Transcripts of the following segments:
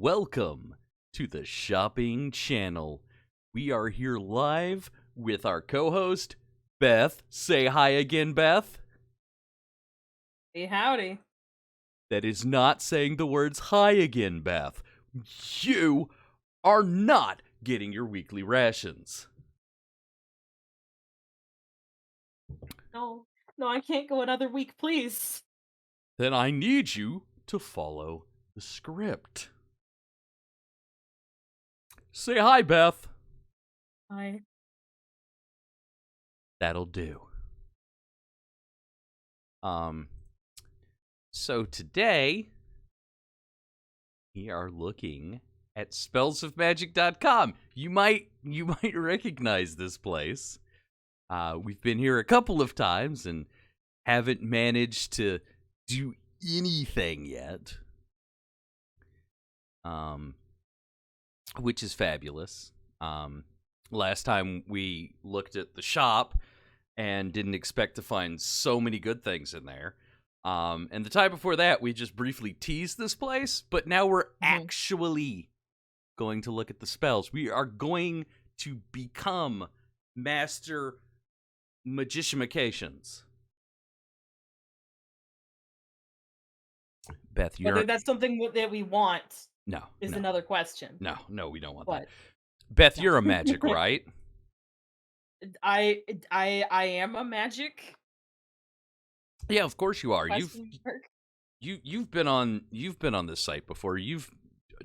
welcome to the shopping channel. We are here live with our co-host, Beth. Say hi again, Beth. Hey, howdy. That is not saying the words hi again, Beth. You are not getting your weekly rations. No, I can't go another week, please. Then I need you to follow the script. Say hi, Beth. I That'll do. So today we are looking at spellsofmagic.com. You might recognize this place. We've been here a couple of times and haven't managed to do anything yet. Which is fabulous. Last time we looked at the shop and didn't expect to find so many good things in there. And the time before that, we just briefly teased this place, but now we're actually going to look at the spells. We are going to become master magicians. Beth, you're... Whether that's something that we want is no. another question. No, we don't want But that. Beth, you're a magic, right? I am a magic. Yeah, of course you are. Question mark. You've been on this site before. You've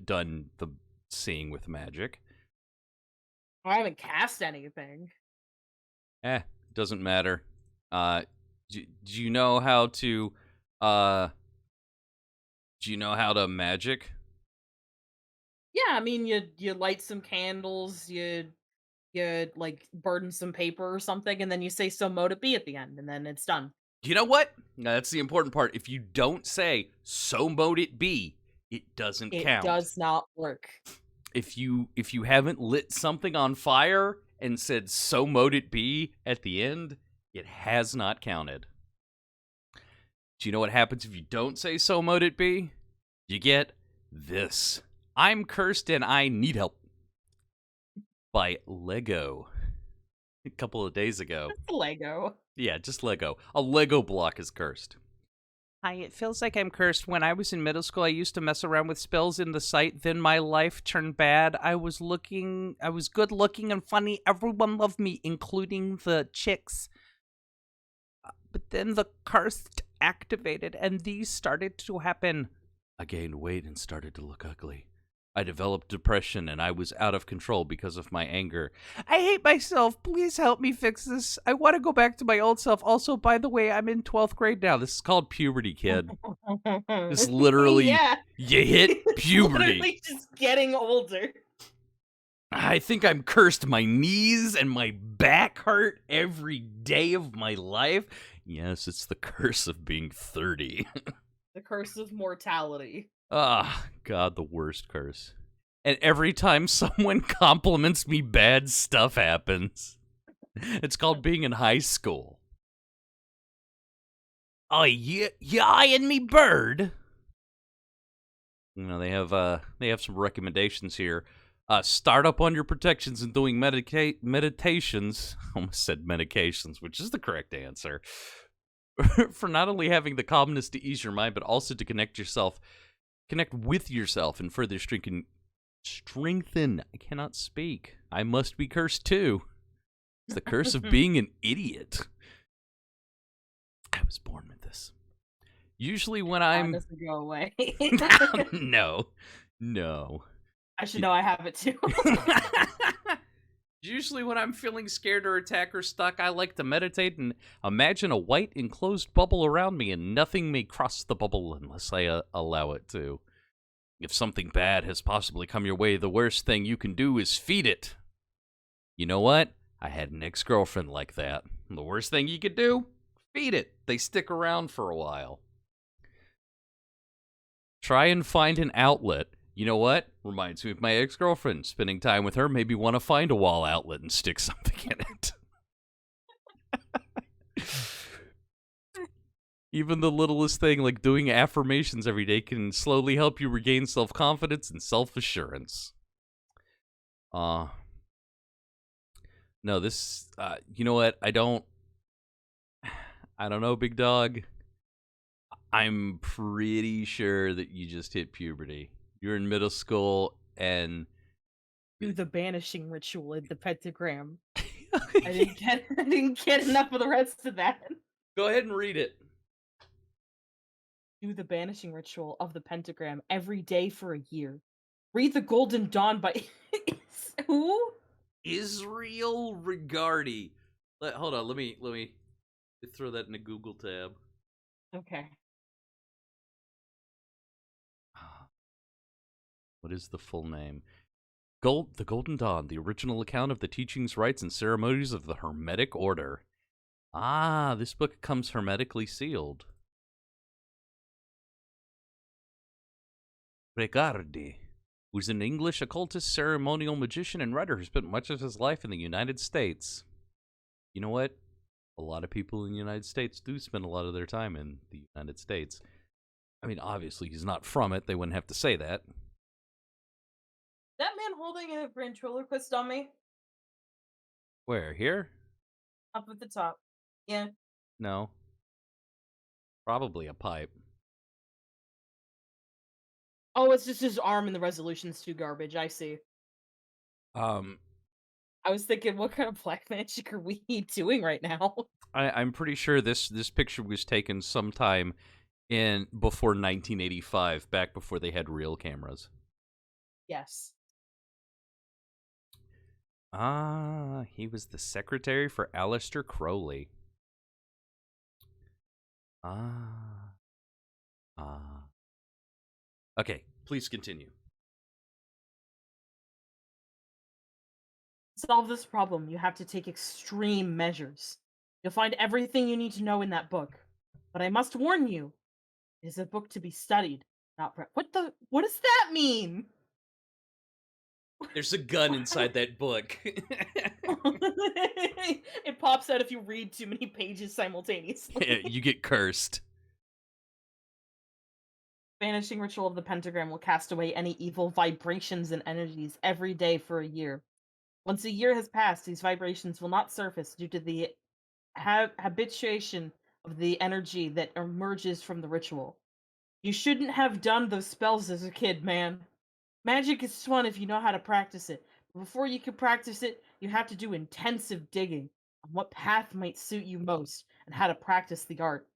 done the seeing with magic. I haven't cast anything. Doesn't matter. Do you know how to magic? Yeah, I mean you light some candles, you like burn some paper or something, and then you say "so mote it be" at the end, and then it's done. You know what? No, that's the important part. If you don't say "so mote it be," it doesn't count. It does not work. If you haven't lit something on fire and said "so mote it be" at the end, it has not counted. Do you know what happens if you don't say "so mote it be"? You get this. I'm cursed and I need help. By Lego. A couple of days ago. It's Lego. Yeah, just Lego. A Lego block is cursed. Hi, it feels like I'm cursed. When I was in middle school, I used to mess around with spells in the site. Then my life turned bad. I was good looking and funny. Everyone loved me, including the chicks. But then the curse activated, and these started to happen. I gained weight and started to look ugly. I developed depression, and I was out of control because of my anger. I hate myself. Please help me fix this. I want to go back to my old self. Also, by the way, I'm in 12th grade now. This is called puberty, kid. This literally, you hit puberty. Literally just getting older. I think I'm cursed. My knees and my back hurt every day of my life. Yes, it's the curse of being 30. The curse of mortality. Ah, God, the worst curse. And every time someone compliments me, bad stuff happens. It's called being in high school. Oh, you eyeing me, bird? You know, they have some recommendations here. Start up on your protections and doing meditations. I almost said medications, which is the correct answer. For not only having the calmness to ease your mind, but also to connect with yourself and further strengthen. I cannot speak. I must be cursed too. It's the curse of being an idiot. I was born with this. Usually when I'm... That doesn't go away. No. I should know I have it too. Usually when I'm feeling scared or attacked or stuck, I like to meditate and imagine a white enclosed bubble around me, and nothing may cross the bubble unless I allow it to. If something bad has possibly come your way, the worst thing you can do is feed it. You know what? I had an ex-girlfriend like that. The worst thing you could do? Feed it. They stick around for a while. Try and find an outlet. You know what? Reminds me of my ex-girlfriend. Spending time with her made me want to find a wall outlet and stick something in it. Even the littlest thing like doing affirmations every day can slowly help you regain self-confidence and self-assurance. Uh no, this you know what? I don't know, big dog. I'm pretty sure that you just hit puberty. You're in middle school and Do the banishing ritual in the pentagram. I didn't get enough of the rest of that. Go ahead and read it. Do the banishing ritual of the pentagram every day for a year. Read the Golden Dawn by who? Israel Regardi. Hold on, let me throw that in a Google tab. Okay. What is the full name? The Golden Dawn, the original account of the teachings, rites, and ceremonies of the Hermetic Order. Ah, this book comes hermetically sealed. Regardi was an English occultist, ceremonial magician, and writer who spent much of his life in the United States. You know what? A lot of people in the United States do spend a lot of their time in the United States. I mean, obviously, he's not from it. They wouldn't have to say that. That man holding a ventriloquist dummy Where? Here? up at the top. Yeah. No. Probably a pipe. Oh, it's just his arm and the resolution's too garbage. I see. Um, I was thinking, what kind of black magic are we doing right now? I'm pretty sure this picture was taken sometime in before 1985, back before they had real cameras. Yes. Ah, he was the secretary for Aleister Crowley. Ah. Ah. Okay, please continue. To solve this problem, you have to take extreme measures. You'll find everything you need to know in that book. But I must warn you, it is a book to be studied, not read. What does that mean? There's a gun inside that book. It pops out if you read too many pages simultaneously. You get cursed. Banishing ritual of the pentagram will cast away any evil vibrations and energies every day for a year. Once a year has passed, these vibrations will not surface due to the habituation of the energy that emerges from the ritual. You shouldn't have done those spells as a kid, man. Magic is fun if you know how to practice it. But before you can practice it, you have to do intensive digging on what path might suit you most and how to practice the art.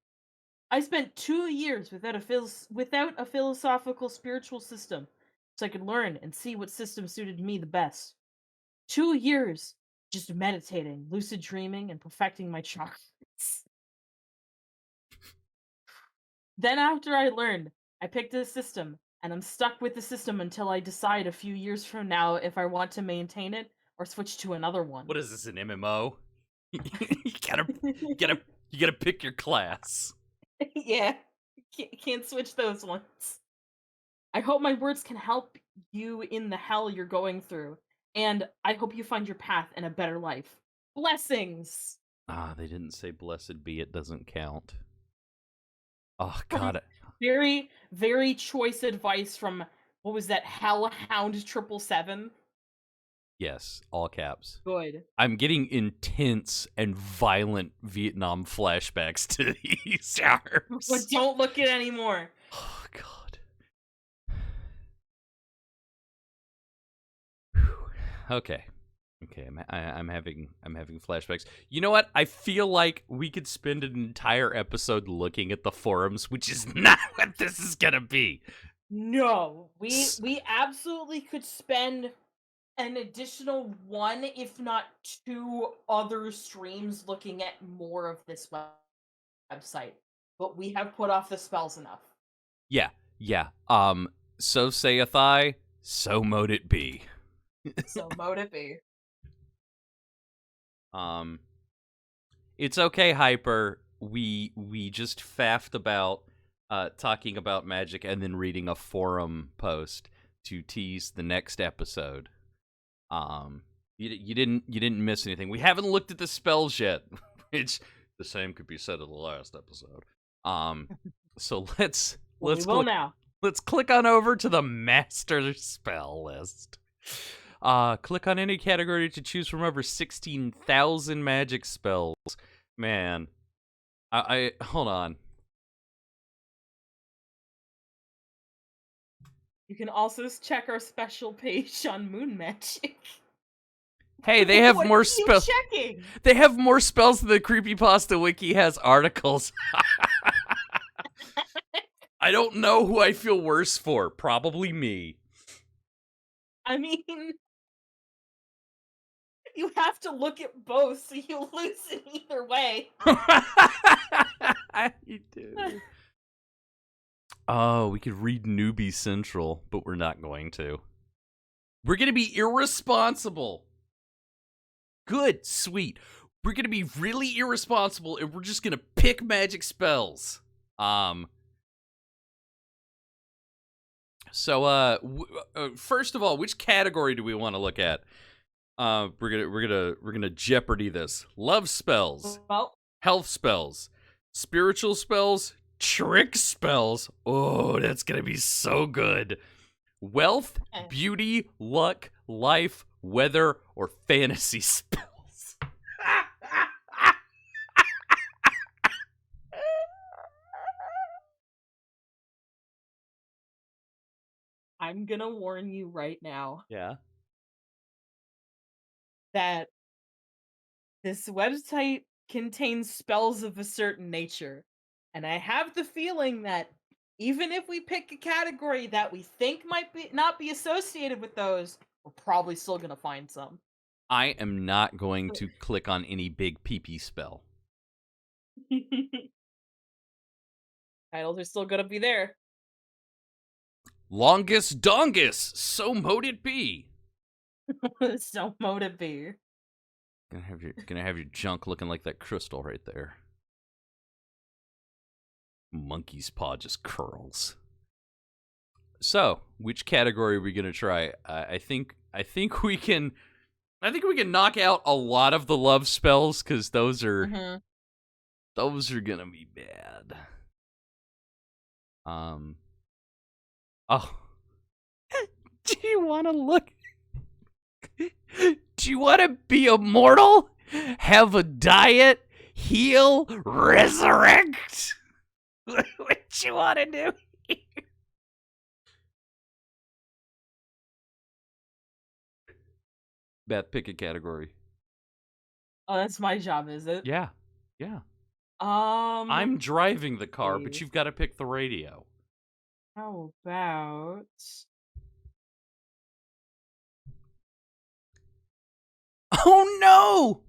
I spent 2 years without a philosophical spiritual system, so I could learn and see what system suited me the best. 2 years just meditating, lucid dreaming, and perfecting my chakras. Then, after I learned, I picked a system, and I'm stuck with the system until I decide a few years from now if I want to maintain it or switch to another one. What is this, an MMO? you gotta pick your class. Yeah, can't switch those ones. I hope my words can help you in the hell you're going through, and I hope you find your path and a better life. Blessings! Ah, they didn't say blessed be, it doesn't count. Oh, God. Very, very choice advice from, what was that, Hellhound 777? Yes, all caps. Good. I'm getting intense and violent Vietnam flashbacks to these arms. But don't look at anymore. Oh, God. Okay. Okay, I'm having flashbacks. You know what? I feel like we could spend an entire episode looking at the forums, which is not what this is gonna be. No, we absolutely could spend an additional one, if not two, other streams looking at more of this website. But we have put off the spells enough. Yeah. So saith I, so mote it be. So mote it be. It's okay, Hyper. We just faffed about talking about magic and then reading a forum post to tease the next episode. You didn't miss anything. We haven't looked at the spells yet, which the same could be said of the last episode. Um, so Well, we will now. let's click on over to the master spell list. Click on any category to choose from over 16,000 magic spells. Man, I hold on. You can also check our special page on Moon Magic. Hey, they have What more are you spells. checking? They have more spells than the Creepypasta Wiki has articles. I don't know who I feel worse for. Probably me. I mean, you have to look at both, so you lose in either way. You do. Oh, we could read Newbie Central, but we're not going to. We're going to be irresponsible. Good, sweet. We're going to be really irresponsible, and we're just going to pick magic spells. So, first of all, which category do we want to look at? We're gonna Jeopardy this. Love spells, Well, health spells, spiritual spells, trick spells. Oh, that's gonna be so good. Wealth, beauty, luck, life, weather, or fantasy spells. I'm gonna warn you right now Yeah. that this website contains spells of a certain nature. And I have the feeling that even if we pick a category that we think might not be associated with those, we're probably still gonna find some. I am not going to click on any big PP spell. Titles are still gonna be there. Longest dongus, so mote it be. So mote be. Gonna have your junk looking like that crystal right there. Monkey's paw just curls. So, which category are we gonna try? I think we can knock out a lot of the love spells because those are gonna be bad. Oh, do you want to look? Do you want to be immortal? Have a diet? Heal? Resurrect? What you want to do? Beth, pick a category. Oh, that's my job, is it? Yeah. I'm driving the car, but you've got to pick the radio. How about... Oh no!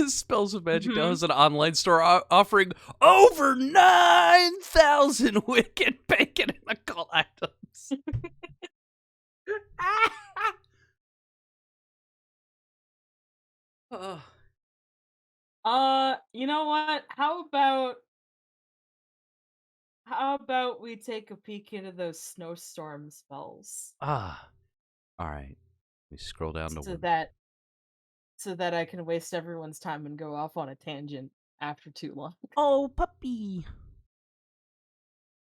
Spells of Magic now has an online store offering over 9,000 wicked bacon and occult items. You know what? How about we take a peek into those snowstorm spells? All right. We scroll down to So one. that I can waste everyone's time and go off on a tangent after too long. Oh, puppy.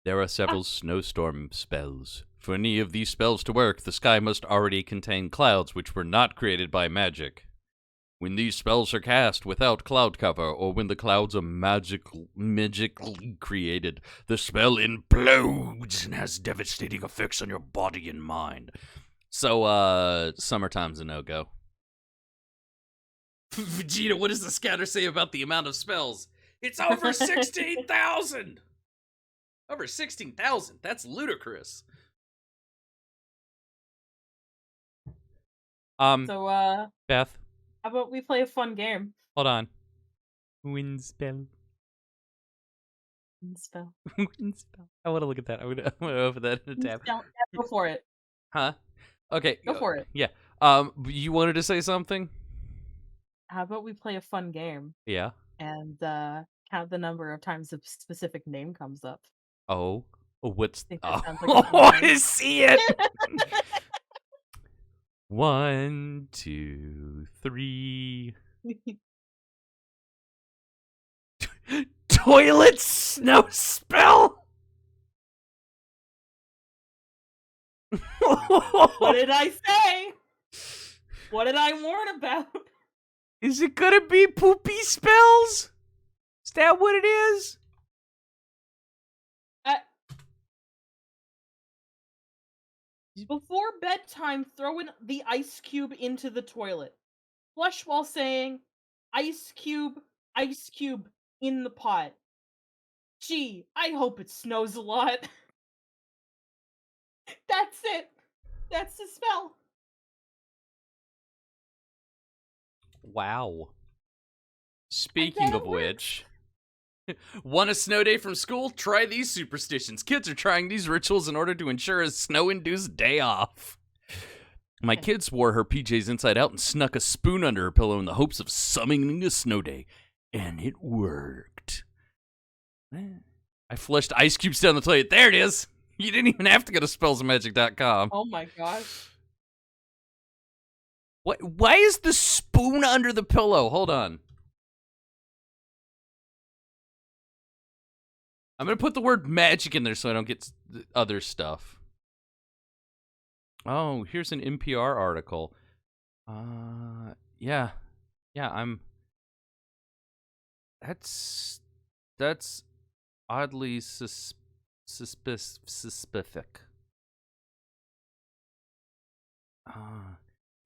There are several snowstorm spells. For any of these spells to work, the sky must already contain clouds which were not created by magic. When these spells are cast without cloud cover, or when the clouds are magically created, the spell implodes and has devastating effects on your body and mind. So, summertime's a no-go. Vegeta, what does the scatter say about the amount of spells? It's over 16,000! Over 16,000? That's ludicrous. So, Beth, how about we play a fun game? hold on. Wind spell. Wind spell. Wind spell. I want to look at that. I'm gonna open that in a tab. Yeah, go for it. Huh? Okay. Go for it. Yeah. You wanted to say something? How about we play a fun game Yeah. and count the number of times a specific name comes up? Oh. What's... I think that sounds like a fun I game. see it! 1, 2, 3... toilet snow spell? What did I say? What did I warn about? Is it gonna be poopy spells? Is that what it is? Before bedtime, throw in the ice cube into the toilet. Flush while saying, ice cube in the pot. Gee, I hope it snows a lot. That's it. That's the spell. Wow. Speaking of which, want a snow day from school? Try these superstitions. Kids are trying these rituals in order to ensure a snow-induced day off. My kids wore her PJs inside out and snuck a spoon under her pillow in the hopes of summoning a snow day. And it worked. I flushed ice cubes down the toilet. There it is. You didn't even have to go to spellsandmagic.com. Oh my gosh. What? Why is the spoon under the pillow? Hold on. I'm going to put the word magic in there so I don't get other stuff. Oh, here's an NPR article. Yeah, I'm... That's oddly suspicific.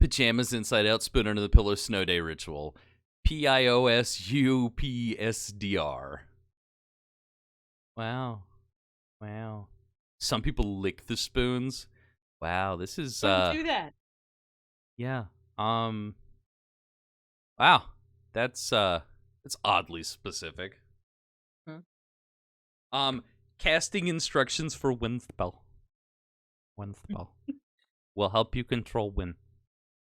Pajamas inside out, spoon under the pillow, snow day ritual. PIOSUPSDR. Wow. Some people lick the spoons. Wow, this is Don't do that. Yeah. Wow. That's oddly specific. Casting instructions for wind spell. Wind spell. Will help you control wind.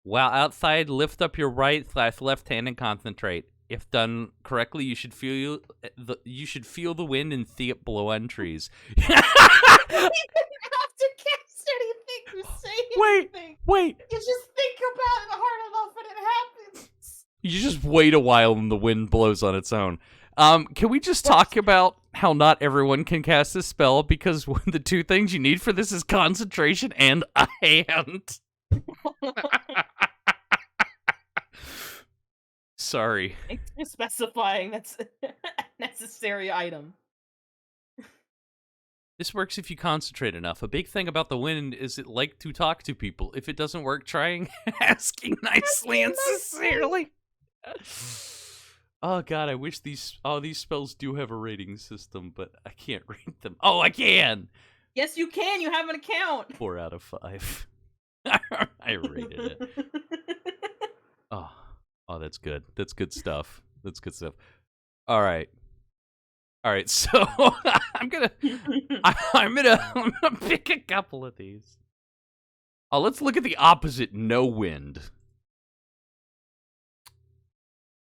While outside, lift up your right/left hand and concentrate. If done correctly, you should feel the wind and see it blow on trees. You didn't have to cast anything or say anything. Wait. You just think about it hard enough and it happens. You just wait a while and the wind blows on its own. Can we just talk about how not everyone can cast this spell, because the two things you need for this is concentration and a hand. Sorry. Thanks for specifying that's a necessary item. This works if you concentrate enough. A big thing about the wind is it like to talk to people. If it doesn't work, trying asking nicely and sincerely. Oh god, I wish these spells do have a rating system, but I can't rate them. Oh, I can. Yes, you can. You have an account. 4 out of 5. I rated it. Oh, that's good. That's good stuff. All right. So I'm gonna pick a couple of these. Oh, let's look at the opposite. No wind.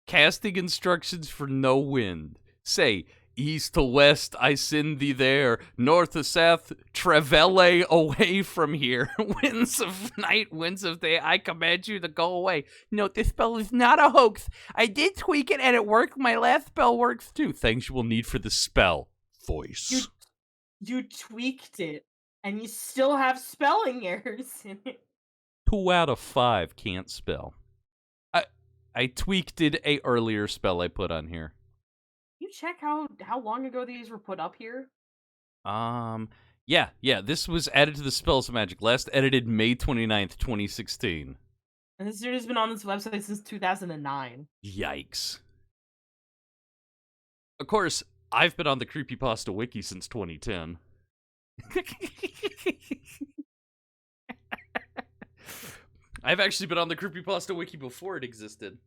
Casting instructions for no wind. Say, east to west, I send thee there. North to south, travel away from here. Winds of night, winds of day, I command you to go away. Note, this spell is not a hoax. I did tweak it and it worked. My last spell works too. Things you will need for the spell. Voice. You tweaked it, and you still have spelling errors in it. 2 out of 5 can't spell. I tweaked a earlier spell I put on here. You check how long ago these were put up here? Yeah, this was added to the Spells of Magic. Last edited May 29th, 2016. And this dude has been on this website since 2009. Yikes. Of course, I've been on the Creepypasta Wiki since 2010. I've actually been on the Creepypasta Wiki before it existed.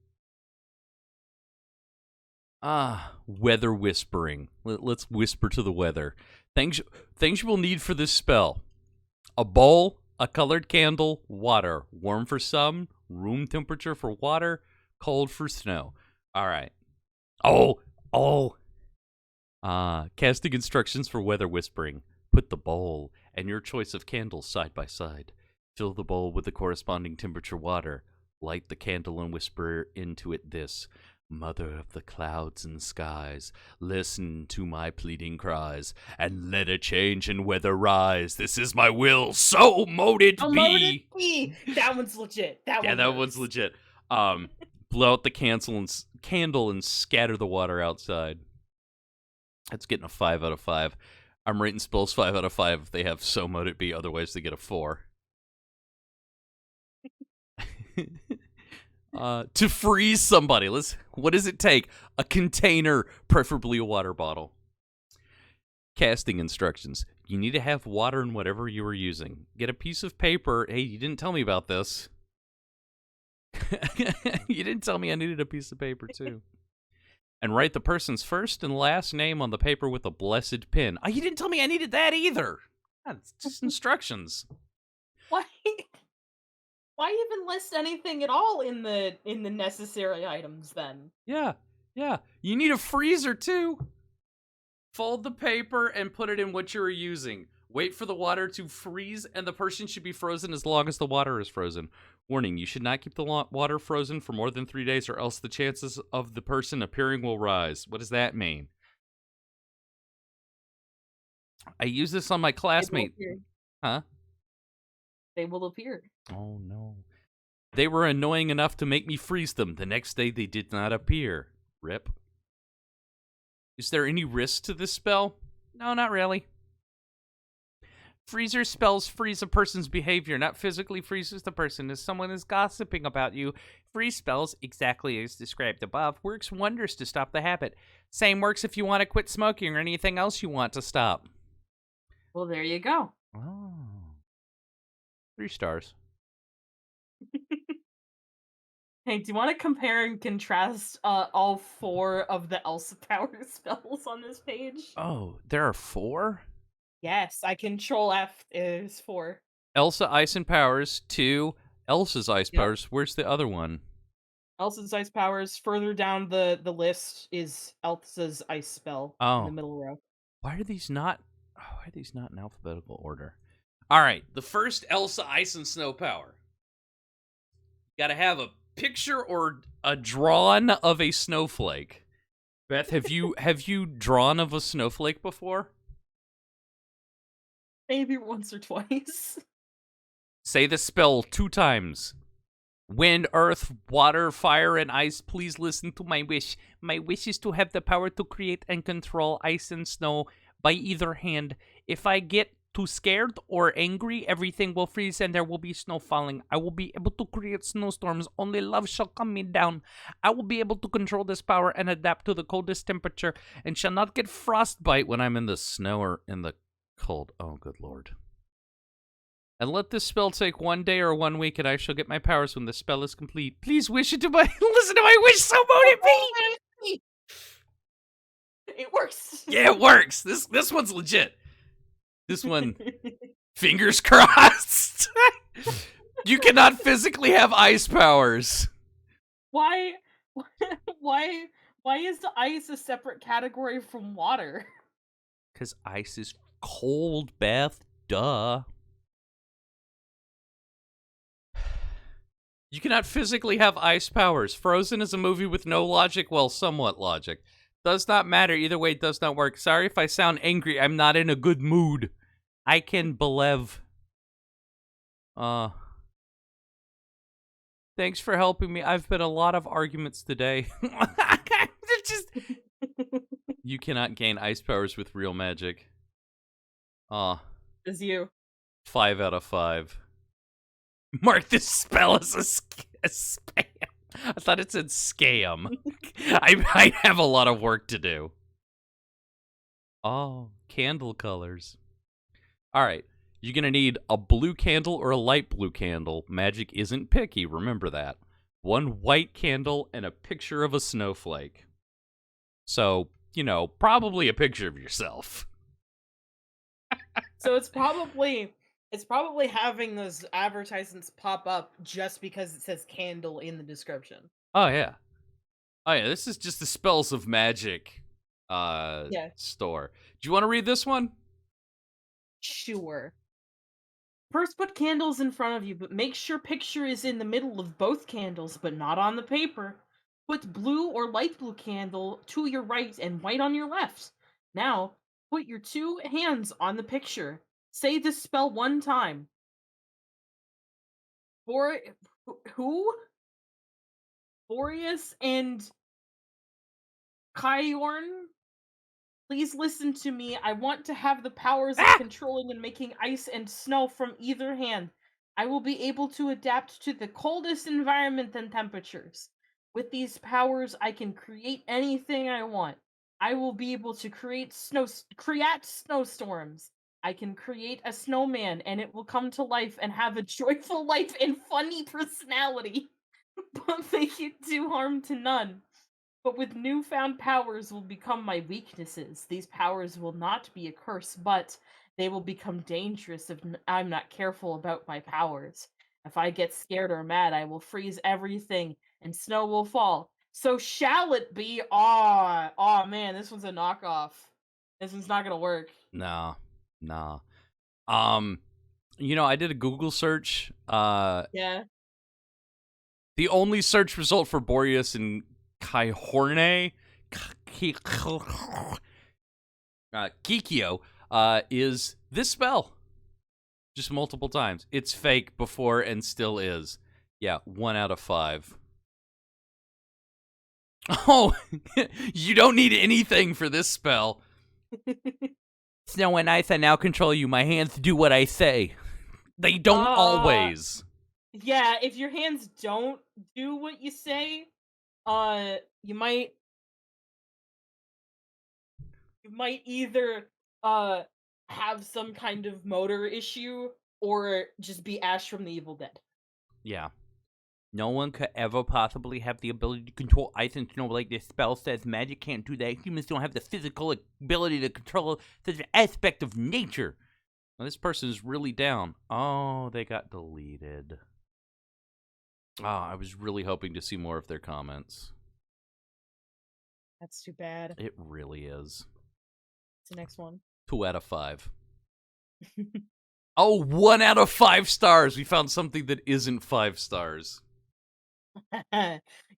Weather whispering. Let's whisper to the weather. Things you will need for this spell. A bowl, a colored candle, water. Warm for some, room temperature for water, cold for snow. All right. Casting instructions for weather whispering. Put the bowl and your choice of candles side by side. Fill the bowl with the corresponding temperature water. Light the candle and whisper into it this. Mother of the clouds and skies, listen to my pleading cries, and let a change in weather rise. This is my will, so mote it Oh, mote it be. be! That one's legit. That Yeah, one that one's works. legit. Blow out the candle and scatter the water outside. That's getting a 5 out of 5. I'm rating spells 5 out of 5 if they have so mote it be, otherwise they get a 4. To freeze somebody, what does it take? A container, preferably a water bottle. Casting instructions. You need to have water in whatever you are using. Get a piece of paper. Hey, you didn't tell me about this. You didn't tell me I needed a piece of paper, too. And write the person's first and last name on the paper with a blessed pen. Oh, you didn't tell me I needed that either. God, it's just instructions. Why? Why even list anything at all in the necessary items then? Yeah, yeah. You need a freezer, too. Fold the paper and put it in what you're using. Wait for the water to freeze, and the person should be frozen as long as the water is frozen. Warning, you should not keep the water frozen for more than 3 days, or else the chances of the person appearing will rise. What does that mean? I use this on my They will classmate. appear. Huh? They will appear. Oh, no. They were annoying enough to make me freeze them. The next day, they did not appear. Rip. Is there any risk to this spell? No, not really. Freezer spells freeze a person's behavior, not physically freezes the person. If someone is gossiping about you, freeze spells, exactly as described above, works wonders to stop the habit. Same works if you want to quit smoking or anything else you want to stop. Well, there you go. Oh. 3 stars. Hey, do you want to compare and contrast all 4 of the Elsa power spells on this page? Oh, there are 4? Yes, I control F is 4. Elsa Ice and Powers, 2. Elsa's Ice Yep. Powers. Where's the other one? Elsa's ice powers. Further down the list is Elsa's ice spell in the Oh. middle row. Why are these not in alphabetical order? All right, the first Elsa Ice and Snow power. Got to have a picture or a drawn of a snowflake. Beth, have you drawn of a snowflake before? Maybe once or twice. Say the spell 2 times. Wind, earth, water, fire, and ice, please listen to my wish. My wish is to have the power to create and control ice and snow by either hand. If I get too scared or angry, everything will freeze and there will be snow falling. I will be able to create snowstorms. Only love shall calm me down. I will be able to control this power and adapt to the coldest temperature and shall not get frostbite when I'm in the snow or in the cold. Oh, good lord. And let this spell take 1 day or 1 week, and I shall get my powers when the spell is complete. Please wish it to my listen to my wish, so mote it be. It works. Yeah, it works. This one's legit. This one, fingers crossed. You cannot physically have ice powers. Why why why is the ice a separate category from water? Because ice is cold, Beth. Duh. You cannot physically have ice powers. Frozen is a movie with no logic, well, somewhat logic. Does not matter. Either way, it does not work. Sorry if I sound angry. I'm not in a good mood. I can believe. Thanks for helping me. I've been a lot of arguments today. Just you cannot gain ice powers with real magic. Is you. 5 out of 5. Mark this spell as a spam. I thought it said scam. I have a lot of work to do. Oh, candle colors. All right. You're going to need a blue candle or a light blue candle. Magic isn't picky, remember that. 1 white candle and a picture of a snowflake. So, probably a picture of yourself. So it's probably having those advertisements pop up just because it says candle in the description. Oh, yeah. Oh, yeah, this is just the Spells of Magic Yeah. store. Do you want to read this one? Sure. First, put candles in front of you, but make sure picture is in the middle of both candles, but not on the paper. Put blue or light blue candle to your right and white on your left. Now, put your two hands on the picture. Say this spell one time. For who? Boreas and Kyorn, please listen to me. I want to have the powers of Ah! controlling and making ice and snow from either hand. I will be able to adapt to the coldest environment and temperatures. With these powers, I can create anything I want. I will be able to create snowstorms. I can create a snowman and it will come to life and have a joyful life and funny personality, but make it do harm to none. But with newfound powers will become my weaknesses. These powers will not be a curse, but they will become dangerous if I'm not careful about my powers. If I get scared or mad, I will freeze everything and snow will fall. So shall it be? Oh man, this one's a knockoff. This one's not gonna work. Nah, nah. I did a Google search. Yeah. The only search result for Boreas and Kaihorne, Kikyo, is this spell. Just multiple times. It's fake before and still is. Yeah, 1 out of 5. Oh, you don't need anything for this spell. Snow and ice, I now control you. My hands do what I say. They don't uh always. yeah, if your hands don't do what you say, you might either uh have some kind of motor issue or just be Ash from the Evil Dead. Yeah. No one could ever possibly have the ability to control ice and snow like this spell says. Magic can't do that. Humans don't have the physical ability to control such an aspect of nature. Now, this person is really down. Oh, they got deleted. I was really hoping to see more of their comments. That's too bad. It really is. What's the next one? 2 out of 5. Oh, 1 out of 5 stars. We found something that isn't 5 stars.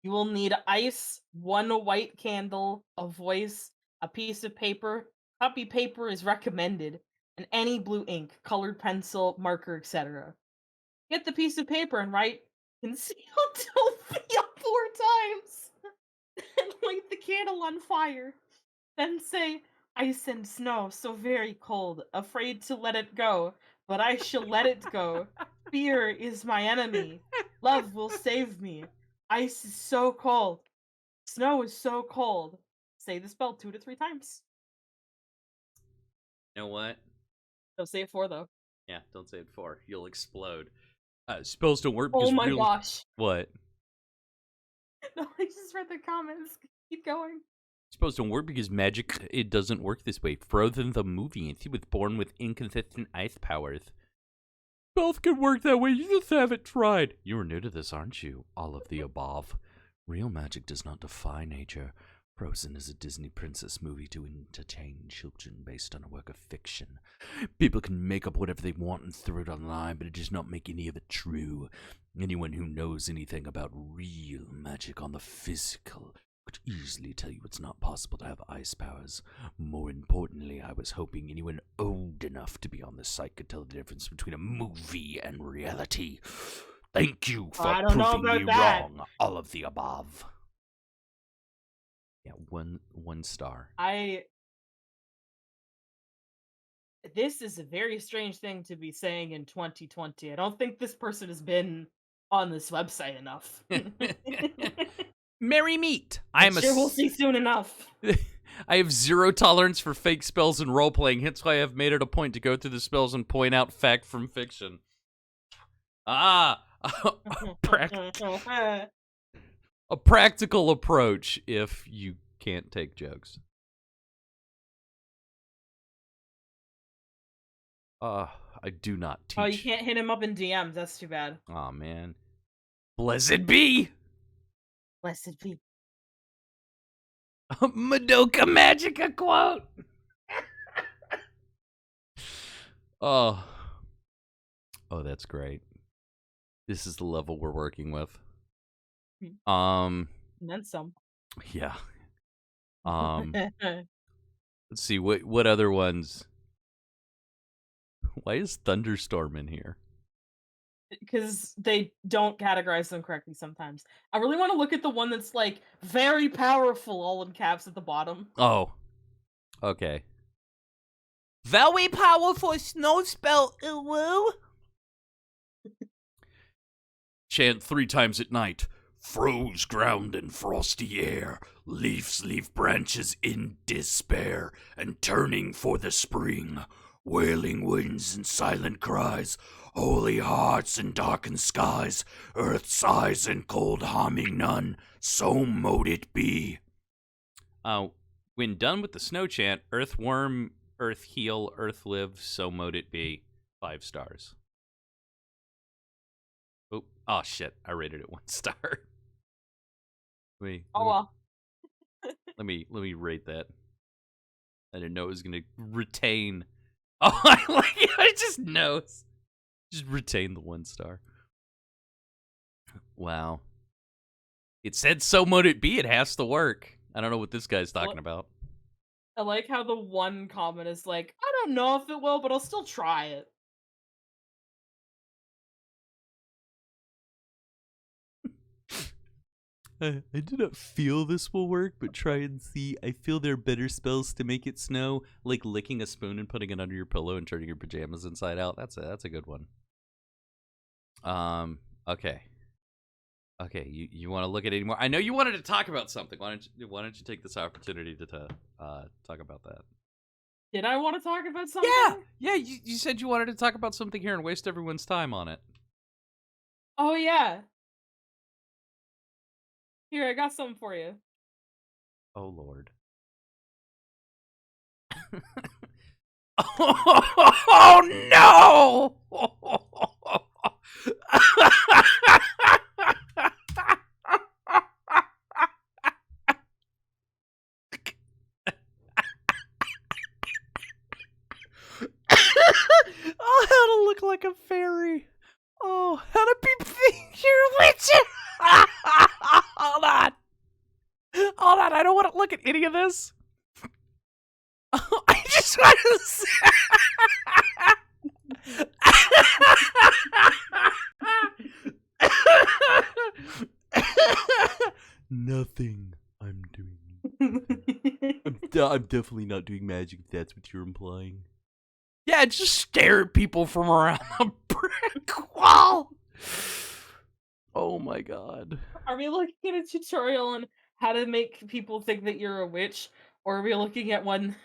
You will need ice, one white candle, a voice, a piece of paper. Copy paper is recommended, and any blue ink, colored pencil, marker, etc. Get the piece of paper and write concealed Sophia 4 times and light the candle on fire. Then say, ice and snow, so very cold, afraid to let it go, but I shall let it go. Fear is my enemy. Love will save me. Ice is so cold. Snow is so cold. Say the spell 2 to 3 times. You know what? Don't say it 4 though. Yeah, don't say it 4. You'll explode. Spells don't work Oh because my real. gosh. What? No, I just read the comments. Keep going. Spells don't work because magic, it doesn't work this way. Frozen the movie, and he was born with inconsistent ice powers. Spells can work that way, you just haven't tried. You are new to this, aren't you? All of the above. Real magic does not defy nature. Frozen is a Disney princess movie to entertain children based on a work of fiction. People can make up whatever they want and throw it online, but it does not make any of it true. Anyone who knows anything about real magic on the physical could easily tell you it's not possible to have ice powers. More importantly, I was hoping anyone old enough to be on this site could tell the difference between a movie and reality. Thank you for I don't know proving me about that. wrong. All of the above. Yeah, one star. This is a very strange thing to be saying in 2020. I don't think this person has been on this website enough. Merry meet. I'm sure we'll see soon enough. I have zero tolerance for fake spells and role playing. Hence why I have made it a point to go through the spells and point out fact from fiction. A practical approach if you can't take jokes. I do not teach. Oh, you can't hit him up in DMs. That's too bad. Oh man. Blessed be. Blessed be. Madoka Magica quote. Oh, that's great. This is the level we're working with. And then some. Yeah. Let's see what other ones. Why is thunderstorm in here? Because they don't categorize them correctly sometimes. I really want to look at the one that's like very powerful, all in caps at the bottom. Oh, okay. Very powerful snow spell. Woo. Chant 3 times at night. Froze ground and frosty air, leaves leave branches in despair, and turning for the spring. Wailing winds and silent cries, holy hearts and darkened skies, earth sighs and cold harming none, so mote it be. When done with the snow chant, earthworm, earth heal, earth live, so mote it be. 5 stars. Oh shit! I rated it 1 star. Oh well. Let me rate that. I didn't know it was gonna retain. Oh, I like it. I just knows. Just retain the 1 star. Wow. It said so mote it be. It has to work. I don't know what this guy's talking about. I like how the one comment is like, I don't know if it will, but I'll still try it. I do not feel this will work, but try and see. I feel there are better spells to make it snow, like licking a spoon and putting it under your pillow and turning your pajamas inside out. That's a good one. Okay. Okay, you want to look at it anymore? I know you wanted to talk about something. Why don't you take this opportunity to talk about that? Did I want to talk about something? Yeah. You said you wanted to talk about something here and waste everyone's time on it. Oh yeah. Here, I got something for you. Oh Lord. Oh no! Oh, how to look like a fairy. Oh, how to be you're a witch. Hold on. Hold on, I don't want to look at any of this. Oh, I just want to Nothing I'm doing. I'm definitely not doing magic if that's what you're implying. Yeah, just stare at people from around a brick wall. Oh my god. Are we looking at a tutorial on how to make people think that you're a witch, or are we looking at one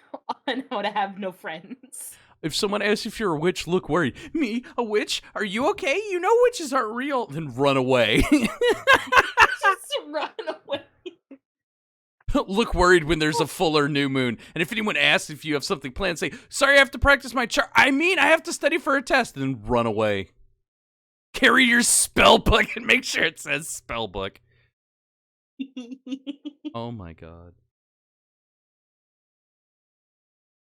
on how to have no friends? If someone asks if you're a witch, look worried. Me, a witch? Are you okay? You know witches aren't real. Then run away. Just run away. Look worried when there's a full or new moon. And if anyone asks if you have something planned, say, sorry, I have to practice my I have to study for a test. And then run away. Carry your spell book and make sure it says spell book. Oh my god.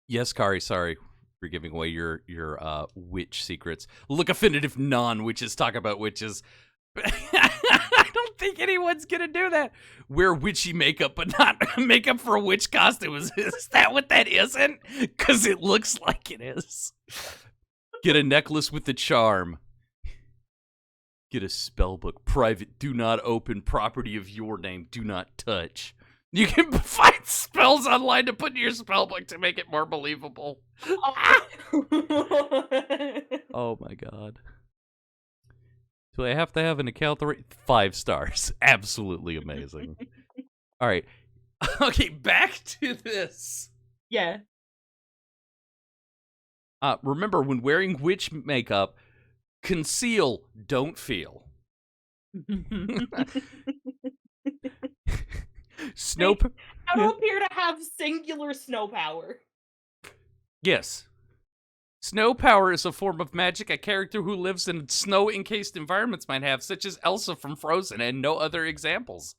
Yes, Kari, sorry for giving away your witch secrets. Look offended if non-witches talk about witches. I don't think anyone's gonna do that. Wear witchy makeup, but not makeup for witch costumes. Is that what that isn't? Because it looks like it is. Get a necklace with the charm. Get a spellbook. Private. Do not open. Property of your name. Do not touch. You can find spells online to put in your spellbook to make it more believable. Oh my god. Do I have to have an account? 5 stars. Absolutely amazing. All right. Okay, back to this. Yeah. Remember, when wearing witch makeup, conceal, don't feel. Snow. I don't appear to have singular snow power. Yes. Snow power is a form of magic a character who lives in snow-encased environments might have, such as Elsa from Frozen, and no other examples.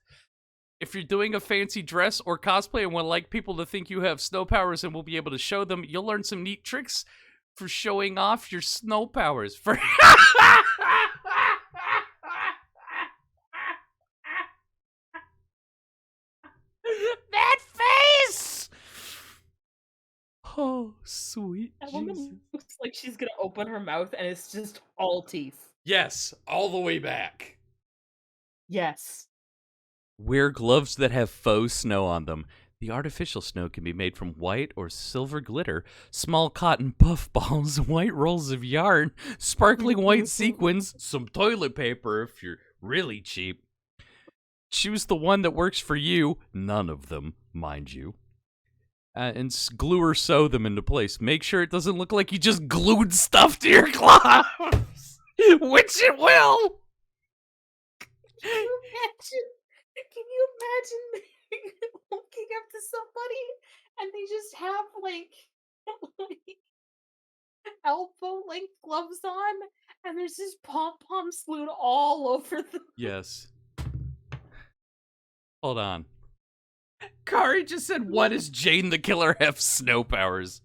If you're doing a fancy dress or cosplay and would like people to think you have snow powers and will be able to show them, you'll learn some neat tricks for showing off your snow powers. Sweet That Jesus. woman looks like she's gonna open her mouth and it's just all teeth. Yes, all the way back. Yes. Wear gloves that have faux snow on them. The artificial snow can be made from white or silver glitter, small cotton puff balls, white rolls of yarn, sparkling white sequins, some toilet paper if you're really cheap. Choose the one that works for you, none of them, mind you, and glue or sew them into place. Make sure it doesn't look like you just glued stuff to your gloves, which it will. Can you imagine looking up to somebody and they just have like elbow length gloves on and there's this pom pom slewed all over them. Yes. Hold on. Kari just said, "Why does Jane the Killer have snow powers?"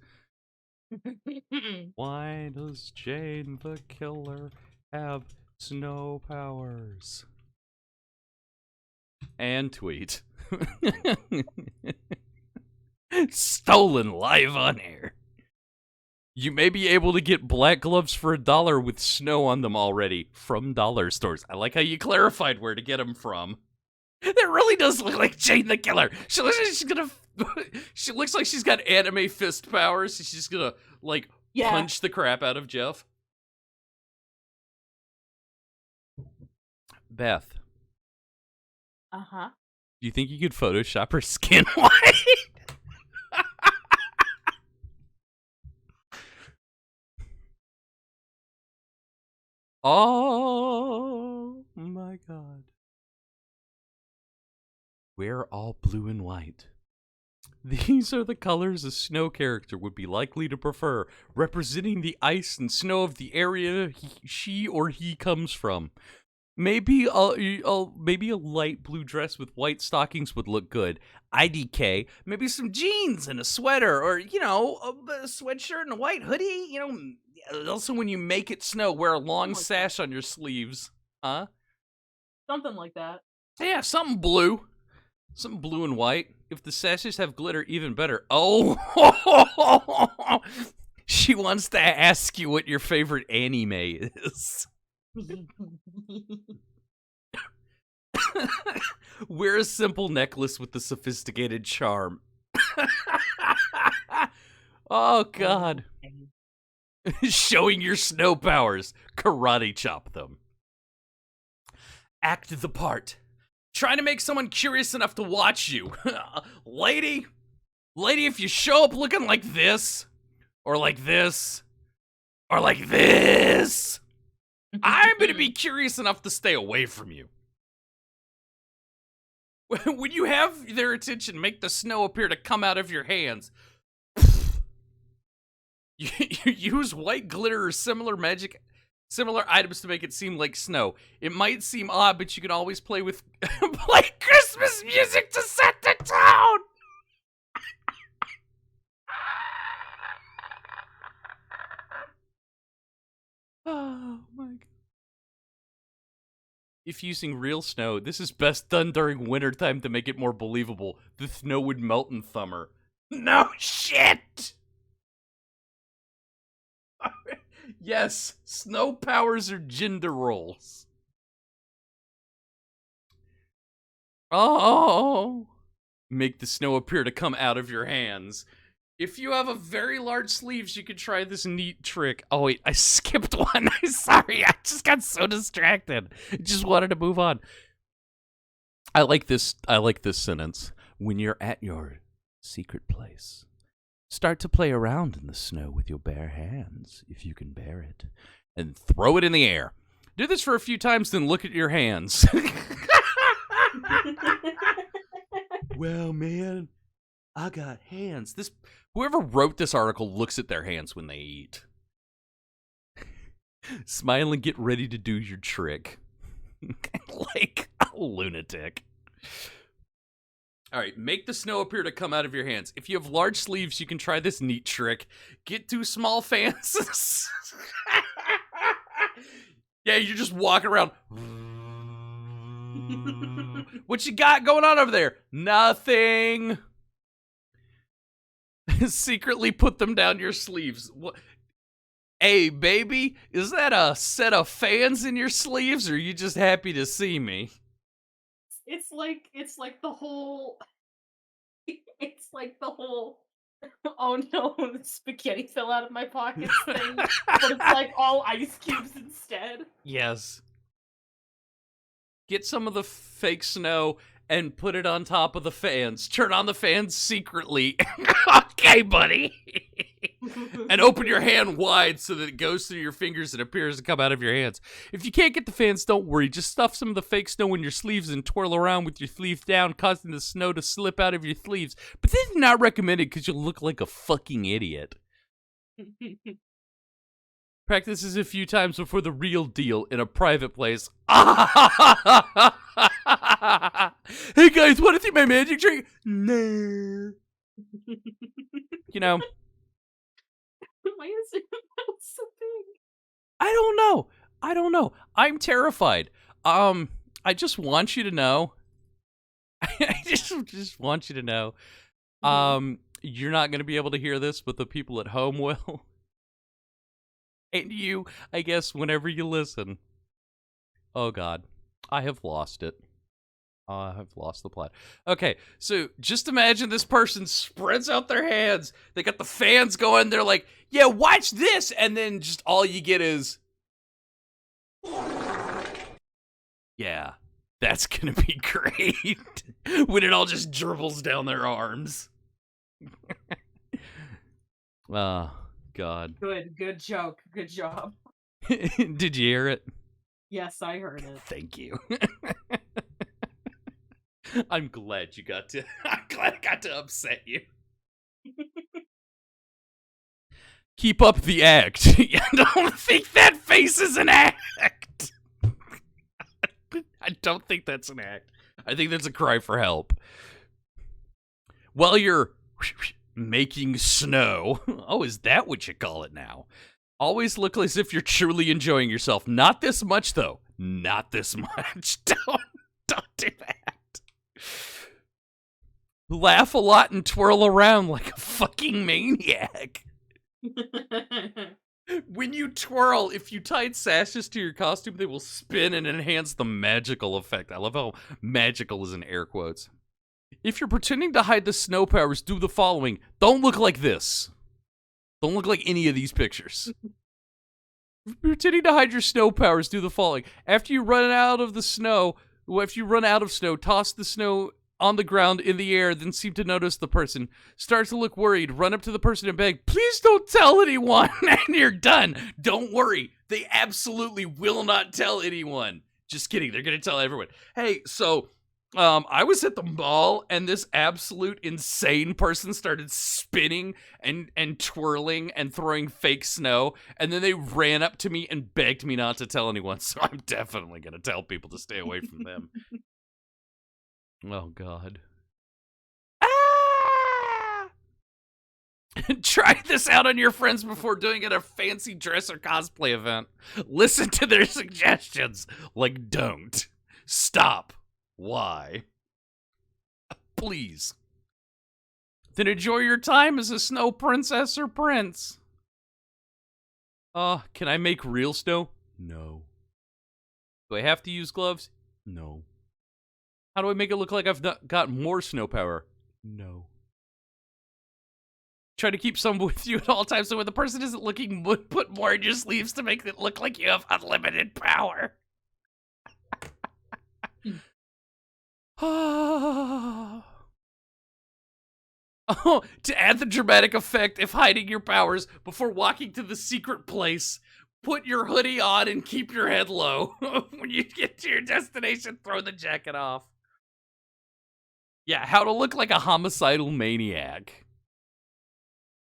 Why does Jane the Killer have snow powers? And tweet. Stolen live on air. You may be able to get black gloves for $1 with snow on them already from dollar stores. I like how you clarified where to get them from. That really does look like Jane the Killer. She looks like she's gonna. She looks like she's got anime fist powers. She's gonna like punch the crap out of Jeff. Beth. Uh-huh. Do you think you could Photoshop her skin white? Oh my god. We're all blue and white. These are the colors a snow character would be likely to prefer, representing the ice and snow of the area she or he comes from. Maybe a light blue dress with white stockings would look good. IDK, maybe some jeans and a sweater, or, you know, a sweatshirt and a white hoodie. You know, also when you make it snow, wear a long sash on your sleeves. Huh? Something like that. Yeah, something blue. Something blue and white. If the sashes have glitter, even better. Oh, she wants to ask you what your favorite anime is. Wear a simple necklace with the sophisticated charm. Oh, God. Showing your snow powers. Karate chop them. Act the part. Trying to make someone curious enough to watch you. Lady, if you show up looking like this, or like this, or like this, I'm going to be curious enough to stay away from you. When you have their attention, make the snow appear to come out of your hands. You use white glitter or similar items to make it seem like snow. It might seem odd, but you can always play Christmas music to set the tone. Oh my god. If using real snow, this is best done during wintertime to make it more believable. The snow would melt in summer. No shit! Yes, snow powers are gender roles. Oh! Make the snow appear to come out of your hands. If you have a very large sleeves, you could try this neat trick. Oh wait, I skipped one. I'm sorry, I just got so distracted. I just wanted to move on. I like this sentence. When you're at your secret place, start to play around in the snow with your bare hands, if you can bear it, and throw it in the air. Do this for a few times, then look at your hands. Well, man, I got hands. Whoever wrote this article looks at their hands when they eat. Smile and get ready to do your trick. Like a lunatic. All right, make the snow appear to come out of your hands. If you have large sleeves, you can try this neat trick. Get 2 small fans. Yeah, you're just walking around. What you got going on over there? Nothing. Secretly put them down your sleeves. What? Hey, baby, is that a set of fans in your sleeves, or are you just happy to see me? It's like the whole it's like the whole oh no, the spaghetti fell out of my pockets thing, but it's like all ice cubes instead. Yes. Get some of the fake snow and put it on top of the fans. Turn on the fans secretly. Okay, buddy. And open your hand wide so that it goes through your fingers and appears to come out of your hands. If you can't get the fans, don't worry. Just stuff some of the fake snow in your sleeves and twirl around with your sleeves down, causing the snow to slip out of your sleeves. But this is not recommended because you'll look like a fucking idiot. Practice this a few times before the real deal in a private place. Hey guys, wanna see my magic trick? No. You know, Why is your mouth so big? I don't know. I don't know. I'm terrified. I just want you to know. I just want you to know. Mhm. You're not gonna be able to hear this, but the people at home will. And you, I guess, whenever you listen. Oh God, I have lost it. I've lost the plot. Okay, so just imagine this person spreads out their hands. They got the fans going. They're like, yeah, watch this. And then just all you get is, yeah, that's going to be great. When it all just dribbles down their arms. Oh, God. Good joke. Good job. Did you hear it? Yes, I heard it. Thank you. I'm glad you got to. I'm glad I got to upset you. Keep up the act. I don't think that face is an act. I don't think that's an act. I think that's a cry for help. While you're making snow. Oh, is that what you call it now? Always look as if you're truly enjoying yourself. Not this much, though. Not this much. Don't do that. Laugh a lot and twirl around like a fucking maniac. When you twirl, if you tied sashes to your costume, they will spin and enhance the magical effect. I love how magical is in air quotes. If you're pretending to hide the snow powers, do the following. Don't look like this. Don't look like any of these pictures. If you're pretending to hide your snow powers, do the following. After you run out of snow, toss the snow on the ground in the air, then seem to notice the person. Start to look worried. Run up to the person and beg, please don't tell anyone. And you're done. Don't worry. They absolutely will not tell anyone. Just kidding. They're going to tell everyone. Hey, so I was at the mall and this absolute insane person started spinning and twirling and throwing fake snow, and then they ran up to me and begged me not to tell anyone. So I'm definitely going to tell people to stay away from them. Oh, God. Ah! Try this out on your friends before doing it at a fancy dress or cosplay event. Listen to their suggestions. Like, don't. Stop. Why? Please. Then enjoy your time as a snow princess or prince. Can I make real snow? No. Do I have to use gloves? No. How do I make it look like I've got more snow power? No. Try to keep some with you at all times so when the person isn't looking, put more in your sleeves to make it look like you have unlimited power. Oh, to add the dramatic effect of hiding your powers before walking to the secret place, put your hoodie on and keep your head low. When you get to your destination, throw the jacket off. Yeah, how to look like a homicidal maniac.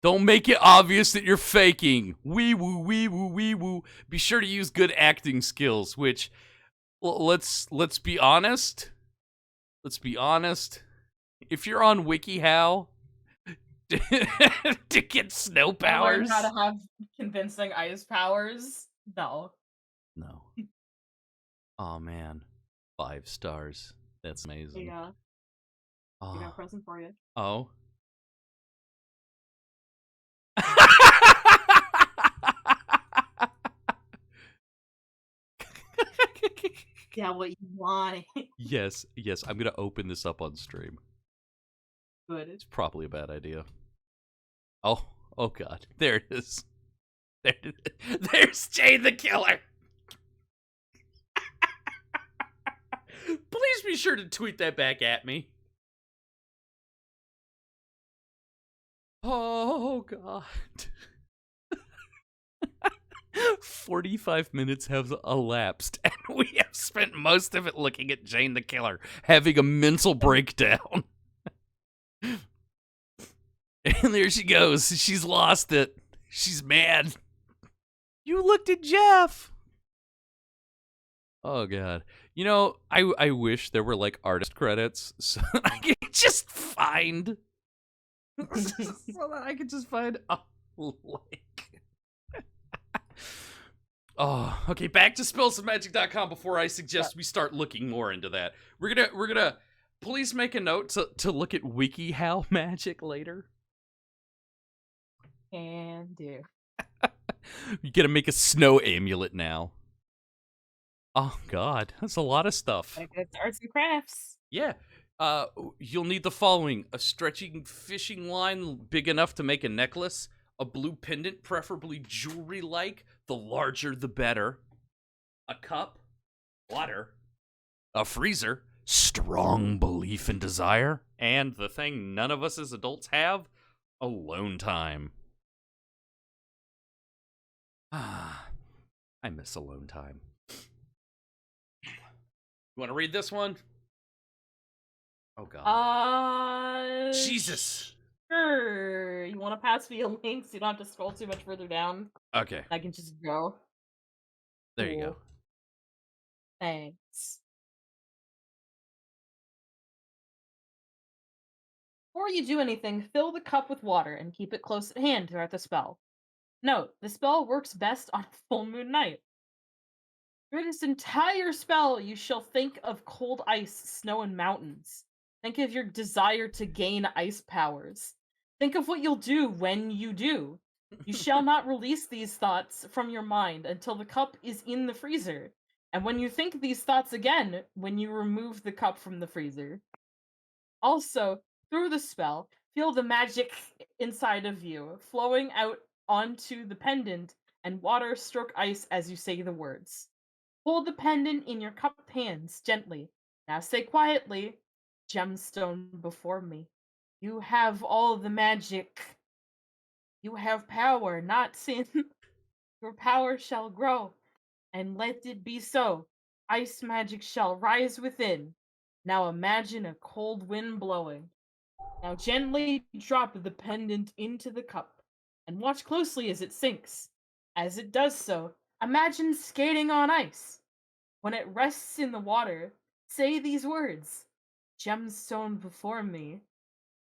Don't make it obvious that you're faking. Wee woo, wee woo, wee woo. Be sure to use good acting skills, which, let's be honest. Let's be honest. If you're on WikiHow to get snow I learned powers, how to have convincing ice powers. No. no. Oh man, 5 stars. That's amazing. Yeah. I got a Oh, present for you. oh. Yeah, what you want. Yes, yes, I'm gonna open this up on stream. Good. It's probably a bad idea. Oh, oh god. There it is. There's Jay the Killer. Please be sure to tweet that back at me. Oh god. 45 minutes have elapsed, and we have spent most of it looking at Jane the Killer, having a mental breakdown. And there she goes. She's lost it. She's mad. You looked at Jeff. Oh god. You know, I wish there were like artist credits so that I could just find so that I could just find a like. Oh, okay, back to spellsofmagic.com before I suggest we start looking more into that. We're gonna please make a note to look at WikiHow Magic later. Can do. You gotta make a snow amulet now. Oh god, that's a lot of stuff. It's arts and crafts. Yeah. You'll need the following: a stretching fishing line big enough to make a necklace, a blue pendant, preferably jewelry-like, the larger the better, a cup, water, a freezer, strong belief and desire, and the thing none of us as adults have, alone time. Ah, I miss alone time. You want to read this one? Oh god. Jesus. Sure. You want to pass me a link so you don't have to scroll too much further down? Okay. I can just go. There you go. Thanks. Before you do anything, fill the cup with water and keep it close at hand throughout the spell. Note, the spell works best on a full moon night. Through this entire spell, you shall think of cold ice, snow, and mountains. Think of your desire to gain ice powers. Think of what you'll do when you do. You shall not release these thoughts from your mind until the cup is in the freezer. And when you think these thoughts again, when you remove the cup from the freezer. Also, through the spell, feel the magic inside of you flowing out onto the pendant, and water stroke ice as you say the words. Hold the pendant in your cupped hands gently. Now say quietly, gemstone before me. You have all the magic. You have power, not sin. Your power shall grow, and let it be so. Ice magic shall rise within. Now imagine a cold wind blowing. Now gently drop the pendant into the cup, and watch closely as it sinks. As it does so, imagine skating on ice. When it rests in the water, say these words: Gemstone before me.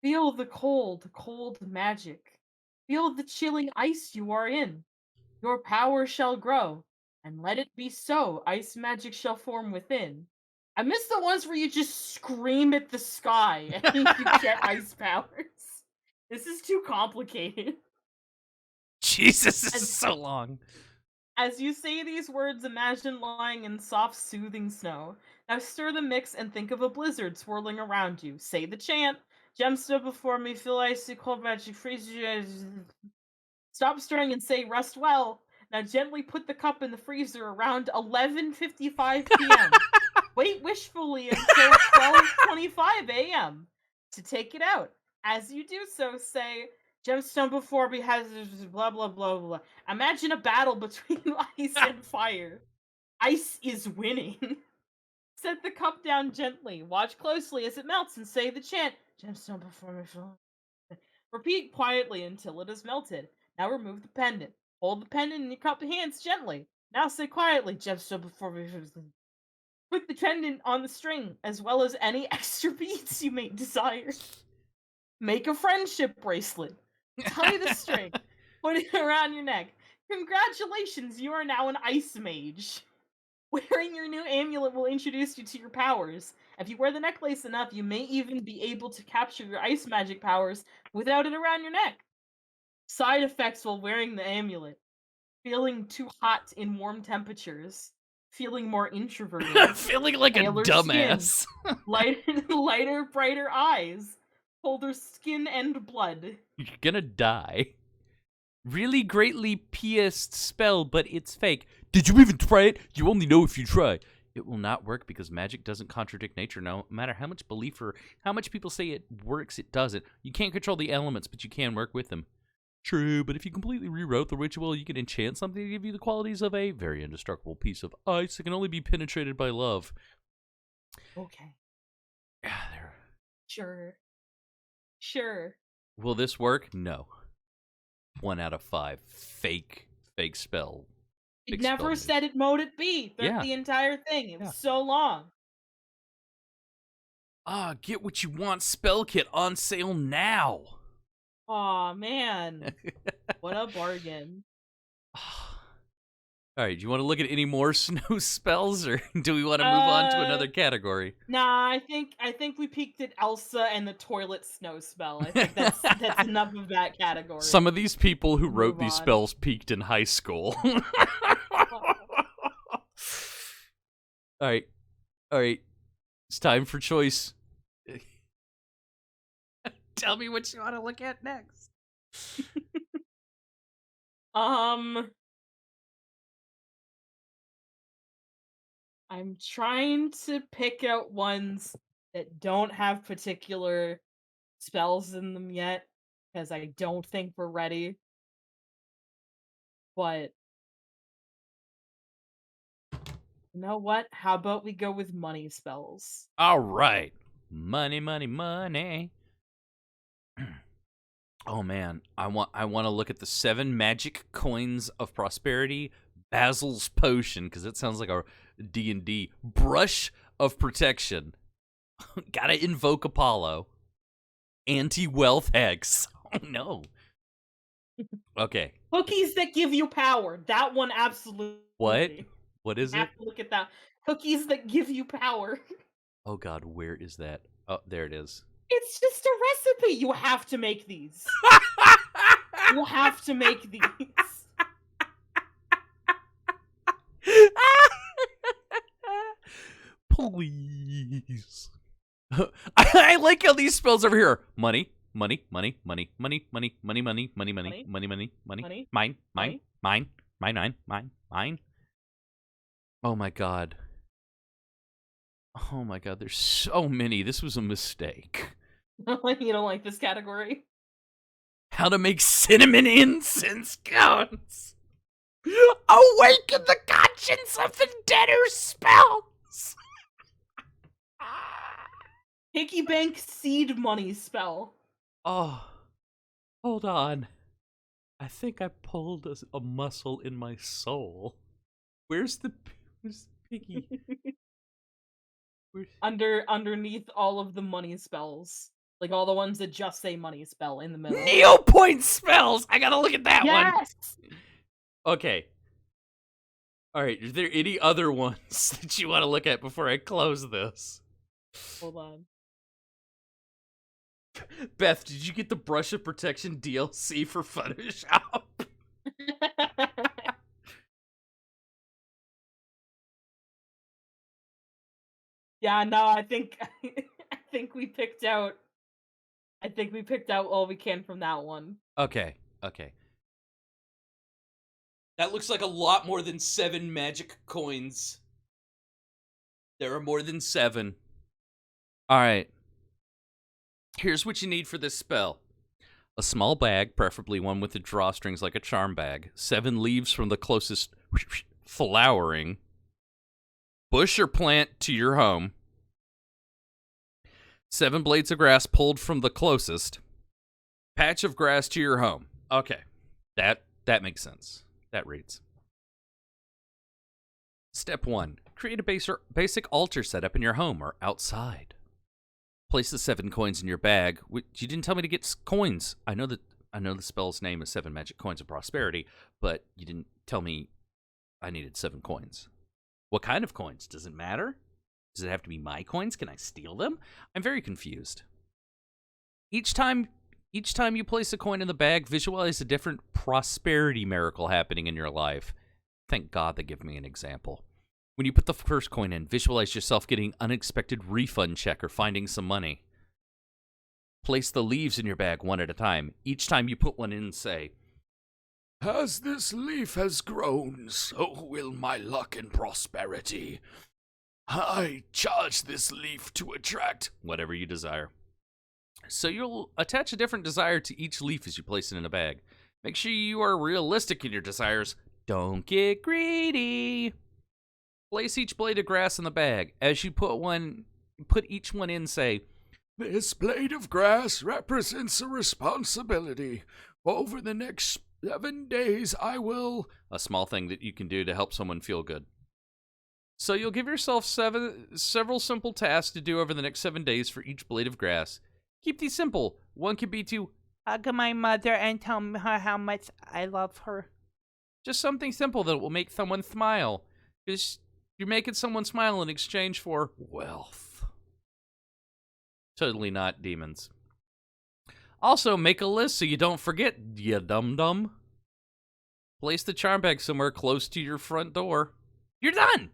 Feel the cold, cold magic. Feel the chilling ice you are in. Your power shall grow, and let it be so. Ice magic shall form within. I miss the ones where you just scream at the sky and you get ice powers. This is too complicated. Jesus, this is As so long. As you say these words, imagine lying in soft, soothing snow. Now stir the mix and think of a blizzard swirling around you. Say the chant. Gemstone before me, feel icy cold magic, freeze you. Stop stirring and say rest well. Now gently put the cup in the freezer around 11:55 p.m. Wait wishfully until 12:25 a.m. to take it out. As you do so, say, Gemstone before me has blah blah blah blah. Imagine a battle between ice and fire. Ice is winning. Set the cup down gently. Watch closely as it melts and say the chant. Gemstone before me. Repeat quietly until it is melted. Now remove the pendant. Hold the pendant in your cupped hands gently. Now say quietly, Gemstone before me. Put the pendant on the string, as well as any extra beads you may desire. Make a friendship bracelet. Tie the string. Put it around your neck. Congratulations, you are now an ice mage. Wearing your new amulet will introduce you to your powers. If you wear the necklace enough, you may even be able to capture your ice magic powers without it around your neck. Side effects while wearing the amulet: feeling too hot in warm temperatures, feeling more introverted, Feeling like a paler skin, dumbass. lighter, brighter eyes, colder skin and blood. You're gonna die. Really greatly pierced spell, but it's fake. Did you even try it? You only know if you try. It will not work because magic doesn't contradict nature. No matter how much belief or how much people say it works, it doesn't. You can't control the elements, but you can work with them. True, but if you completely rewrote the ritual, you can enchant something to give you the qualities of a very indestructible piece of ice that can only be penetrated by love. Okay. Yeah, there. Sure. Will this work? No. 1 out of 5. Fake spell. It Fake never spell said it mote it be throughout Yeah. the entire thing. It was Yeah. so long. Get what you want spell kit on sale now. Aw, man. What a bargain. All right, do you want to look at any more snow spells, or do we want to move on to another category? Nah, I think we peaked at Elsa and the toilet snow spell. I think that's enough of that category. Some of these people who wrote Move these on. spells peaked in high school. All right. It's time for choice. Tell me what you want to look at next. I'm trying to pick out ones that don't have particular spells in them yet, because I don't think we're ready. But you know what? How about we go with money spells? All right. Money, money, money. Oh man, I want to look at the 7 magic coins of prosperity, Basil's potion, because it sounds like a D&D brush of protection. Gotta invoke Apollo. Anti-wealth hex. Oh no. Okay. Cookies that give you power. That one absolutely. What is I it? have to look at that. Cookies that give you power. Oh god, where is that? Oh, there it is. It's just a recipe. You have to make these. You have to make these. Please. I like how these spells over here. Money. Mine. Oh my god. There's so many. This was a mistake. You don't like this category? How to make cinnamon incense cones. Awaken the conscience of the dead who spells. Piggy bank seed money spell. Oh, hold on. I think I pulled a muscle in my soul. Where's the piggy? Underneath all of the money spells. Like all the ones that just say money spell in the middle. Neopoint spells! I gotta look at that one. Yes! Okay. Alright, is there any other ones that you want to look at before I close this? Hold on. Beth, did you get the Brush of Protection DLC for Photoshop? Yeah, no, I think we picked out all we can from that one. Okay. That looks like a lot more than 7 magic coins. There are more than 7. Alright. Here's what you need for this spell. A small bag, preferably one with the drawstrings like a charm bag. 7 leaves from the closest flowering bush or plant to your home. 7 blades of grass pulled from the closest patch of grass to your home. Okay. That makes sense. That reads. Step 1. Create a basic altar setup in your home or outside. Place the 7 coins in your bag. You didn't tell me to get coins. I know the spell's name is 7 magic coins of prosperity, but you didn't tell me I needed 7 coins. What kind of coins? Does it matter? Does it have to be my coins? Can I steal them? I'm very confused. Each time you place a coin in the bag, visualize a different prosperity miracle happening in your life. Thank God they give me an example. When you put the first coin in, visualize yourself getting an unexpected refund check or finding some money. Place the leaves in your bag one at a time. Each time you put one in, say, "As this leaf has grown, so will my luck and prosperity. I charge this leaf to attract," whatever you desire. So you'll attach a different desire to each leaf as you place it in a bag. Make sure you are realistic in your desires. Don't get greedy. Place each blade of grass in the bag. As you put each one in, say, "This blade of grass represents a responsibility. Over the next 7 days, I will," a small thing that you can do to help someone feel good. So you'll give yourself several simple tasks to do over the next 7 days for each blade of grass. Keep these simple. One could be to hug my mother and tell her how much I love her. Just something simple that will make someone smile. Because you're making someone smile in exchange for wealth. Totally not demons. Also, make a list so you don't forget, you dum-dum. Place the charm bag somewhere close to your front door. You're done!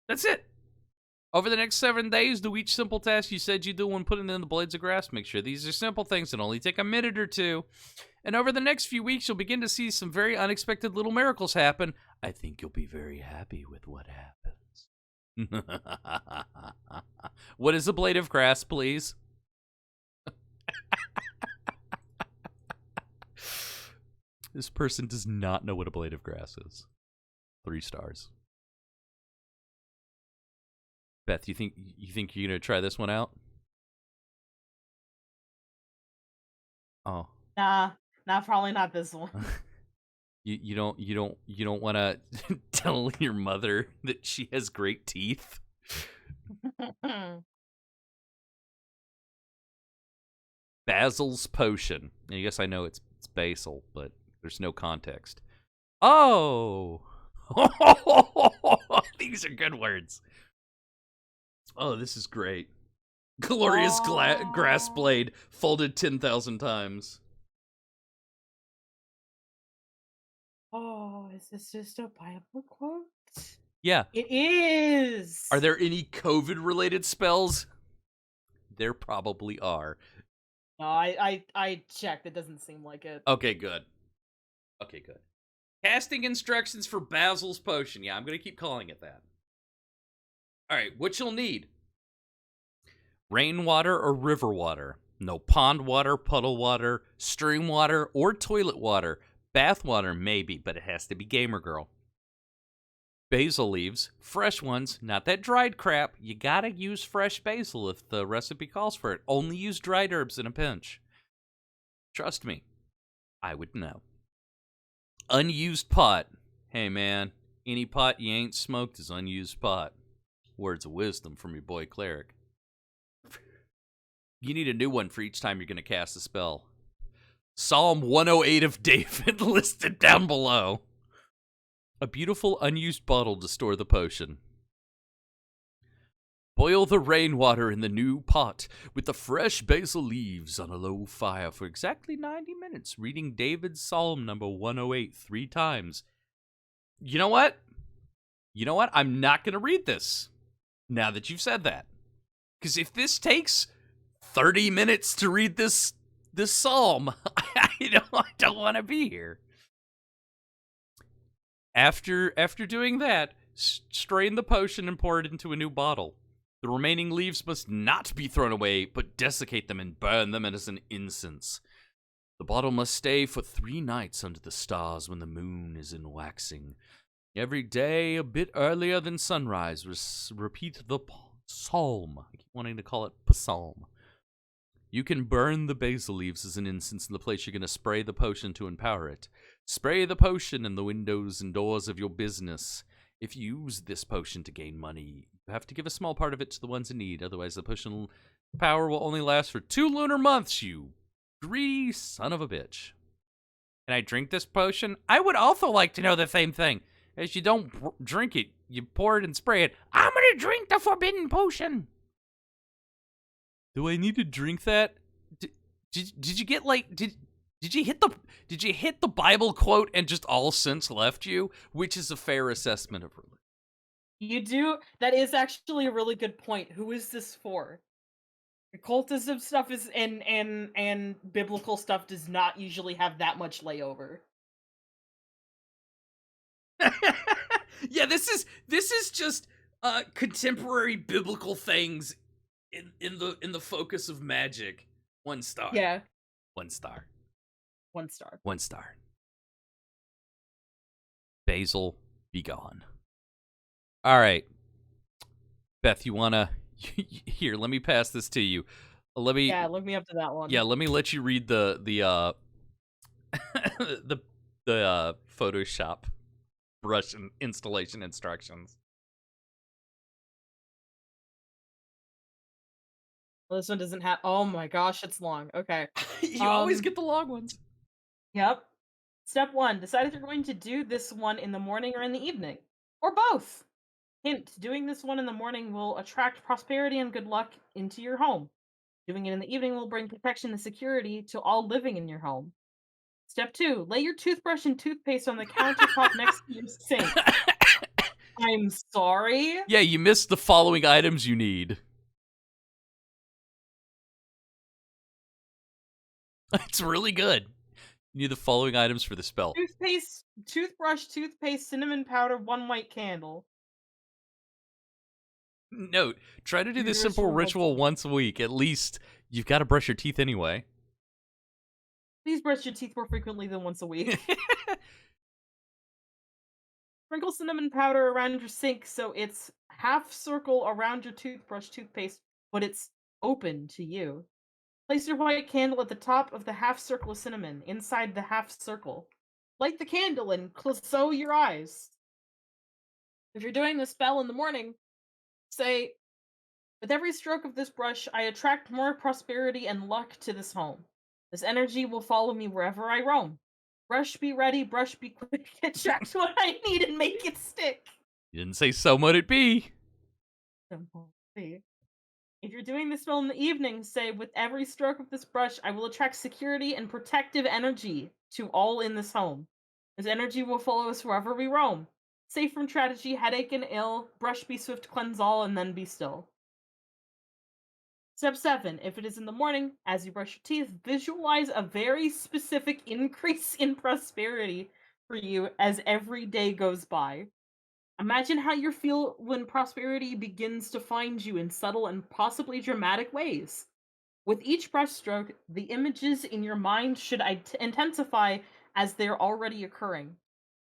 That's it. Over the next 7 days, do each simple task you said you do when putting in the blades of grass. Make sure these are simple things that only take a minute or two. And over the next few weeks, you'll begin to see some very unexpected little miracles happen. I think you'll be very happy with what happens. What is a blade of grass, please? This person does not know what a blade of grass is. 3 stars. Beth, you think you're gonna try this one out? Oh. Nah, probably not this one. You don't want to tell your mother that she has great teeth? Basil's potion. I guess I know it's basil, but there's no context. Oh! These are good words. Oh, this is great. Glorious grass blade folded 10,000 times. Oh, is this just a Bible quote? Yeah. It is! Are there any COVID-related spells? There probably are. No, I checked. It doesn't seem like it. Okay, good. Casting instructions for Basil's potion. Yeah, I'm going to keep calling it that. All right, what you'll need. Rainwater or river water. No pond water, puddle water, stream water, or toilet water. Bath water, maybe, but it has to be Gamer Girl. Basil leaves. Fresh ones, not that dried crap. You gotta use fresh basil if the recipe calls for it. Only use dried herbs in a pinch. Trust me, I would know. Unused pot. Hey man, any pot you ain't smoked is unused pot. Words of wisdom from your boy Cleric. You need a new one for each time you're going to cast a spell. Psalm 108 of David listed down below. A beautiful unused bottle to store the potion. Boil the rainwater in the new pot with the fresh basil leaves on a low fire for exactly 90 minutes, reading David's Psalm number 108 3 times. You know what? I'm not going to read this now that you've said that. Because if this takes 30 minutes to read this psalm, I don't want to be here. After doing that, strain the potion and pour it into a new bottle. The remaining leaves must not be thrown away, but desiccate them and burn them as an incense. The bottle must stay for 3 nights under the stars when the moon is in waxing. Every day, a bit earlier than sunrise, repeat the psalm. I keep wanting to call it psalm. You can burn the basil leaves as an incense in the place you're going to spray the potion to empower it. Spray the potion in the windows and doors of your business. If you use this potion to gain money, you have to give a small part of it to the ones in need. Otherwise, the potion power will only last for 2 lunar months, you greedy son of a bitch. Can I drink this potion? I would also like to know the same thing. As you don't drink it, you pour it and spray it. I'm gonna drink the forbidden potion. Do I need to drink that? Did you get like did you hit the Bible quote and just all sense left you? Which is a fair assessment of religion. You do that is actually a really good point. Who is this for? Occultism stuff is and biblical stuff does not usually have that much layover. Yeah, this is just contemporary biblical things in the focus of magic. 1 star. Yeah, 1 star. 1 star. 1 star. Basil, be gone. All right, Beth, you wanna here? Let me pass this to you. Let me Yeah, look me up to that yeah. one. Let me let you read the the Photoshop brush and installation instructions. Well, this one doesn't have. Oh my gosh, it's long. Okay. You always Um. get the long ones. Yep. Step one: decide if you're going to do this one in the morning or in the evening, or both. Hint: doing this one in the morning will attract prosperity and good luck into your home. Doing it in the evening will bring protection and security to all living in your home. Step two: lay your toothbrush and toothpaste on the countertop next to your sink. I'm sorry. Yeah, you missed the following items you need. It's really good. You need the following items for the spell. Toothpaste, toothbrush, toothpaste, cinnamon powder, one white candle. Note, try to do Do this the simple ritual once a ritual week. once a week. At least you've got to brush your teeth anyway. Please brush your teeth more frequently than once a week. Sprinkle cinnamon powder around your sink so it's half circle around your toothbrush, toothpaste, but it's open to you. Place your white candle at the top of the half circle of cinnamon, inside the half circle. Light the candle and close your eyes. If you're doing the spell in the morning, say, with every stroke of this brush, I attract more prosperity and luck to this home. This energy will follow me wherever I roam. Brush be ready, brush be quick, attract what I need and make it stick. You didn't say so might it be. Simple. See? If you're doing this spell in the evening, say, with every stroke of this brush, I will attract security and protective energy to all in this home. This energy will follow us wherever we roam. Safe from tragedy, headache, and ill, brush be swift, cleanse all, and then be still. Step 7. If it is in the morning, as you brush your teeth, visualize a very specific increase in prosperity for you as every day goes by. Imagine how you feel when prosperity begins to find you in subtle and possibly dramatic ways. With each brushstroke, the images in your mind should intensify as they're already occurring.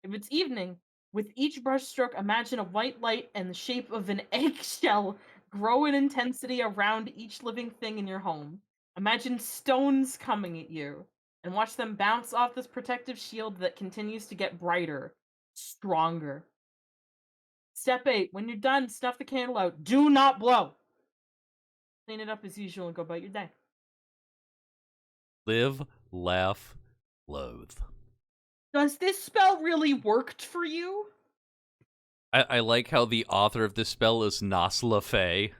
If it's evening, with each brushstroke, imagine a white light in the shape of an eggshell grow in intensity around each living thing in your home. Imagine stones coming at you and watch them bounce off this protective shield that continues to get brighter, stronger. Step 8. When you're done, snuff the candle out. Do not blow. Clean it up as usual and go about your day. Live, laugh, loathe. Does this spell really worked for you? I like how the author of this spell is Nasla Fey.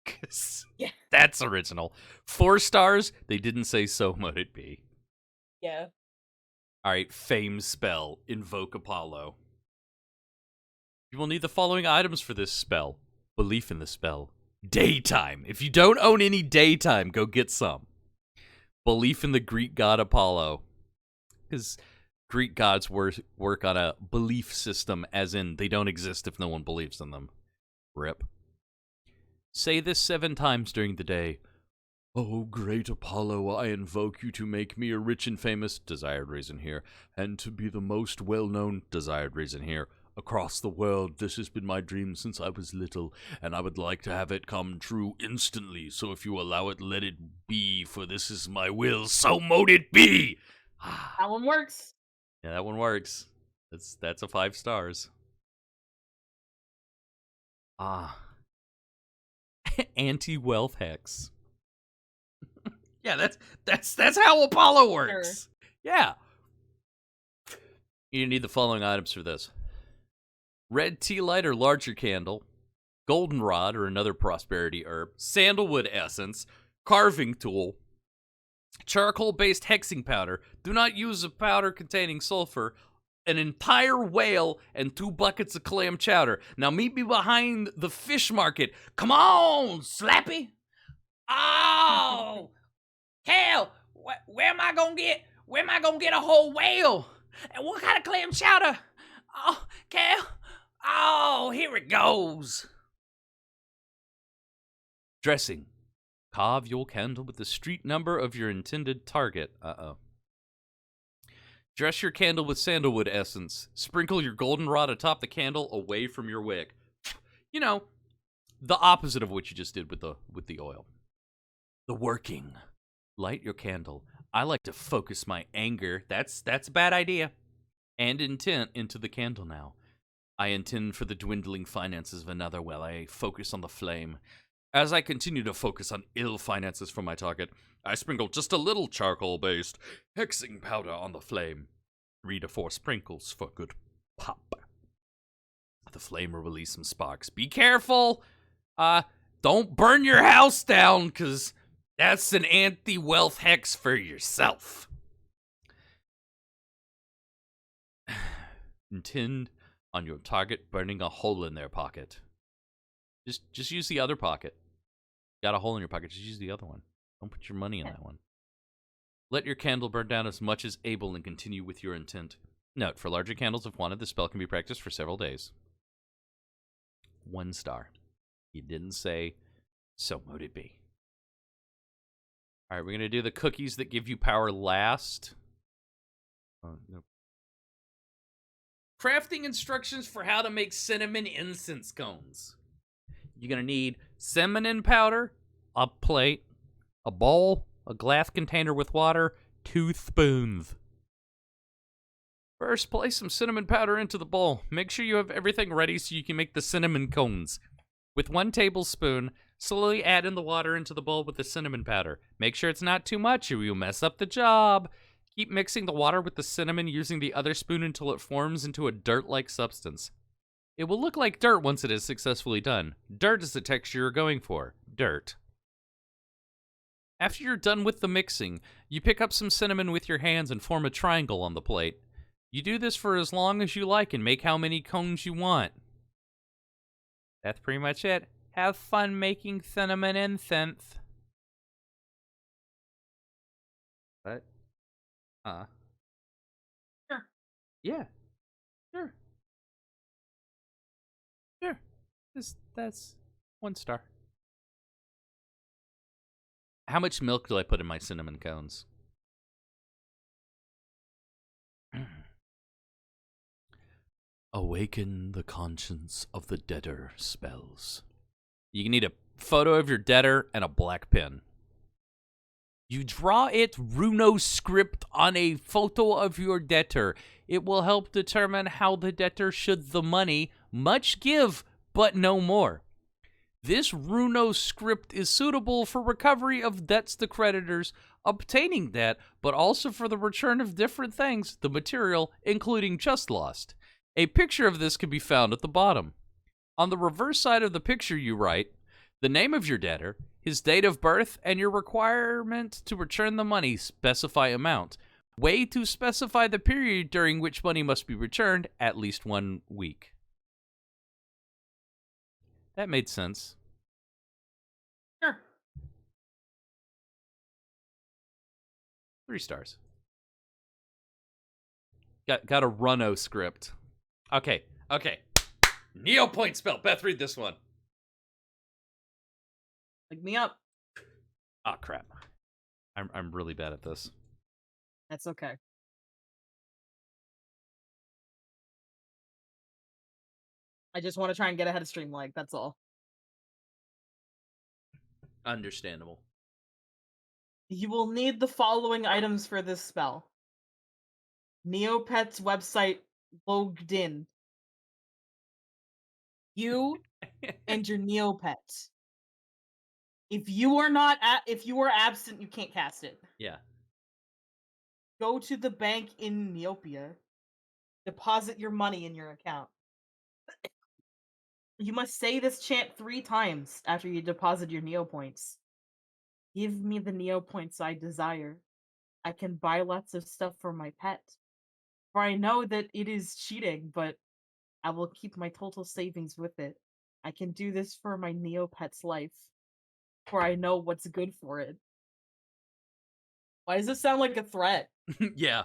'Cause Yeah. that's original. 4 stars, they didn't say so might it be. Yeah. Alright, fame spell. Invoke Apollo. You will need the following items for this spell. Belief in the spell. Daytime. If you don't own any daytime, go get some. Belief in the Greek god Apollo. Because Greek gods work on a belief system, as in they don't exist if no one believes in them. Rip. Say this 7 times during the day. Oh, great Apollo, I invoke you to make me a rich and famous, desired reason here, and to be the most well-known, desired reason here, across the world. This has been my dream since I was little, and I would like to have it come true instantly, so if you allow it, let it be, for this is my will, so mote it be! That one works. Yeah, that one works. That's a 5 stars. Ah. Anti-wealth hex. Yeah, that's how Apollo works. Sure. Yeah. You need the following items for this. Red tea light or larger candle, goldenrod or another prosperity herb, sandalwood essence, carving tool, charcoal-based hexing powder. Do not use a powder containing sulfur. an entire whale and 2 buckets of clam chowder. Now meet me behind the fish market. Come on, Slappy. Oh, hell, where am I gonna get a whole whale? And what kind of clam chowder? Oh, Cal. Oh, here it goes. Dressing. Carve your candle with the street number of your intended target. Uh-oh. Dress your candle with sandalwood essence. Sprinkle your goldenrod atop the candle away from your wick. You know, the opposite of what you just did with the oil. The working. Light your candle. I like to focus my anger. That's a bad idea. And intent into the candle now. I intend for the dwindling finances of another while I focus on the flame. As I continue to focus on ill finances for my target, I sprinkle just a little charcoal-based hexing powder on the flame. 3 to 4 sprinkles for good pop. The flame will release some sparks. Be careful! Don't burn your house down, because that's an anti-wealth hex for yourself. Intend on your target burning a hole in their pocket. Just use the other pocket. Got a hole in your pocket, just use the other one. Don't put your money in that one. Let your candle burn down as much as able and continue with your intent. Note, for larger candles if wanted, the spell can be practiced for several days. 1 star. You didn't say, so mote it be. Alright, we're going to do the cookies that give you power last. No. Crafting instructions for how to make cinnamon incense cones. You're going to need cinnamon powder, a plate, a bowl, a glass container with water, 2 spoons. First, place some cinnamon powder into the bowl. Make sure you have everything ready so you can make the cinnamon cones. With 1 tablespoon, slowly add in the water into the bowl with the cinnamon powder. Make sure it's not too much or you'll mess up the job. Keep mixing the water with the cinnamon using the other spoon until it forms into a dirt-like substance. It will look like dirt once it is successfully done. Dirt is the texture you're going for. Dirt. After you're done with the mixing, you pick up some cinnamon with your hands and form a triangle on the plate. You do this for as long as you like and make how many cones you want. That's pretty much it. Have fun making cinnamon incense. What? Sure. Yeah. Sure. Sure. That's 1 star. How much milk do I put in my cinnamon cones? Awaken the conscience of the debtor spells. You need a photo of your debtor and a black pen. You draw it runo script on a photo of your debtor. It will help determine how the debtor should the money, much give, but no more. This runo script is suitable for recovery of debts to creditors, obtaining debt, but also for the return of different things, the material, including just lost. A picture of this can be found at the bottom. On the reverse side of the picture, you write the name of your debtor, his date of birth, and your requirement to return the money. Specify amount. Way to specify the period during which money must be returned, at least 1 week. That made sense. Sure. 3 stars. Got a runo script. Okay. Neopoint spell. Beth, read this one. Pick me up. Oh, crap. I'm really bad at this. That's okay. I just want to try and get ahead of Streamlag, that's all. Understandable. You will need the following items for this spell. Neopet's website logged in. You and your Neopet. If you are absent, you can't cast it. Yeah. Go to the bank in Neopia. Deposit your money in your account. You must say this chant 3 times after you deposit your Neopoints. Give me the Neopoints I desire. I can buy lots of stuff for my pet. For I know that it is cheating, but I will keep my total savings with it. I can do this for my Neopet's life, for I know what's good for it. Why does this sound like a threat? Yeah.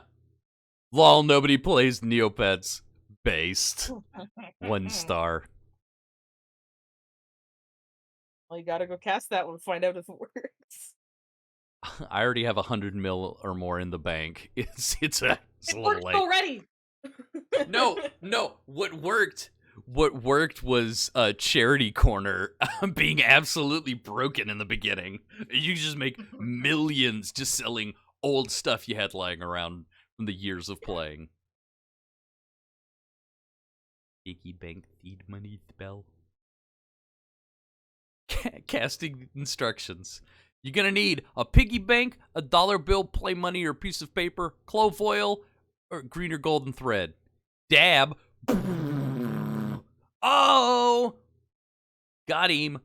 Lol, nobody plays Neopets. Based. 1 star. Well, you gotta go cast that one, find out if it works. I already have 100 mil or more in the bank. It's a It little worked late. already! No. What worked? What worked was a charity corner being absolutely broken in the beginning. You just make millions just selling old stuff you had lying around from the years of playing. Piggy bank feed money spell. Casting instructions. You're gonna need a piggy bank, a dollar bill, play money, or a piece of paper, clove oil, or green or golden thread. Dab. Oh! Got him.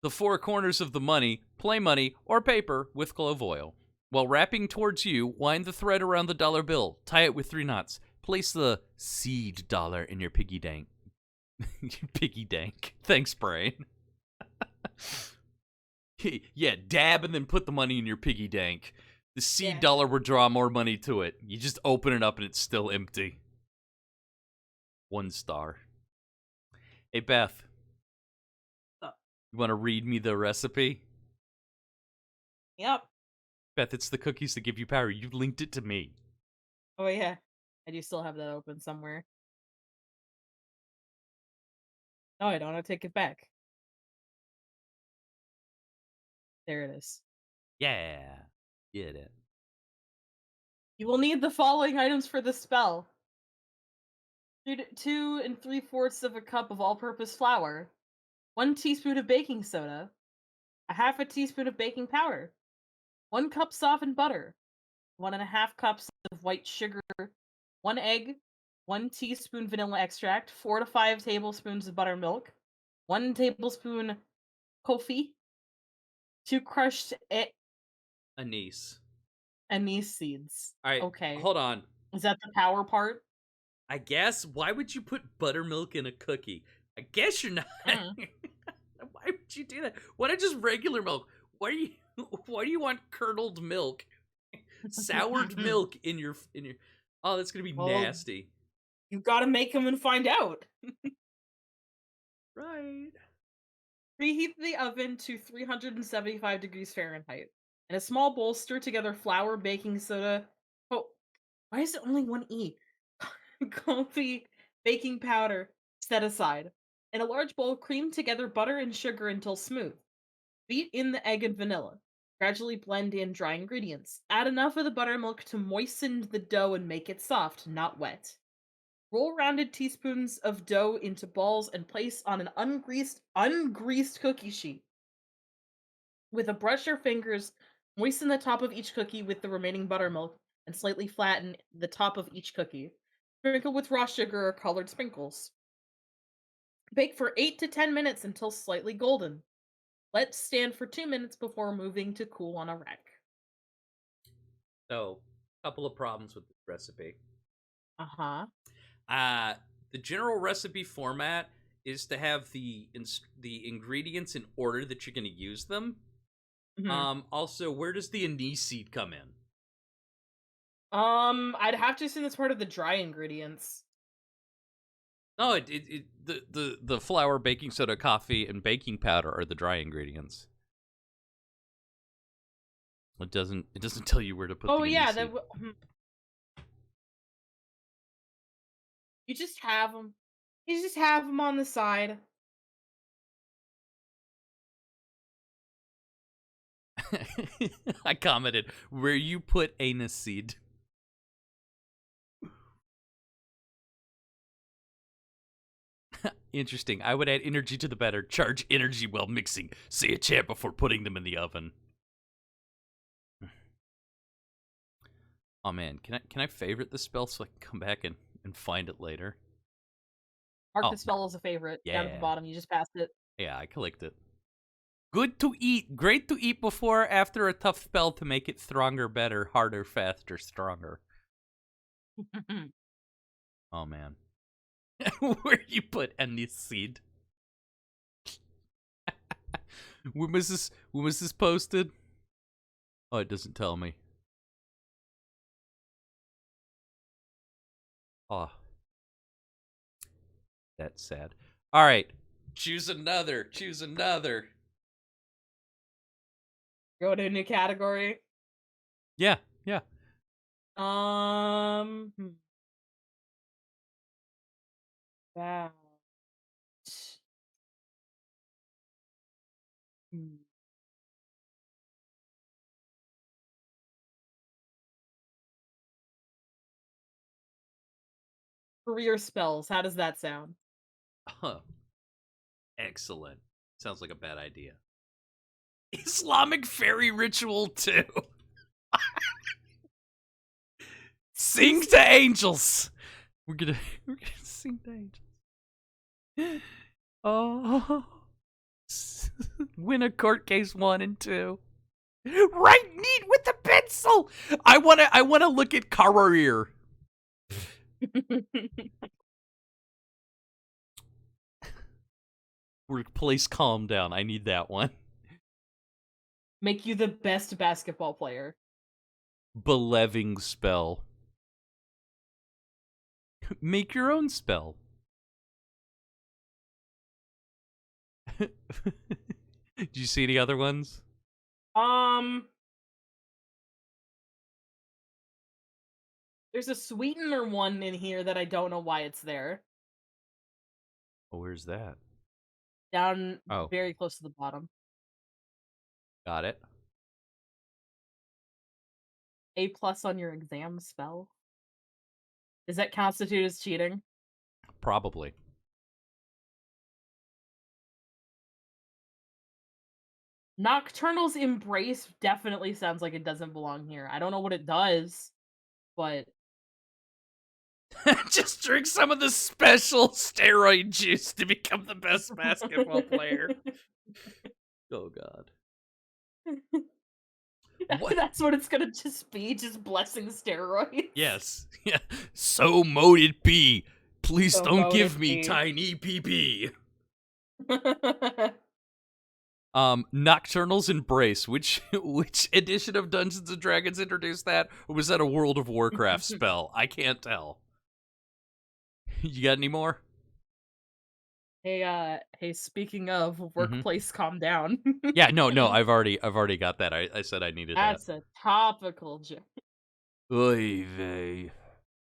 The 4 corners of the money, play money, or paper with clove oil. While wrapping towards you, wind the thread around the dollar bill. Tie it with 3 knots. Place the seed dollar in your piggy dank. Piggy dank. Thanks, Brain. Yeah, dab and then put the money in your piggy dank. The seed Yeah. dollar will draw more money to it. You just open it up and it's still empty. 1 star. Hey, Beth. You want to read me the recipe? Yep. Beth, it's the cookies that give you power. You linked it to me. Oh, yeah. I do still have that open somewhere. No, I don't. I'll take it back. There it is. Yeah. Get it. You will need the following items for the spell: 2 3/4 of a cup of all purpose flour, 1 teaspoon of baking soda, a half a teaspoon of baking powder, 1 cup softened butter, 1.5 cups of white sugar, 1 egg, 1 teaspoon vanilla extract, 4 to 5 tablespoons of buttermilk, 1 tablespoon coffee, 2 crushed Anise. anise seeds. All right, Okay. hold on. Is that the power part? I guess, why would you put buttermilk in a cookie? I guess you're not. Mm. Why would you do that? Why not just regular milk? Why do you why do you want curdled milk? Soured milk in your Oh, that's gonna be Well, nasty. you gotta make them and find out. Right. Preheat the oven to 375 degrees Fahrenheit. In a small bowl, stir together flour, baking soda. Oh, why is it only one E? Coffee, baking powder, set aside. In a large bowl, cream together butter and sugar until smooth. Beat in the egg and vanilla. Gradually blend in dry ingredients. Add enough of the buttermilk to moisten the dough and make it soft, not wet. Roll rounded teaspoons of dough into balls and place on an ungreased cookie sheet. With a brush or fingers, moisten the top of each cookie with the remaining buttermilk and slightly flatten the top of each cookie. Sprinkle with raw sugar or colored sprinkles. Bake for 8 to 10 minutes until slightly golden. Let stand for 2 minutes before moving to cool on a rack. So, a couple of problems with this recipe. Uh-huh. Uh, the general recipe format is to have the ingredients in order that you're going to use them. Mhm. Also, where does the anise seed come in? I'd have to assume that's part of the dry ingredients. No, the flour, baking soda, coffee, and baking powder are the dry ingredients. It doesn't tell you where to put Oh the yeah, anise seed. you just have them. You just have them on the side. I commented where you put anise seed. Interesting. I would add energy to the batter. Charge energy while mixing. Say a chant before putting them in the oven. Oh man, can I favorite this spell so I can come back and find it later? Mark Oh, the spell as a favorite down at the yeah. bottom. You just passed it. Yeah, I collect it. Good to eat. Great to eat before, after a tough spell to make it stronger, better, harder, faster, stronger. Oh man. Where you put any seed? When was this posted? Oh, it doesn't tell me. Oh, that's sad. All right. Choose another. Choose another. Go to a new category. Yeah, yeah. Hmm. That. Hmm. Career spells. How does that sound? Huh. Excellent. Sounds like a bad idea. Islamic fairy ritual 2. Sing to angels. We're gonna sing to angels. Oh. Win a court case 1 and 2. Write neat with the pencil. I wanna look at career. Workplace calm down. I need that one. Make you the best basketball player. Beleving spell. Make your own spell. Do you see any other ones? Um, there's a sweetener one in here that I don't know why it's there. Oh, where's that? Down Oh, very close to the bottom. got it. A+ on your exam spell. Does that constitute as cheating? Probably. Nocturnal's Embrace definitely sounds like it doesn't belong here. I don't know what it does, but Just drink some of the special steroid juice to become the best basketball player. Oh God. What? that's what it's gonna just be, just blessing steroids. Yes. Yeah. So mote it be. Please So don't mote give it me be. tiny PP. Nocturnal's Embrace. Which edition of Dungeons and Dragons introduced that? Or was that a World of Warcraft spell? I can't tell. You got any more? Hey, speaking of Mm-hmm. workplace, calm down. Yeah, no, I've already got that. I said I needed that. That's a topical joke. Oy vey.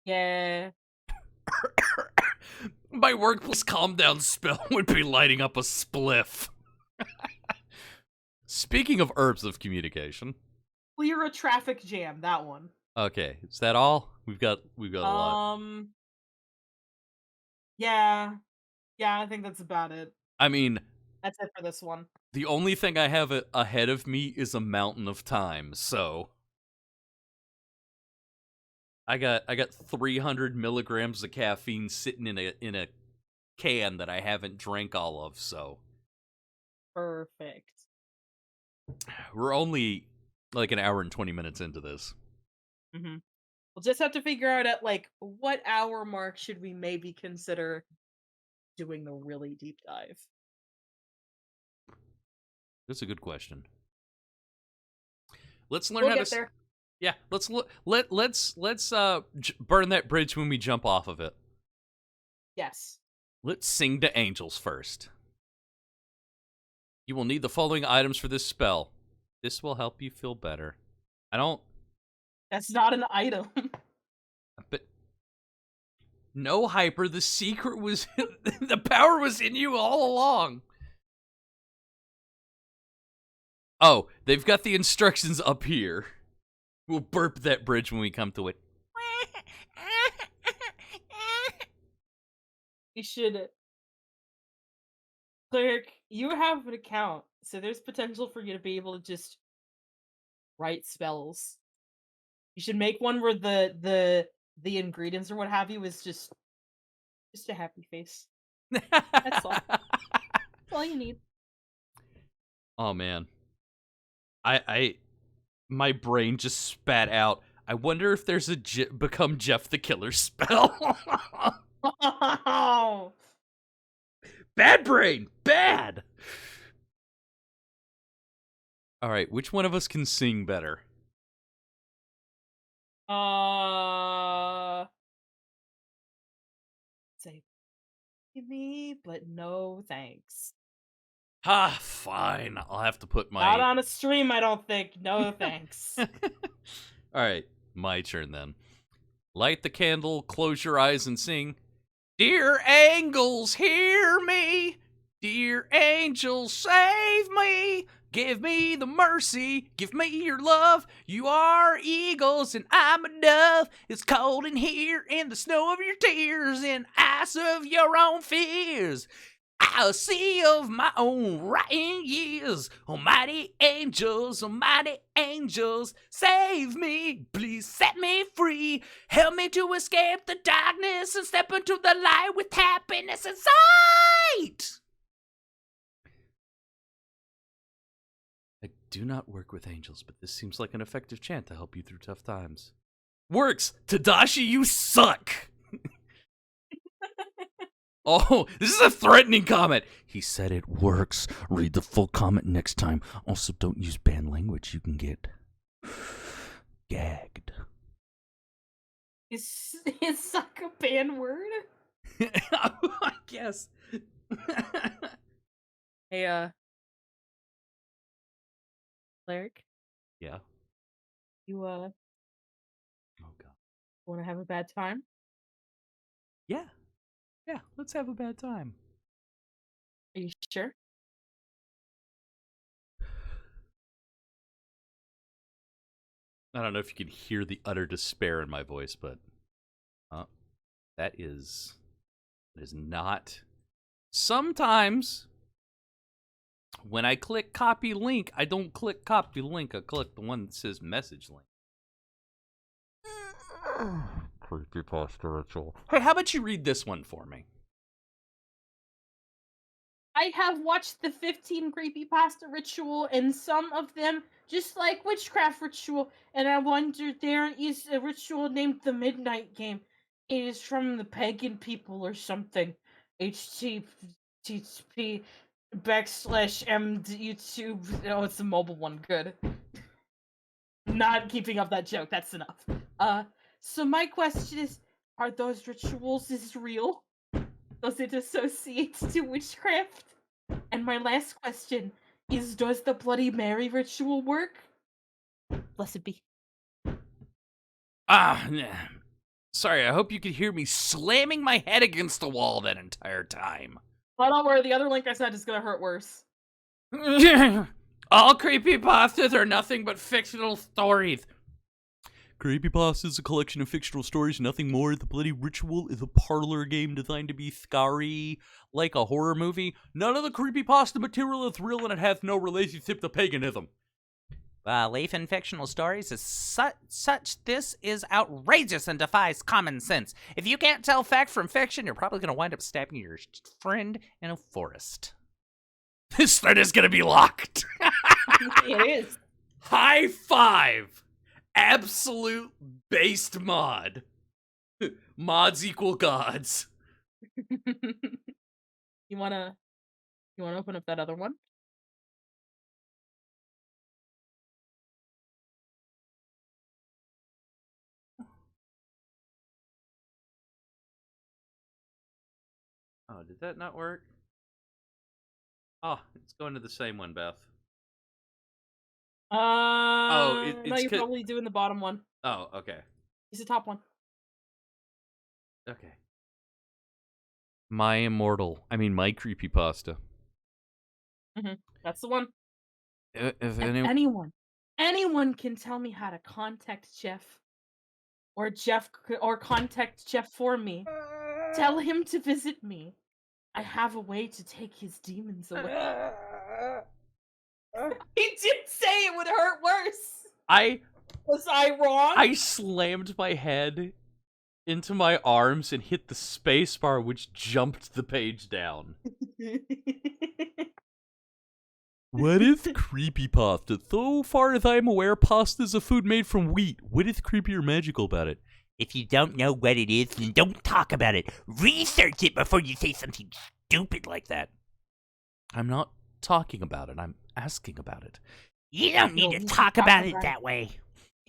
Yeah. My workplace calm down spell would be lighting up a spliff. Speaking of herbs of communication. Clear a traffic jam, that one. Okay, is that all? We've got a lot. Yeah. Yeah, I think that's about it. I mean, That's it for this one. the only thing I have ahead of me is a mountain of time. So I got 300 milligrams of caffeine sitting in a can that I haven't drank all of. So Perfect. we're only like an hour and 20 minutes into this. Mm-hmm. We'll just have to figure out at like what hour mark should we maybe consider doing the really deep dive. That's a good question. Let's learn We'll how get to. there. Yeah, let's burn that bridge when we jump off of it. Yes. Let's sing to angels first. You will need the following items for this spell. This will help you feel better. I don't. That's not an item. But no, Hyper. The secret was the power was in you all along. Oh, they've got the instructions up here. We'll burp that bridge when we come to it. You should. Cleric, you have an account, so there's potential for you to be able to just write spells. You should make one where the ingredients or what have you is just a happy face. That's all. That's all you need. Oh man. My brain just spat out. I wonder if there's a become Jeff the Killer spell. Oh. Bad brain! Bad! Alright, which one of us can sing better? Say me, but no thanks. Ah, fine. I'll have to put Not my... on a stream, I don't think. No thanks. Alright, my turn then. Light the candle, close your eyes, and sing. Dear angels, hear me. Dear angels, save me. Give me the mercy, give me your love. You are eagles and I'm a dove. It's cold in here in the snow of your tears and ice of your own fears. I'll see of my own writing years. Almighty angels, save me, please set me free. Help me to escape the darkness and step into the light with happiness in sight. I do not work with angels, but this seems like an effective chant to help you through tough times. Works! Tadashi, you suck! Oh, this is a threatening comment. He said it works. Read the full comment next time. Also, don't use banned language. You can get gagged. Is suck a banned word? I guess. Hey, Cleric? Yeah. You, Oh, God. wanna have a bad time? Yeah. Yeah, let's have a bad time. Are you sure? I don't know if you can hear the utter despair in my voice, but that is not. Sometimes when I click copy link, I don't click copy link. I click the one that says message link. Creepypasta ritual. Hey, how about you read this one for me? I have watched the 15 creepypasta ritual, and some of them, just like witchcraft ritual, and I wonder there is a ritual named the Midnight Game. It is from the pagan people or something. HTTP /m YouTube. Oh, it's a mobile one. Good. Not keeping up that joke. That's enough. So my question is, are those rituals real? Does it associate to witchcraft? And my last question is, does the Bloody Mary ritual work? Blessed be. Sorry, I hope you could hear me slamming my head against the wall that entire time. Well, don't worry, the other link I said is gonna hurt worse. All creepypastas are nothing but fictional stories. Creepypasta is a collection of fictional stories, nothing more. The Bloody Ritual is a parlor game designed to be scary, like a horror movie. None of the creepypasta material is real, and it has no relationship to paganism. Belief in fictional stories is such this is outrageous and defies common sense. If you can't tell fact from fiction, you're probably going to wind up stabbing your friend in a forest. This thread is going to be locked. It is. High five. Absolute based mod. Mods equal gods. You wanna open up that other one? Oh, did that not work? Oh, it's going to the same one, Beth. No, it's you're probably doing the bottom one. Oh, okay. It's the top one. Okay. My creepypasta. That's the one. If Anyone can tell me how to contact Jeff, or contact Jeff for me. Tell him to visit me. I have a way to take his demons away. He did say it would hurt worse. Was I wrong? I slammed my head into my arms and hit the space bar, which jumped the page down. What is creepypasta? So far as I am aware, pasta is a food made from wheat. What is creepy or magical about it? If you don't know what it is, then don't talk about it. Research it before you say something stupid like that. I'm not talking about it. I'm asking about it. You don't need to talk about it that way.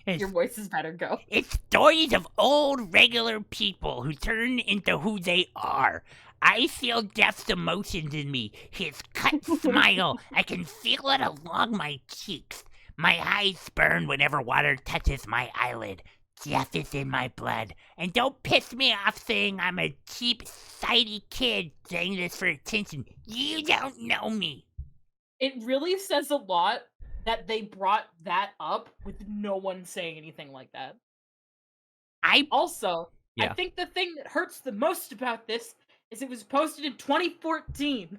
Your voice is better, go. It's stories of old, regular people who turn into who they are. I feel Death's emotions in me. His cut smile. I can feel it along my cheeks. My eyes burn whenever water touches my eyelid. Death is in my blood. And don't piss me off saying I'm a cheap, sighty kid saying this for attention. You don't know me. It really says a lot that they brought that up with no one saying anything like that. I think the thing that hurts the most about this is it was posted in 2014,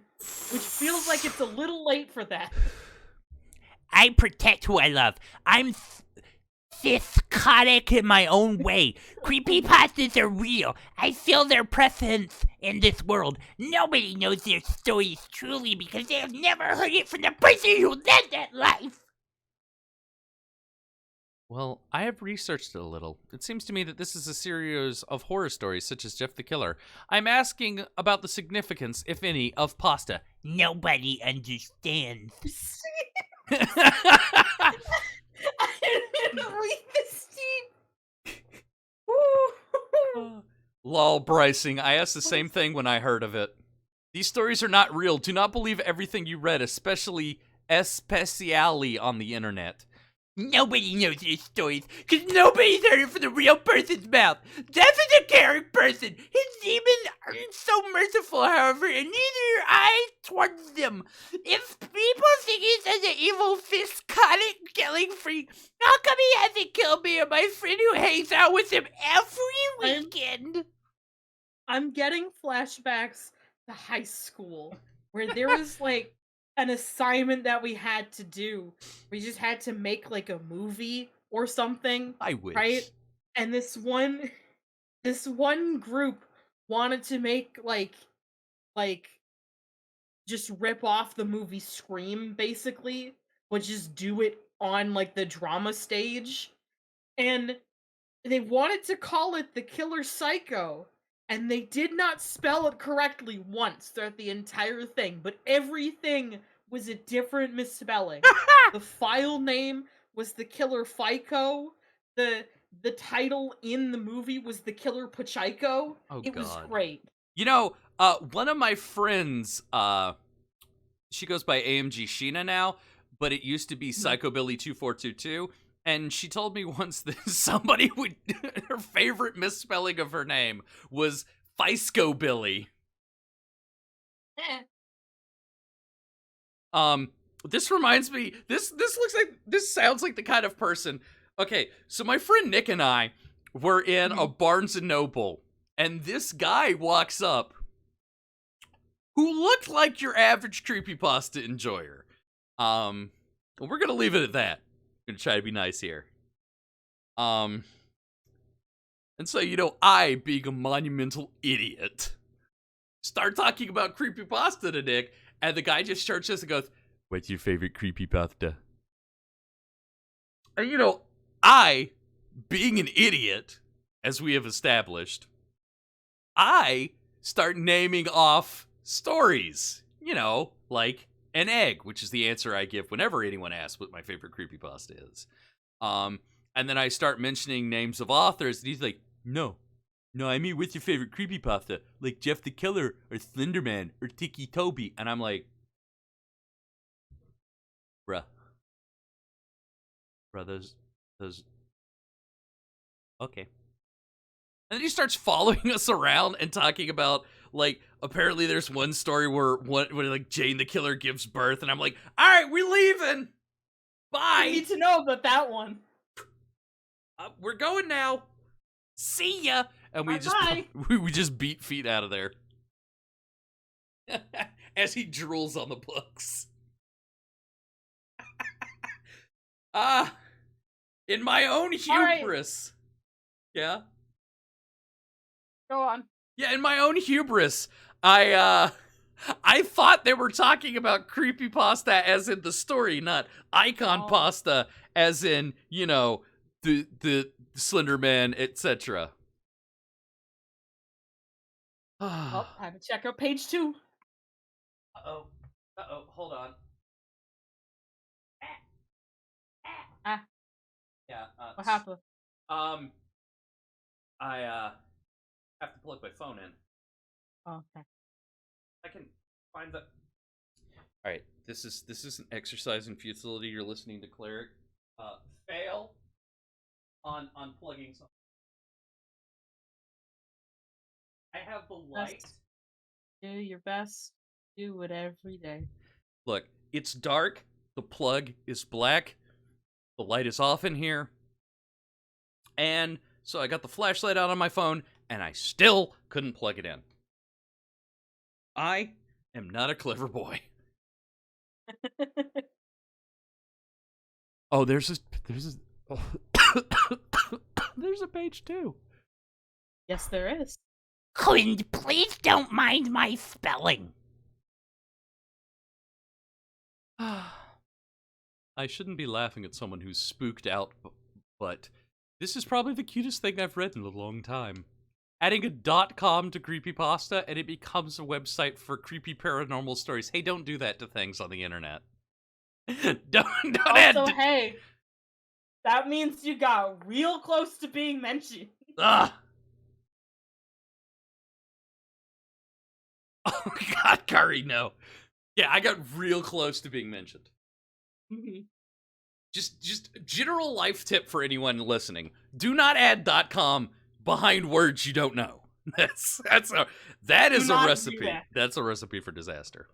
which feels like it's a little late for that. I protect who I love. I'm psychotic in my own way. Creepypastas are real. I feel their presence in this world. Nobody knows their stories truly because they have never heard it from the person who led that life. Well, I have researched it a little. It seems to me that this is a series of horror stories such as Jeff the Killer. I'm asking about the significance, if any, of pasta. Nobody understands. I didn't read this deep. Lol, Brycing. I asked the same thing when I heard of it. These stories are not real. Do not believe everything you read, especially on the internet. Nobody knows these stories, because nobody's heard it from the real person's mouth. Death is a caring person. His demons aren't so merciful, however, and neither are I towards them. If people think he's such an evil, psychotic killing freak, how come he hasn't killed me or my friend who hangs out with him every weekend? I'm getting flashbacks to high school, where there was, like, an assignment that we had to do. We just had to make like a movie or something. I wish. Right? And this one group wanted to make like just rip off the movie Scream basically, but just do it on like the drama stage. And they wanted to call it The Killer Psycho. And they did not spell it correctly once throughout the entire thing, but everything was a different misspelling. The file name was The Killer FICO. The title in the movie was The Killer Pachyco. Oh, it God. was great. You know, one of my friends, she goes by AMG Sheena now, but it used to be Psychobilly2422. And she told me once that somebody would, her favorite misspelling of her name was Fisco Billy. This reminds me, this sounds like the kind of person. Okay, so my friend Nick and I were in a Barnes and Noble, and this guy walks up who looked like your average creepypasta enjoyer. We're gonna leave it at that. Gonna try to be nice here. And so, you know, I, being a monumental idiot, start talking about creepypasta to Nick, and the guy just churches and goes, "What's your favorite creepypasta?" And, you know, I, being an idiot, as we have established, I start naming off stories. You know, like an egg, which is the answer I give whenever anyone asks what my favorite creepypasta is. And then I start mentioning names of authors, and he's like, No, I mean, what's your favorite creepypasta? Like Jeff the Killer, or Slenderman, or Tiki Toby. And I'm like, bruh, those, okay. And then he starts following us around and talking about, like, apparently there's one story where like Jane the Killer gives birth, and I'm like, all right, we're leaving. Bye. I need to know about that one. We're going now. See ya. And we we just beat feet out of there as he drools on the books. In my own hubris. Right. Yeah. Go on. Yeah, in my own hubris, I I thought they were talking about creepypasta as in the story, not icon Oh. pasta as in, you know, the Slender Man, etc. Oh, I have to check out page 2. Uh-oh. Uh-oh, hold on. Ah, Yeah, what happened? Um, I, have to plug my phone in. Oh, okay. I can find the... Alright, this is an exercise in futility. You're listening to Cleric. Fail on plugging something. I have the light. Do your best. Do it every day. Look, it's dark. The plug is black. The light is off in here. And so I got the flashlight out on my phone, and I still couldn't plug it in. I am not a clever boy. Oh, there's a page 2. Yes, there is. Quinn, please don't mind my spelling. I shouldn't be laughing at someone who's spooked out, but this is probably the cutest thing I've read in a long time. Adding a .com to creepypasta and it becomes a website for creepy paranormal stories. Hey, don't do that to things on the internet. don't Also, hey, that means you got real close to being mentioned. Ugh. Oh God, Kari, no. Yeah, I got real close to being mentioned. Mm-hmm. Just general life tip for anyone listening: do not add .com behind words you don't know. That is a recipe. That's a recipe for disaster.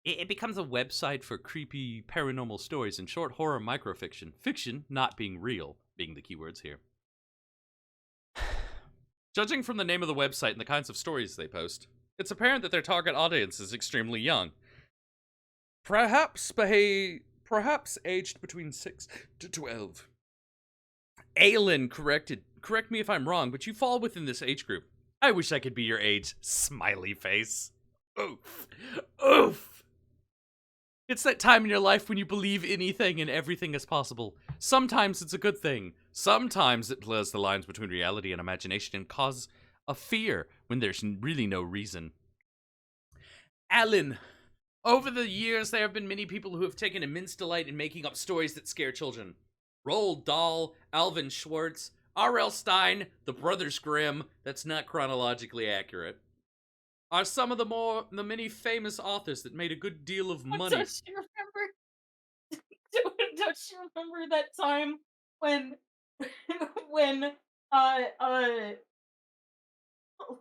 It becomes a website for creepy paranormal stories and short horror microfiction. Fiction not being real being the keywords here. Judging from the name of the website and the kinds of stories they post, it's apparent that their target audience is extremely young. Perhaps aged between 6 to 12. Aylin correct me if I'm wrong, but you fall within this age group. I wish I could be your age. Smiley face. Oof. Oof. It's that time in your life when you believe anything and everything is possible. Sometimes it's a good thing. Sometimes it blurs the lines between reality and imagination and causes a fear when there's really no reason. Alan, over the years there have been many people who have taken immense delight in making up stories that scare children. Roald Dahl, Alvin Schwartz, R.L. Stein, the Brothers Grimm, that's not chronologically accurate, are some of the many famous authors that made a good deal of money. Don't you remember? Don't you remember that time when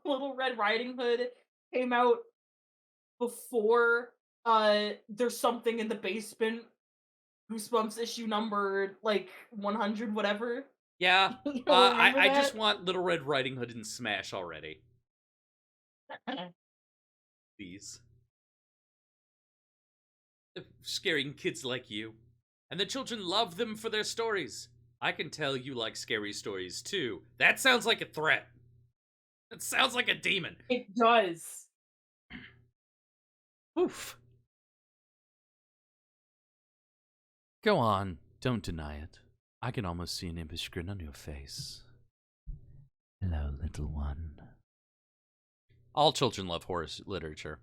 Little Red Riding Hood came out before There's Something in the Basement? Goosebumps issue number like 100 whatever. Yeah, You don't remember I that? just want Little Red Riding Hood in Smash already. Please. They're scaring kids like you. And the children love them for their stories. I can tell you like scary stories too. That sounds like a threat. That sounds like a demon. It does. Oof. Go on, don't deny it. I can almost see an impish grin on your face. Hello, little one. All children love horror literature.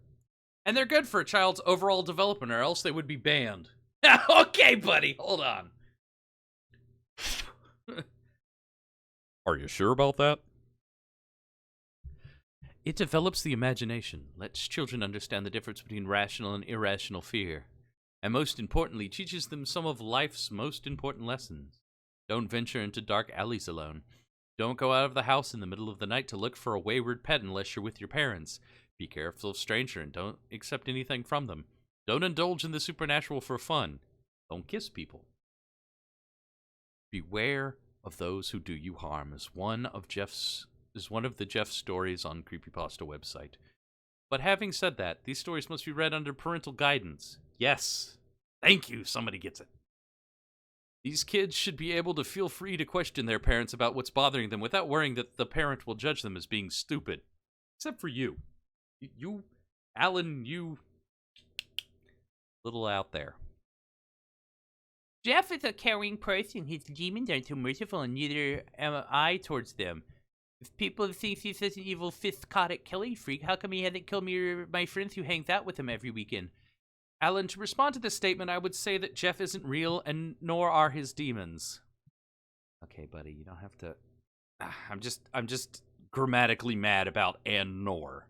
And they're good for a child's overall development, or else they would be banned. Okay, buddy, hold on. Are you sure about that? It develops the imagination, lets children understand the difference between rational and irrational fear, and most importantly, teaches them some of life's most important lessons. Don't venture into dark alleys alone. Don't go out of the house in the middle of the night to look for a wayward pet unless you're with your parents. Be careful of strangers and don't accept anything from them. Don't indulge in the supernatural for fun. Don't kiss people. Beware of those who do you harm is one of the Jeff stories on Creepypasta website. But having said that, these stories must be read under parental guidance. Yes. Thank you, somebody gets it. These kids should be able to feel free to question their parents about what's bothering them without worrying that the parent will judge them as being stupid. Except for you. You, Alan, you little out there. Jeff is a caring person. His demons aren't so merciful, and neither am I towards them. If people think he's such an evil, psychotic killing freak, how come he hasn't killed me or my friends who hangs out with him every weekend? Alan, to respond to this statement, I would say that Jeff isn't real, and nor are his demons. Okay, buddy, you don't have to. I'm just grammatically mad about and nor.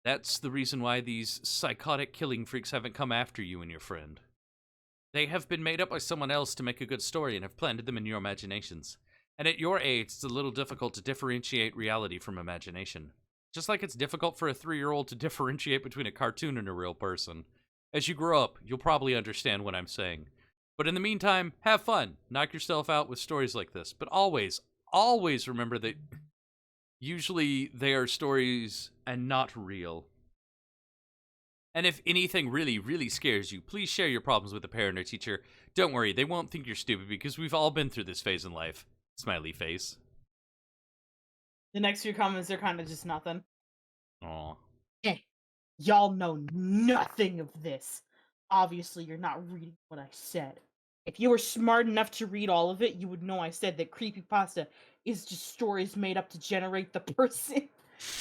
That's the reason why these psychotic killing freaks haven't come after you and your friend. They have been made up by someone else to make a good story and have planted them in your imaginations. And at your age, it's a little difficult to differentiate reality from imagination. Just like it's difficult for a 3-year-old to differentiate between a cartoon and a real person. As you grow up, you'll probably understand what I'm saying. But in the meantime, have fun. Knock yourself out with stories like this. But always, always remember that usually they are stories and not real. And if anything really, really scares you, please share your problems with a parent or teacher. Don't worry, they won't think you're stupid because we've all been through this phase in life. Smiley face. The next few comments are kind of just nothing. Aw. Y'all know nothing of this. Obviously, you're not reading what I said. If you were smart enough to read all of it, you would know I said that creepypasta is just stories made up to generate the person.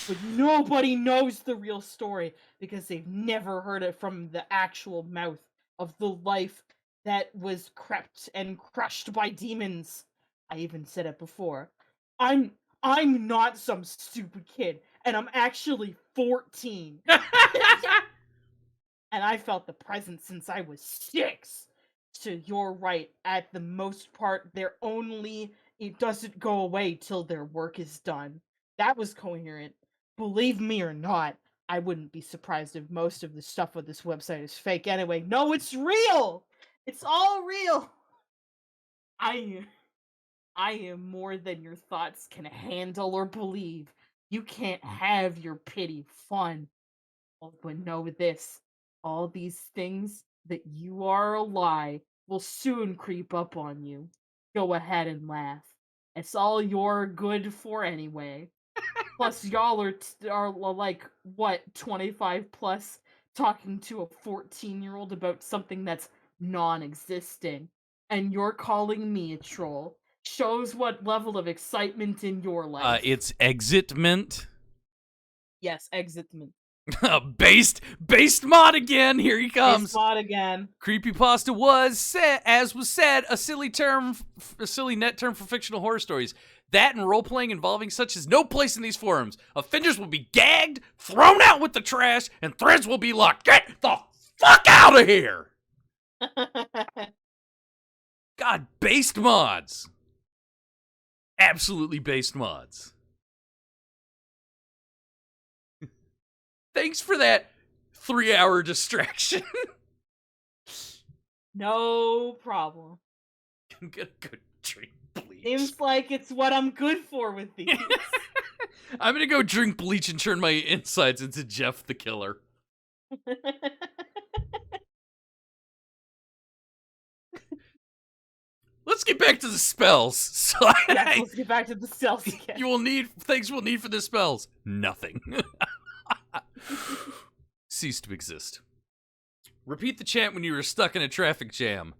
But nobody knows the real story because they've never heard it from the actual mouth of the life that was crept and crushed by demons. I even said it before. I'm not some stupid kid, and I'm actually 14. And I felt the presence since I was 6. So you're right. At the most part, it doesn't go away till their work is done. That was coherent. Believe me or not, I wouldn't be surprised if most of the stuff on this website is fake anyway. No, it's real! It's all real! I am more than your thoughts can handle or believe. You can't have your pity fun. Oh, but know this. All these things that you are a lie will soon creep up on you. Go ahead and laugh. It's all you're good for anyway. Plus, y'all are like, what, 25 plus, talking to a 14-year-old about something that's non-existent. And you're calling me a troll. Shows what level of excitement in your life. It's exitment. Yes, exitment. Based mod again. Here he comes. Based mod again. Creepypasta was, as was said, a silly net term for fictional horror stories. That and role-playing involving such has no place in these forums. Offenders will be gagged, thrown out with the trash, and threads will be locked. Get the fuck out of here! God, based mods. Absolutely based mods. Thanks for that 3-hour distraction. No problem. I'm gonna go drink bleach. Seems like it's what I'm good for with these. I'm gonna go drink bleach and turn my insides into Jeff the Killer. Let's get back to the spells. So yes, let's get back to the spells again. Things we'll need for the spells. Nothing. Cease to exist. Repeat the chant when you are stuck in a traffic jam.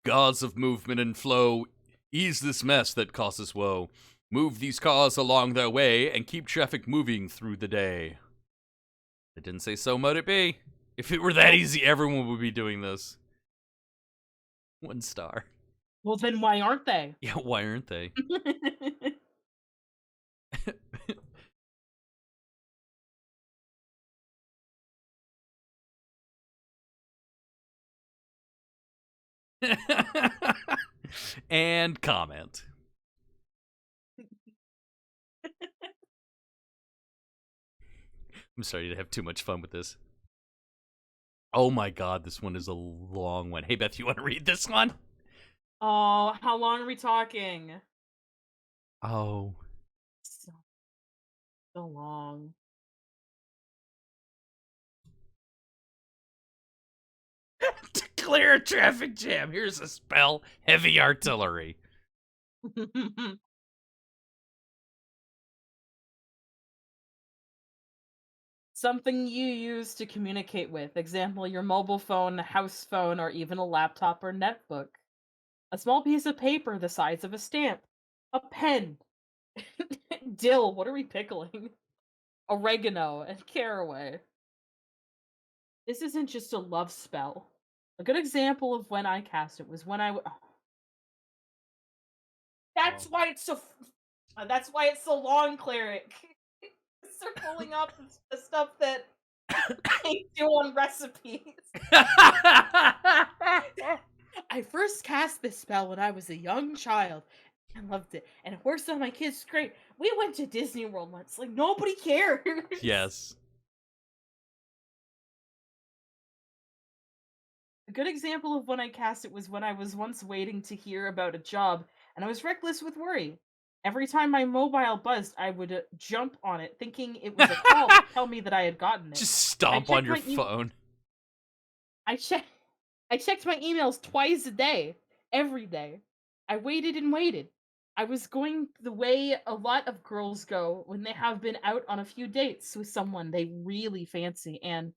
Gods of movement and flow, ease this mess that causes woe. Move these cars along their way and keep traffic moving through the day. I didn't say so might it be. If it were that easy, everyone would be doing this. 1 star. Well, then why aren't they? Yeah, why aren't they? And comment. I'm sorry to have too much fun with this. Oh my god, this one is a long one. Hey, Beth, you want to read this one? Oh, how long are we talking? Oh. So long. Declare a traffic jam. Here's a spell. Heavy artillery. Something you use to communicate with. Example, your mobile phone, house phone, or even a laptop or netbook. A small piece of paper the size of a stamp. A pen. Dill, what are we pickling? Oregano and caraway. This isn't just a love spell. A good example of when I cast it was when That's Oh. why it's so. That's why it's so long, cleric. They're pulling up the stuff that they do on recipes. I first cast this spell when I was a young child. I loved it, and it works on my kids great. We went to Disney World once. Like nobody cares. Yes. A good example of when I cast it was when I was once waiting to hear about a job, and I was reckless with worry. Every time my mobile buzzed, I would jump on it, thinking it was a call to tell me that I had gotten it. Just I stomp on checked your my phone. I checked my emails twice a day, every day. I waited and waited. I was going the way a lot of girls go when they have been out on a few dates with someone they really fancy and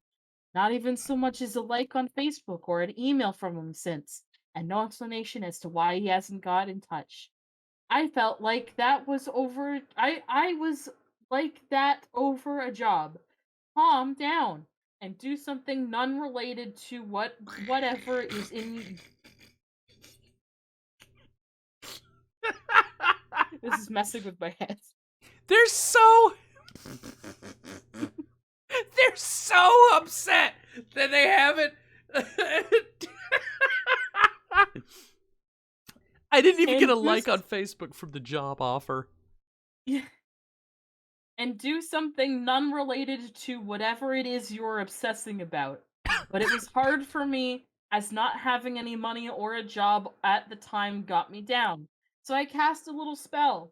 not even so much as a like on Facebook or an email from him since, and no explanation as to why he hasn't got in touch. I felt like that was over. I was like that over a job. Calm down and do something non-related to whatever is in. This is messing with my head. They're so they're so upset that they haven't. I didn't even get a like on Facebook from the job offer. Yeah. And do something non-related to whatever it is you're obsessing about. But it was hard for me as not having any money or a job at the time got me down. So I cast a little spell.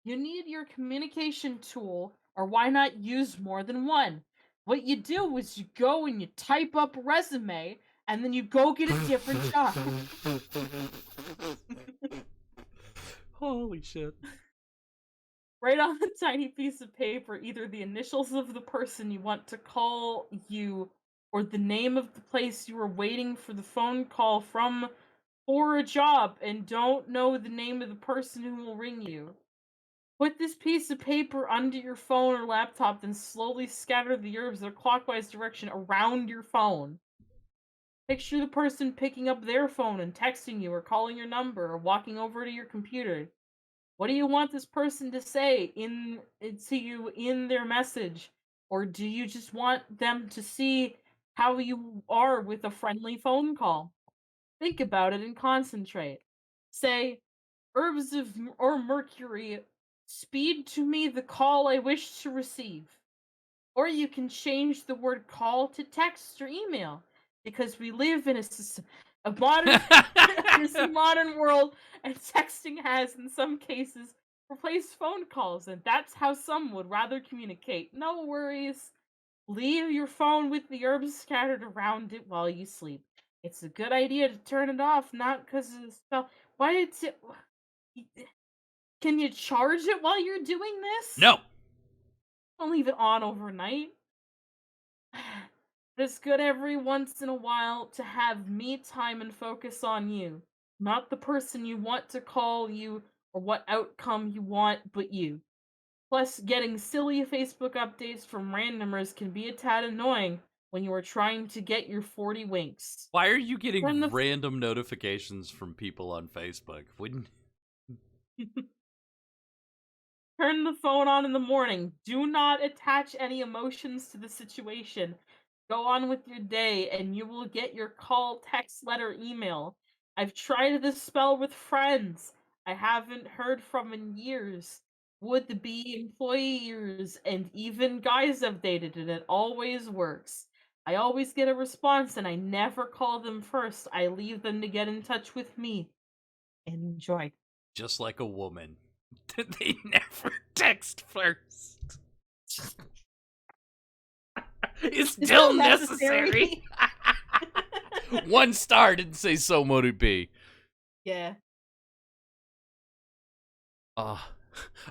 You need your communication tool, or why not use more than one? What you do is you go and you type up a resume, and then you go get a different job. Holy shit. Write on a tiny piece of paper either the initials of the person you want to call you or the name of the place you are waiting for the phone call from for a job and don't know the name of the person who will ring you. Put this piece of paper under your phone or laptop, then slowly scatter the herbs in a clockwise direction around your phone. Picture the person picking up their phone and texting you or calling your number or walking over to your computer. What do you want this person to say to you in their message? Or do you just want them to see how you are with a friendly phone call? Think about it and concentrate. Say, herbs or mercury, speed to me the call I wish to receive. Or you can change the word call to text or email because we live in a modern this modern world, and texting has in some cases replaced phone calls, and that's how some would rather communicate. No worries. Leave your phone with the herbs scattered around it while you sleep. It's a good idea to turn it off, not because of the spell. Why did it? Can you charge it while you're doing this? No. Don't leave it on overnight. It's good every once in a while to have me time and focus on you, not the person you want to call you or what outcome you want, but you. Plus, getting silly Facebook updates from randomers can be a tad annoying when you are trying to get your 40 winks. Why are you getting Turn the random notifications from people on Facebook? Wouldn't Turn the phone on in the morning. Do not attach any emotions to the situation. Go on with your day, and you will get your call, text, letter, email. I've tried this spell with friends I haven't heard from in years. Would be employers and even guys have dated, and it always works. I always get a response, and I never call them first. I leave them to get in touch with me. Enjoy. just like a woman. They never text first. It's still necessary. 1 star, didn't say so mote it be. Yeah. All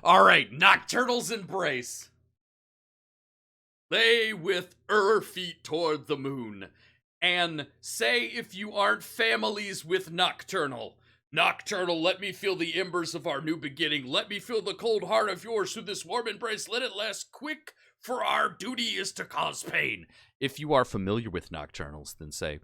right, Nocturnal's Embrace. Lay with feet toward the moon. And say if you aren't families with Nocturnal. Nocturnal, let me feel the embers of our new beginning. Let me feel the cold heart of yours through this warm embrace. Let it last quick, for our duty is to cause pain. If you are familiar with Nocturnals, then say,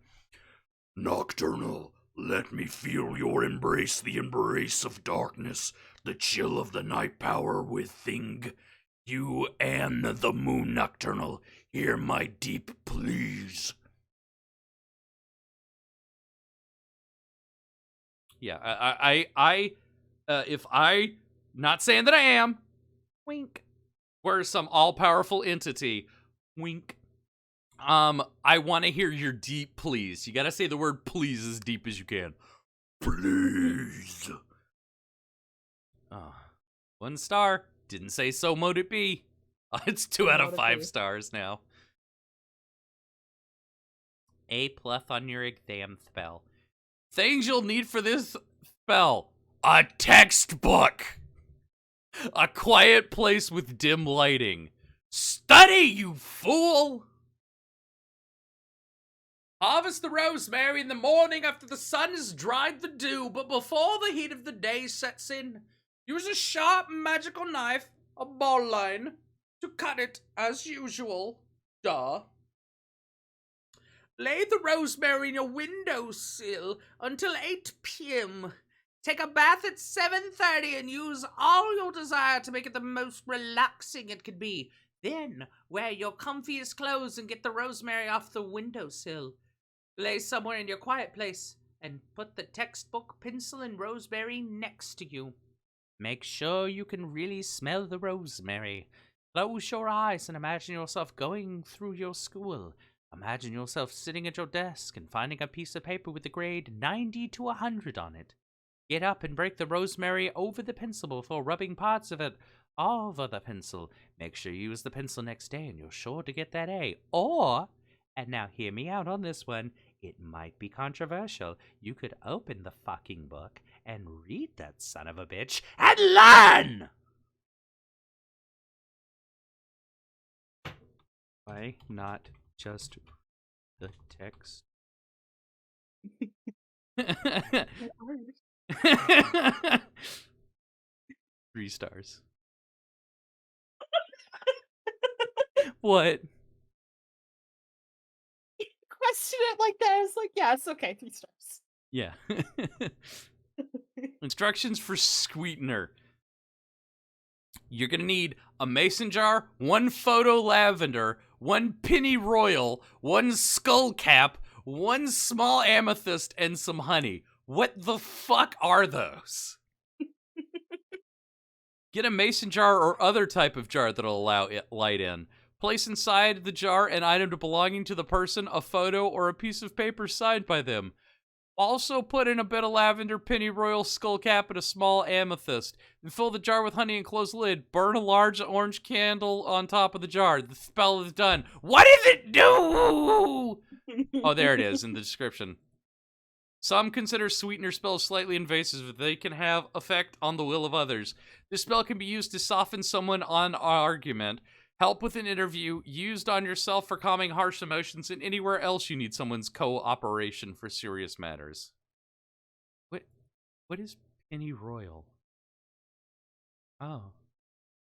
Nocturnal, let me feel your embrace, the embrace of darkness, the chill of the night power within. You and the moon, Nocturnal, hear my deep pleas. Yeah, if I, not saying that I am, wink, were some all-powerful entity, wink, I want to hear your deep pleas. You gotta say the word please as deep as you can. Please. Oh, 1 star. Didn't say so mote it be. It's 2 out of 5 stars now. A+ on your exam spell. Things you'll need for this spell. A textbook. A quiet place with dim lighting. Study, you fool! Harvest the rosemary in the morning after the sun has dried the dew, but before the heat of the day sets in. Use a sharp magical knife, a ball line, to cut it as usual. Duh. Lay the rosemary in your windowsill until 8 p.m. Take a bath at 7:30 and use all your desire to make it the most relaxing it could be. Then, wear your comfiest clothes and get the rosemary off the windowsill. Lay somewhere in your quiet place and put the textbook, pencil, and rosemary next to you. Make sure you can really smell the rosemary. Close your eyes and imagine yourself going through your school. Imagine yourself sitting at your desk and finding a piece of paper with the grade 90 to 100 on it. Get up and break the rosemary over the pencil before rubbing parts of it over the pencil. Make sure you use the pencil next day and you're sure to get that A. Or, and now hear me out on this one, it might be controversial. You could open the fucking book and read that son of a bitch and learn! Why not just the text? 3 stars. What? Question it like that. It's like, yeah, it's okay. 3 stars. Yeah. Instructions for sweetener. You're gonna need a mason jar, 1 photo lavender, 1 pennyroyal, 1 skull cap, 1 small amethyst, and some honey. What the fuck are those? Get a mason jar or other type of jar that'll allow light in. Place inside the jar an item belonging to the person, a photo, or a piece of paper signed by them. Also put in a bit of lavender, pennyroyal, skull cap, and a small amethyst. Then fill the jar with honey and close the lid. Burn a large orange candle on top of the jar. The spell is done. What does it do? Oh, there it is in the description. Some consider sweetener spells slightly invasive, but they can have effect on the will of others. This spell can be used to soften someone on argument, help with an interview, used on yourself for calming harsh emotions, and anywhere else you need someone's cooperation for serious matters. What is pennyroyal? Oh,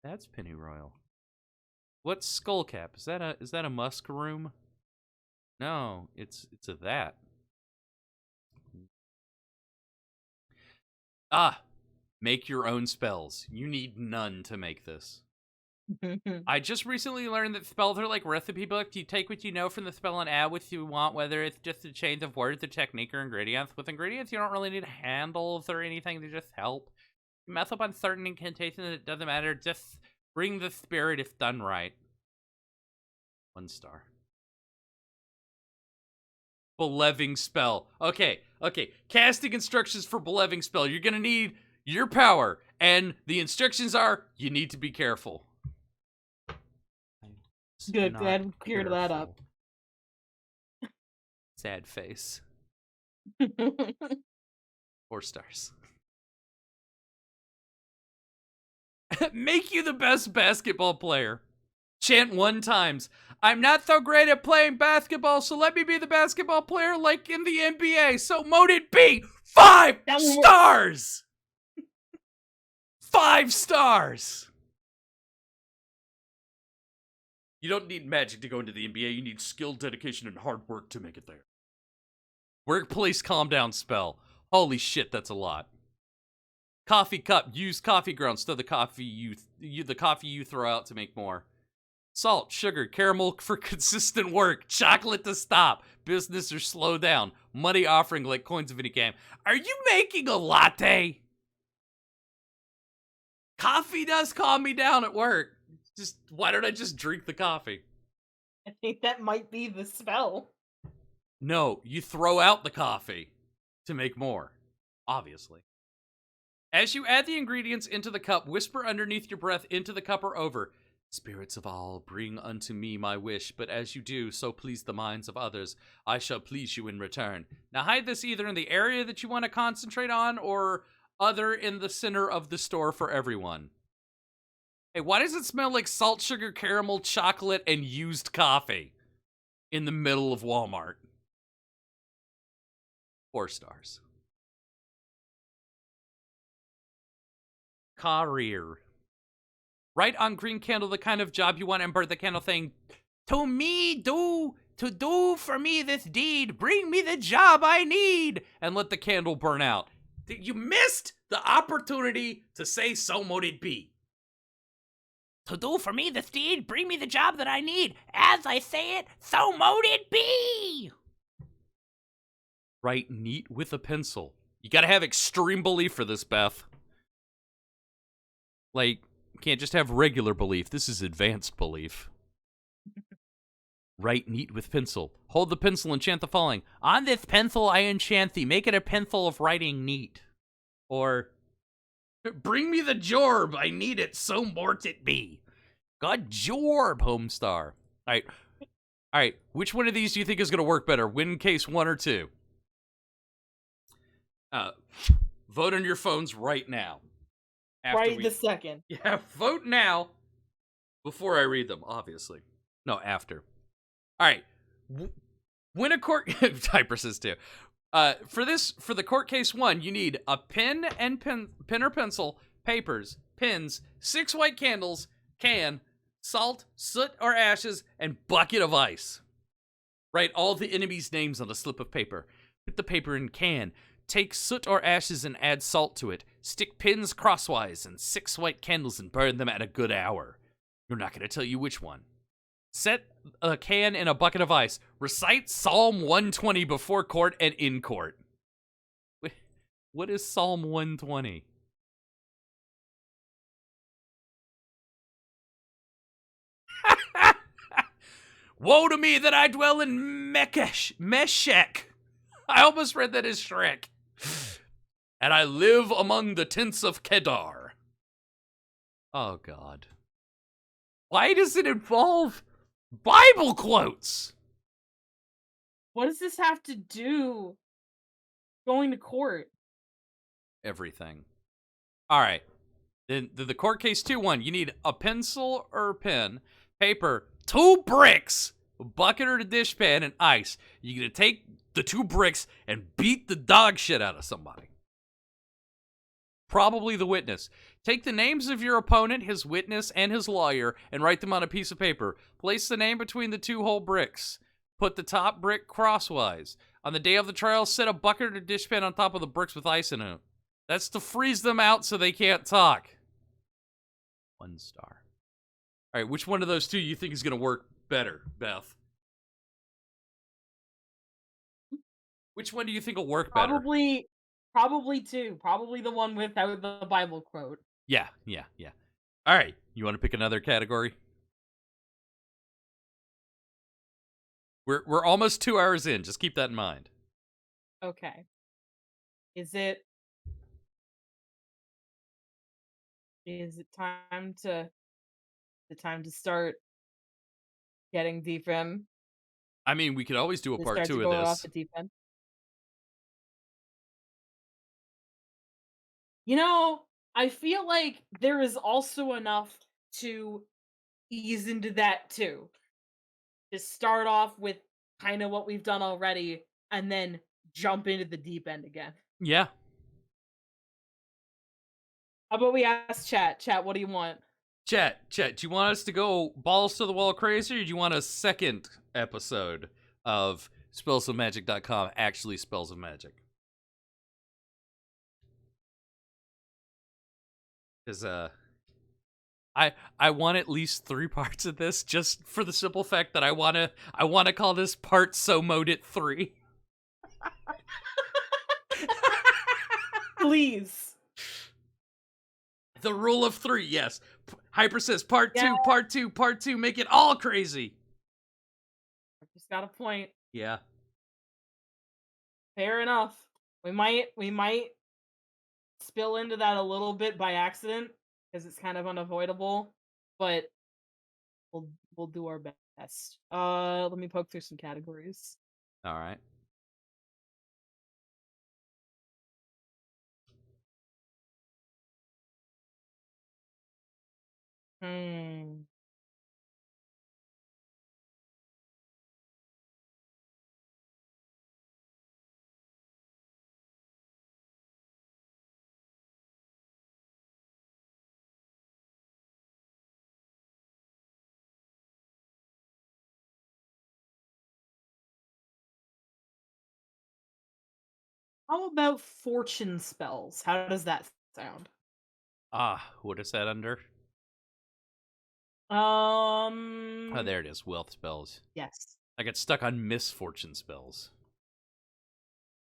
that's pennyroyal. What's skullcap? Is that a muskroom? No, it's a that. Ah, make your own spells. You need none to make this. I just recently learned that spells are like recipe books. You take what you know from the spell and add what you want, whether it's just a change of words, or technique, or ingredients. With ingredients, you don't really need handles or anything to just help. You mess up on certain incantations, it doesn't matter. Just bring the spirit if done right. 1 star. Beleving spell. Okay. Casting instructions for beleving spell. You're gonna need your power, and the instructions are, you need to be careful. Good, glad we cleared that up. Sad face. 4 stars. Make you the best basketball player. Chant 1 times. I'm not so great at playing basketball, so let me be the basketball player like in the NBA. So mote it be 5 That one works. stars. 5 stars. You don't need magic to go into the NBA. You need skill, dedication, and hard work to make it there. Workplace calm down spell. Holy shit, that's a lot. Coffee cup. Use coffee grounds. Stir the coffee you throw out to make more. Salt, sugar, caramel for consistent work. Chocolate to stop. Business or slow down. Money offering like coins of any game. Are you making a latte? Coffee does calm me down at work. Just why don't I just drink the coffee? I think that might be the spell. No, you throw out the coffee to make more. Obviously. As you add the ingredients into the cup, whisper underneath your breath into the cup or over. Spirits of all, bring unto me my wish, but as you do, so please the minds of others. I shall please you in return. Now hide this either in the area that you want to concentrate on or other in the center of the store for everyone. Hey, why does it smell like salt, sugar, caramel, chocolate, and used coffee in the middle of Walmart? 4 stars. Career. Write on green candle the kind of job you want and burn the candle thing. To do for me this deed. Bring me the job I need. And let the candle burn out. You missed the opportunity to say so mote it be. To do for me this deed, bring me the job that I need. As I say it, so mote it be. Write neat with a pencil. You gotta have extreme belief for this, Beth. Like, you can't just have regular belief. This is advanced belief. Write neat with pencil. Hold the pencil and chant the following. On this pencil I enchant thee. Make it a pencil of writing neat. Or, bring me the jorb. I need it, so mote it be. God jorb, Homestar. Alright. Which one of these do you think is going to work better? Win case 1 or 2? Vote on your phones right now. Right this second. Yeah, vote now. Before I read them, obviously. No, after. Alright. When a court... Typer says too. For the court case 1, you need a pen or pencil, papers, pins, 6 white candles, can, salt, soot or ashes, and bucket of ice. Write all the enemies' names on a slip of paper. Put the paper in can. Take soot or ashes and add salt to it. Stick pins crosswise and 6 white candles and burn them at a good hour. You're not going to tell you which one. Set a can in a bucket of ice. Recite Psalm 120 before court and in court. What is Psalm 120? Woe to me that I dwell in Meshech. I almost read that as Shrek. And I live among the tents of Kedar. Oh, God. Why does it involve Bible quotes? What does this have to do going to court? Everything. All right. Then the court case 2-1. You need a pencil or pen, paper, 2 bricks, a bucket or a dishpan, and ice. You're going to take the 2 bricks and beat the dog shit out of somebody. Probably the witness. Take the names of your opponent, his witness, and his lawyer, and write them on a piece of paper. Place the name between the 2 whole bricks. Put the top brick crosswise. On the day of the trial, set a bucket or dishpan on top of the bricks with ice in it. That's to freeze them out so they can't talk. 1 star. All right, which one of those 2 you think is going to work better, Beth? Which one do you think will work better? Probably 2. Probably the one without the Bible quote. Yeah. All right, you want to pick another category? We're almost 2 hours in. Just keep that in mind. Okay. Is it time to start getting deep in? I mean, we could always do a part 2 of off this. the deep end? You know, I feel like there is also enough to ease into that too. Just start off with kind of what we've done already, and then jump into the deep end again. Yeah. How about we ask chat? Chat, what do you want? Chat, do you want us to go balls to the wall crazy, or do you want a second episode of spellsofmagic.com actually spells of magic? Because I want at least 3 parts of this, just for the simple fact that I wanna call this part so mote it 3. Please. The rule of 3, yes. Hyper says part Yeah. 2, part 2, part 2, make it all crazy. I just got a point. Yeah. Fair enough. We might spill into that a little bit by accident because it's kind of unavoidable, but we'll do our best. Let me poke through some categories. All right. Hmm. How about fortune spells? How does that sound? What is that under? Oh, there it is. Wealth spells. Yes. I got stuck on misfortune spells.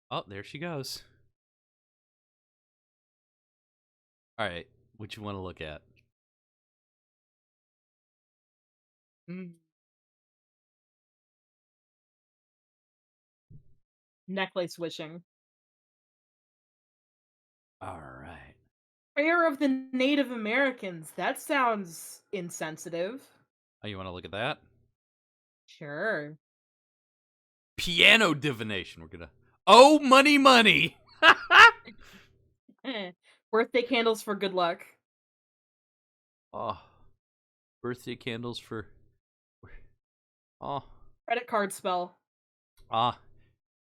Oh, there she goes. All right, what you want to look at? Necklace wishing. All right. Prayer of the Native Americans. That sounds insensitive. Oh, you want to look at that? Sure. Piano divination. We're gonna. Oh, money, money. Birthday candles for good luck. Oh, birthday candles for. Oh. Credit card spell.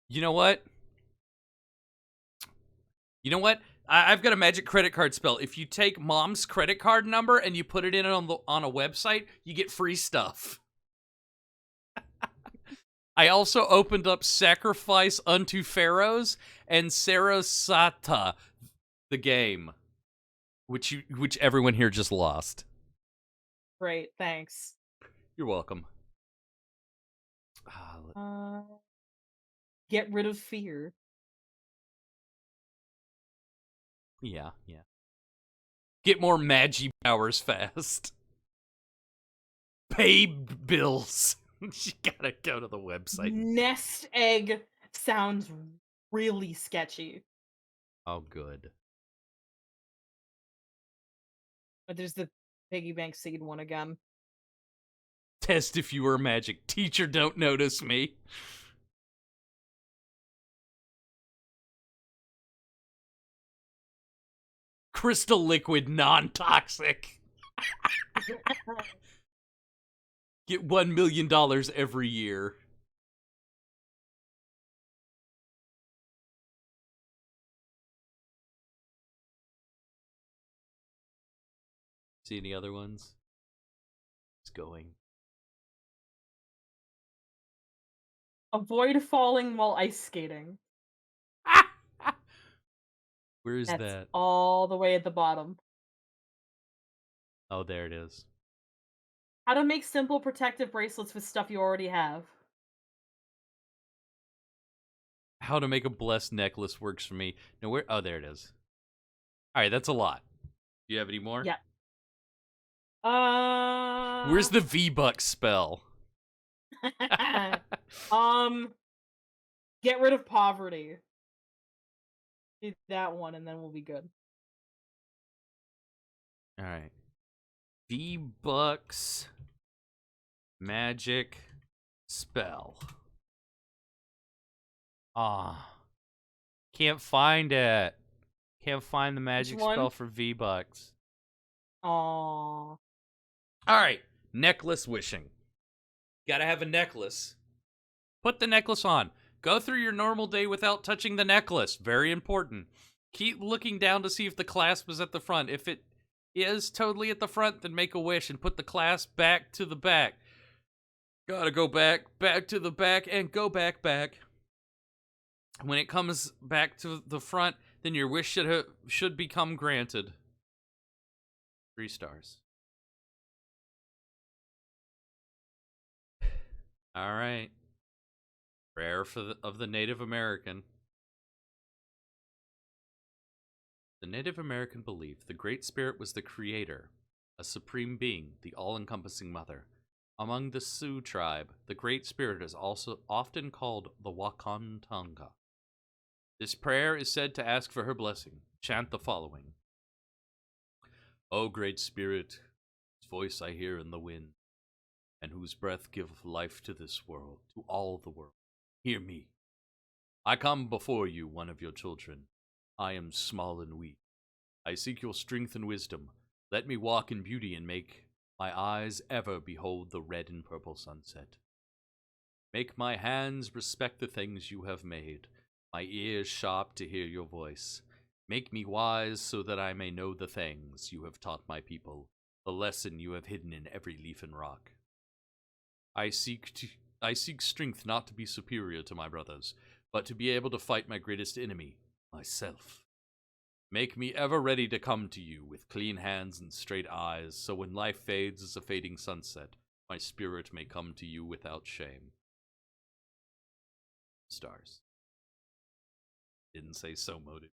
You know what? You know what? I've got a magic credit card spell. If you take mom's credit card number and you put it in on a website, you get free stuff. I also opened up Sacrifice unto Pharaohs and Sarasata, the game, which everyone here just lost. Great, thanks. You're welcome. Get rid of fear. Yeah. Get more magi powers fast. Pay bills. You gotta go to the website. Nest egg sounds really sketchy. Oh, good. But there's the piggy bank seed one again. Test if you were magic. Teacher, don't notice me. Crystal liquid, non-toxic. Get $1 million every year. See any other ones? It's going. Avoid falling while ice skating. Where is That's that? all the way at the bottom. Oh, there it is. How to make simple protective bracelets with stuff you already have. How to make a blessed necklace works for me. No, where? Oh, there it is. All right, that's a lot. Do you have any more? Yeah. Where's the V-Buck spell? Get rid of poverty. Do that one, and then we'll be good. All right. V-Bucks magic spell. Can't find it. Can't find the magic spell for V-Bucks. Aww. All right. necklace wishing. Gotta have a necklace. Put the necklace on. Go through your normal day without touching the necklace. Very important. Keep looking down to see if the clasp is at the front. If it is totally at the front, then make a wish and put the clasp back to the back. Gotta go back to the back, and go back. When it comes back to the front, then your wish should become granted. 3 stars. All right. Prayer of the Native American. The Native American believed the Great Spirit was the creator, a supreme being, the all-encompassing mother. Among the Sioux tribe, the Great Spirit is also often called the Wakantonga. This prayer is said to ask for her blessing. Chant the following. O Great Spirit, whose voice I hear in the wind, and whose breath giveth life to this world, to all the world, hear me. I come before you, one of your children. I am small and weak. I seek your strength and wisdom. Let me walk in beauty and make my eyes ever behold the red and purple sunset. Make my hands respect the things you have made, my ears sharp to hear your voice. Make me wise so that I may know the things you have taught my people, the lesson you have hidden in every leaf and rock. I seek strength not to be superior to my brothers, but to be able to fight my greatest enemy, myself. Make me ever ready to come to you with clean hands and straight eyes, so when life fades as a fading sunset, my spirit may come to you without shame. Stars. Didn't say so moted.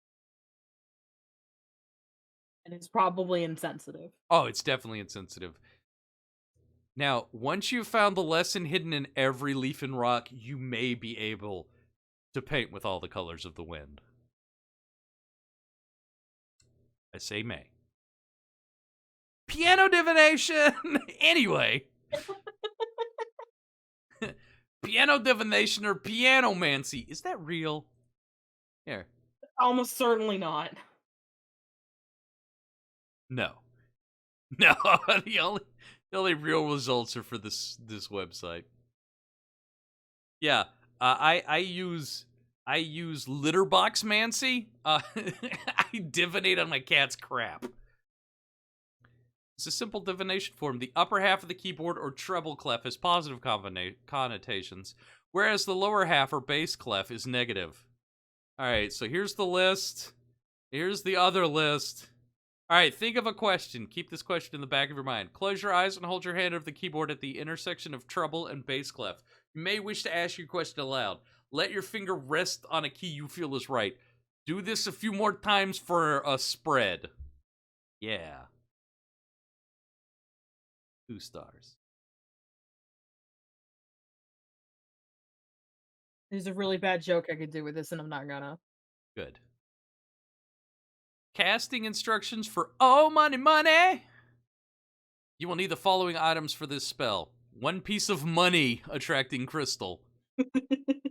And it's probably insensitive. Oh, it's definitely insensitive. Now, once you've found the lesson hidden in every leaf and rock, you may be able to paint with all the colors of the wind. I say may. Piano divination! Anyway. Piano divination or pianomancy. Is that real? Here. Almost certainly not. No. No, the only real results are for this website. Yeah, I use litterbox mancy. I divinate on my cat's crap. It's a simple divination form. The upper half of the keyboard or treble clef has positive connotations, whereas the lower half or bass clef is negative. All right, so here's the list. Here's the other list. All right, think of a question. Keep this question in the back of your mind. Close your eyes and hold your hand over the keyboard at the intersection of treble and bass clef. You may wish to ask your question aloud. Let your finger rest on a key you feel is right. Do this a few more times for a spread. Yeah. 2 stars. There's a really bad joke I could do with this, and I'm not gonna. Good. Casting instructions for Oh Money Money! You will need the following items for this spell. 1 piece of money attracting crystal.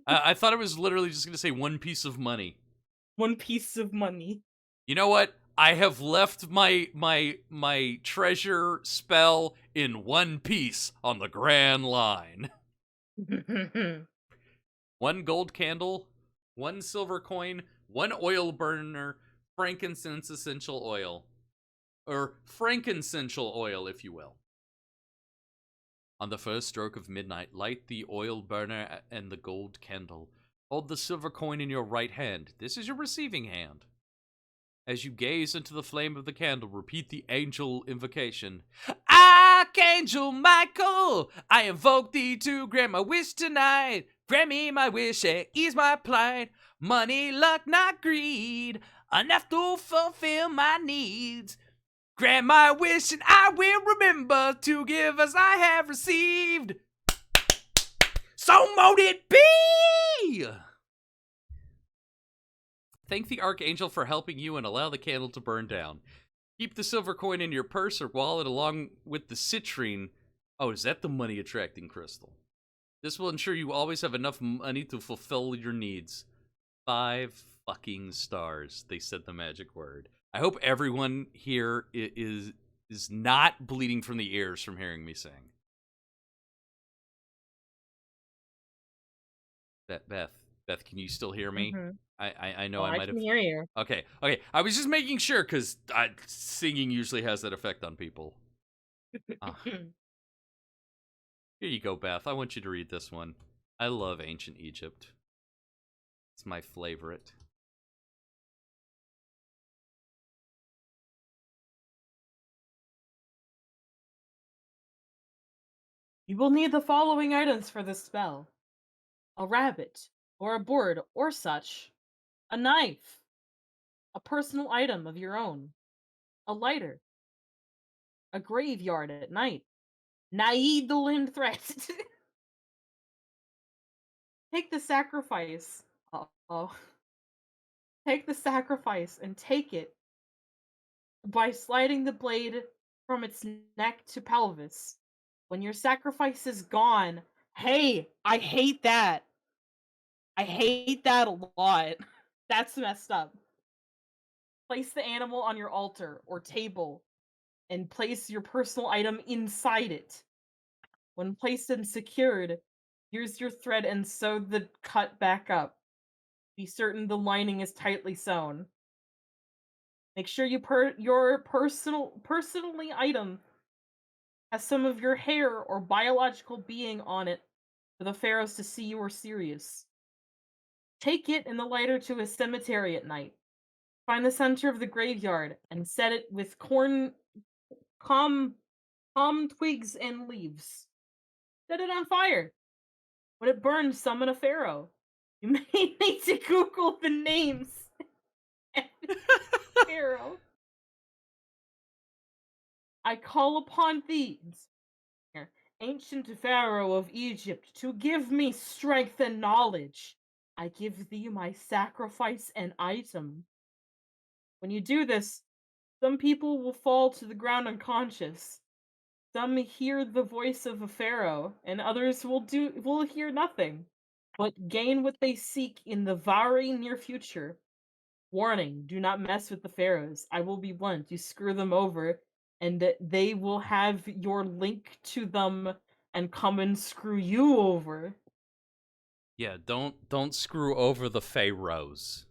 I thought it was literally just going to say 1 piece of money. 1 piece of money. You know what? I have left my treasure spell in 1 piece on the Grand Line. 1 gold candle, 1 silver coin, 1 oil burner, frankincense essential oil. Or frankincensial oil, if you will. On the first stroke of midnight, light the oil burner and the gold candle. Hold the silver coin in your right hand. This is your receiving hand. As you gaze into the flame of the candle, repeat the angel invocation. Archangel Michael, I invoke thee to grant my wish tonight. Grant me my wish and ease my plight. Money, luck, not greed, enough to fulfill my needs. Grant my wish and I will remember to give as I have received. So mote it be! Thank the Archangel for helping you and allow the candle to burn down. Keep the silver coin in your purse or wallet along with the citrine. Oh, is that the money-attracting crystal? This will ensure you always have enough money to fulfill your needs. 5 fucking stars. They said the magic word. I hope everyone here is not bleeding from the ears from hearing me sing. Beth, can you still hear me? Mm-hmm. I know Oh, I I might can have. hear you. Okay. I was just making sure because singing usually has that effect on people. Here you go, Beth. I want you to read this one. I love ancient Egypt. It's my favorite. You will need the following items for this spell: a rabbit, or a board, or such, a knife, a personal item of your own, a lighter, a graveyard at night, needle and thread. Take the sacrifice. Oh, take the sacrifice and take it by sliding the blade from its neck to pelvis. When your sacrifice is gone, hey, I hate that. I hate that a lot. That's messed up. Place the animal on your altar or table and place your personal item inside it. When placed and secured, use your thread and sew the cut back up. Be certain the lining is tightly sewn. Make sure your personally item has some of your hair or biological being on it for the pharaohs to see you are serious. Take it and the lighter to a cemetery at night. Find the center of the graveyard and set it with calm twigs and leaves. Set it on fire. When it burns, summon a pharaoh. You may need to Google the names. Pharaoh. I call upon thee, ancient pharaoh of Egypt, to give me strength and knowledge. I give thee my sacrifice and item. When you do this, some people will fall to the ground unconscious. Some hear the voice of a pharaoh, and others will hear nothing, but gain what they seek in the very near future. Warning, do not mess with the pharaohs. I will be blunt. You screw them over, and they will have your link to them and come and screw you over. Yeah, don't screw over the pharaohs.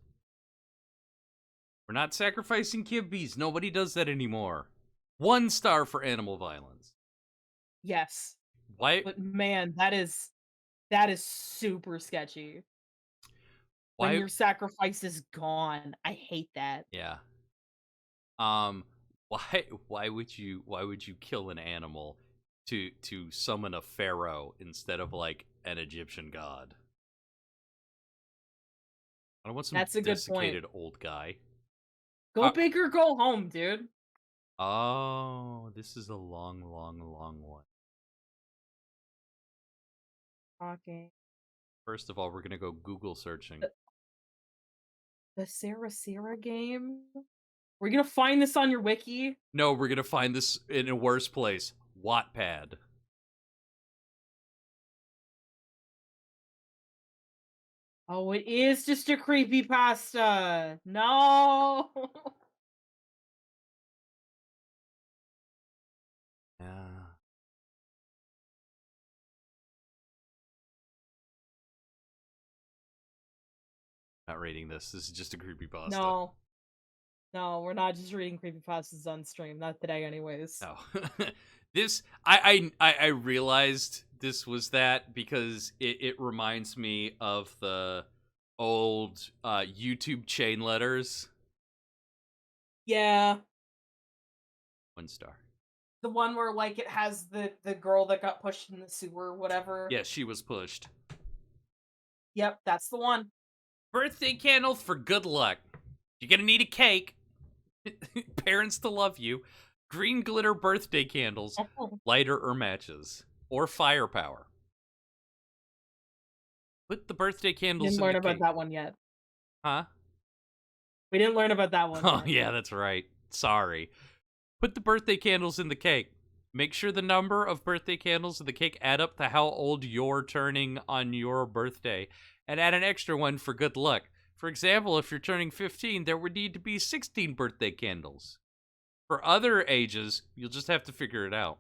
We're not sacrificing kibbies. Nobody does that anymore. 1 star for animal violence. Yes. Why? But man, that is super sketchy. When Why? your sacrifice is gone. I hate that. Yeah. Why would you kill an animal to summon a pharaoh instead of like an Egyptian god? I don't want some That's a good point. desiccated old guy. Go big or go home, dude. Oh, this is a long one. Okay. First of all, we're gonna go Google searching. The Sarah game? We're gonna find this on your wiki? No, we're gonna find this in a worse place. Wattpad. Oh, it is just a creepypasta. No. Yeah. Not reading this. This is just a creepypasta. No. No, we're not just reading creepypastas on stream. Not today, anyways. No. This I realized this was that because it reminds me of the old YouTube chain letters. Yeah. 1 star. The one where, like, it has the girl that got pushed in the sewer or whatever. Yeah, she was pushed. Yep, that's the one. Birthday candle for good luck. You're gonna need a cake. Parents to love you. Green glitter birthday candles. Lighter or matches. Or firepower. Put the birthday candles Didn't in learn the about cake. that one yet. Huh? We didn't learn about that one Oh, yet. yeah, that's right. Sorry. Put the birthday candles in the cake. Make sure the number of birthday candles in the cake add up to how old you're turning on your birthday. And add an extra one for good luck. For example, if you're turning 15, there would need to be 16 birthday candles. For other ages, you'll just have to figure it out.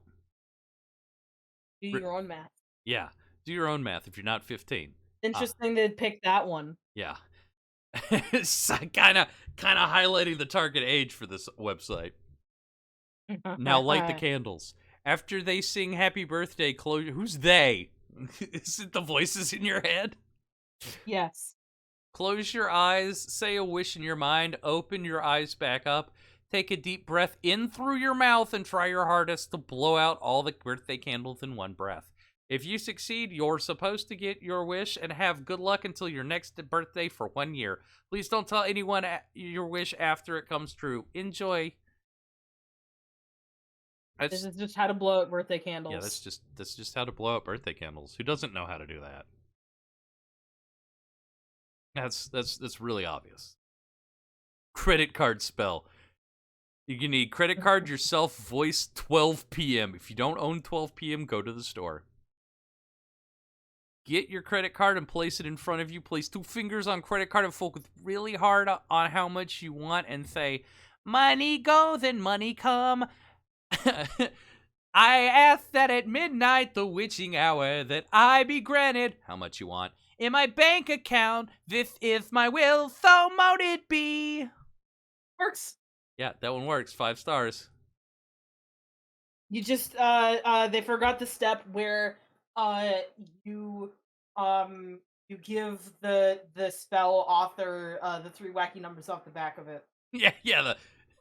Do your own math. Yeah, do your own math if you're not 15. Interesting they'd pick that one. Yeah. It's kind of highlighting the target age for this website. Now light the candles. After they sing happy birthday, close. Who's they? Is it the voices in your head? Yes. Close your eyes, say a wish in your mind, open your eyes back up, take a deep breath in through your mouth, and try your hardest to blow out all the birthday candles in one breath. If you succeed, you're supposed to get your wish and have good luck until your next birthday for 1 year. Please don't tell anyone your wish after it comes true. Enjoy. This is just how to blow out birthday candles. Yeah, that's just how to blow out birthday candles. Who doesn't know how to do that? That's really obvious. Credit card spell. You can need credit card yourself, voice 12 p.m. If you don't own 12 p.m., go to the store. Get your credit card and place it in front of you. Place 2 fingers on credit card and focus really hard on how much you want and say, money go, then money come. I ask that at midnight, the witching hour, that I be granted how much you want. In my bank account, this is my will, so mote it be. Works. Yeah, that one works. 5 stars. You just they forgot the step where you give the spell author the 3 wacky numbers off the back of it. Yeah,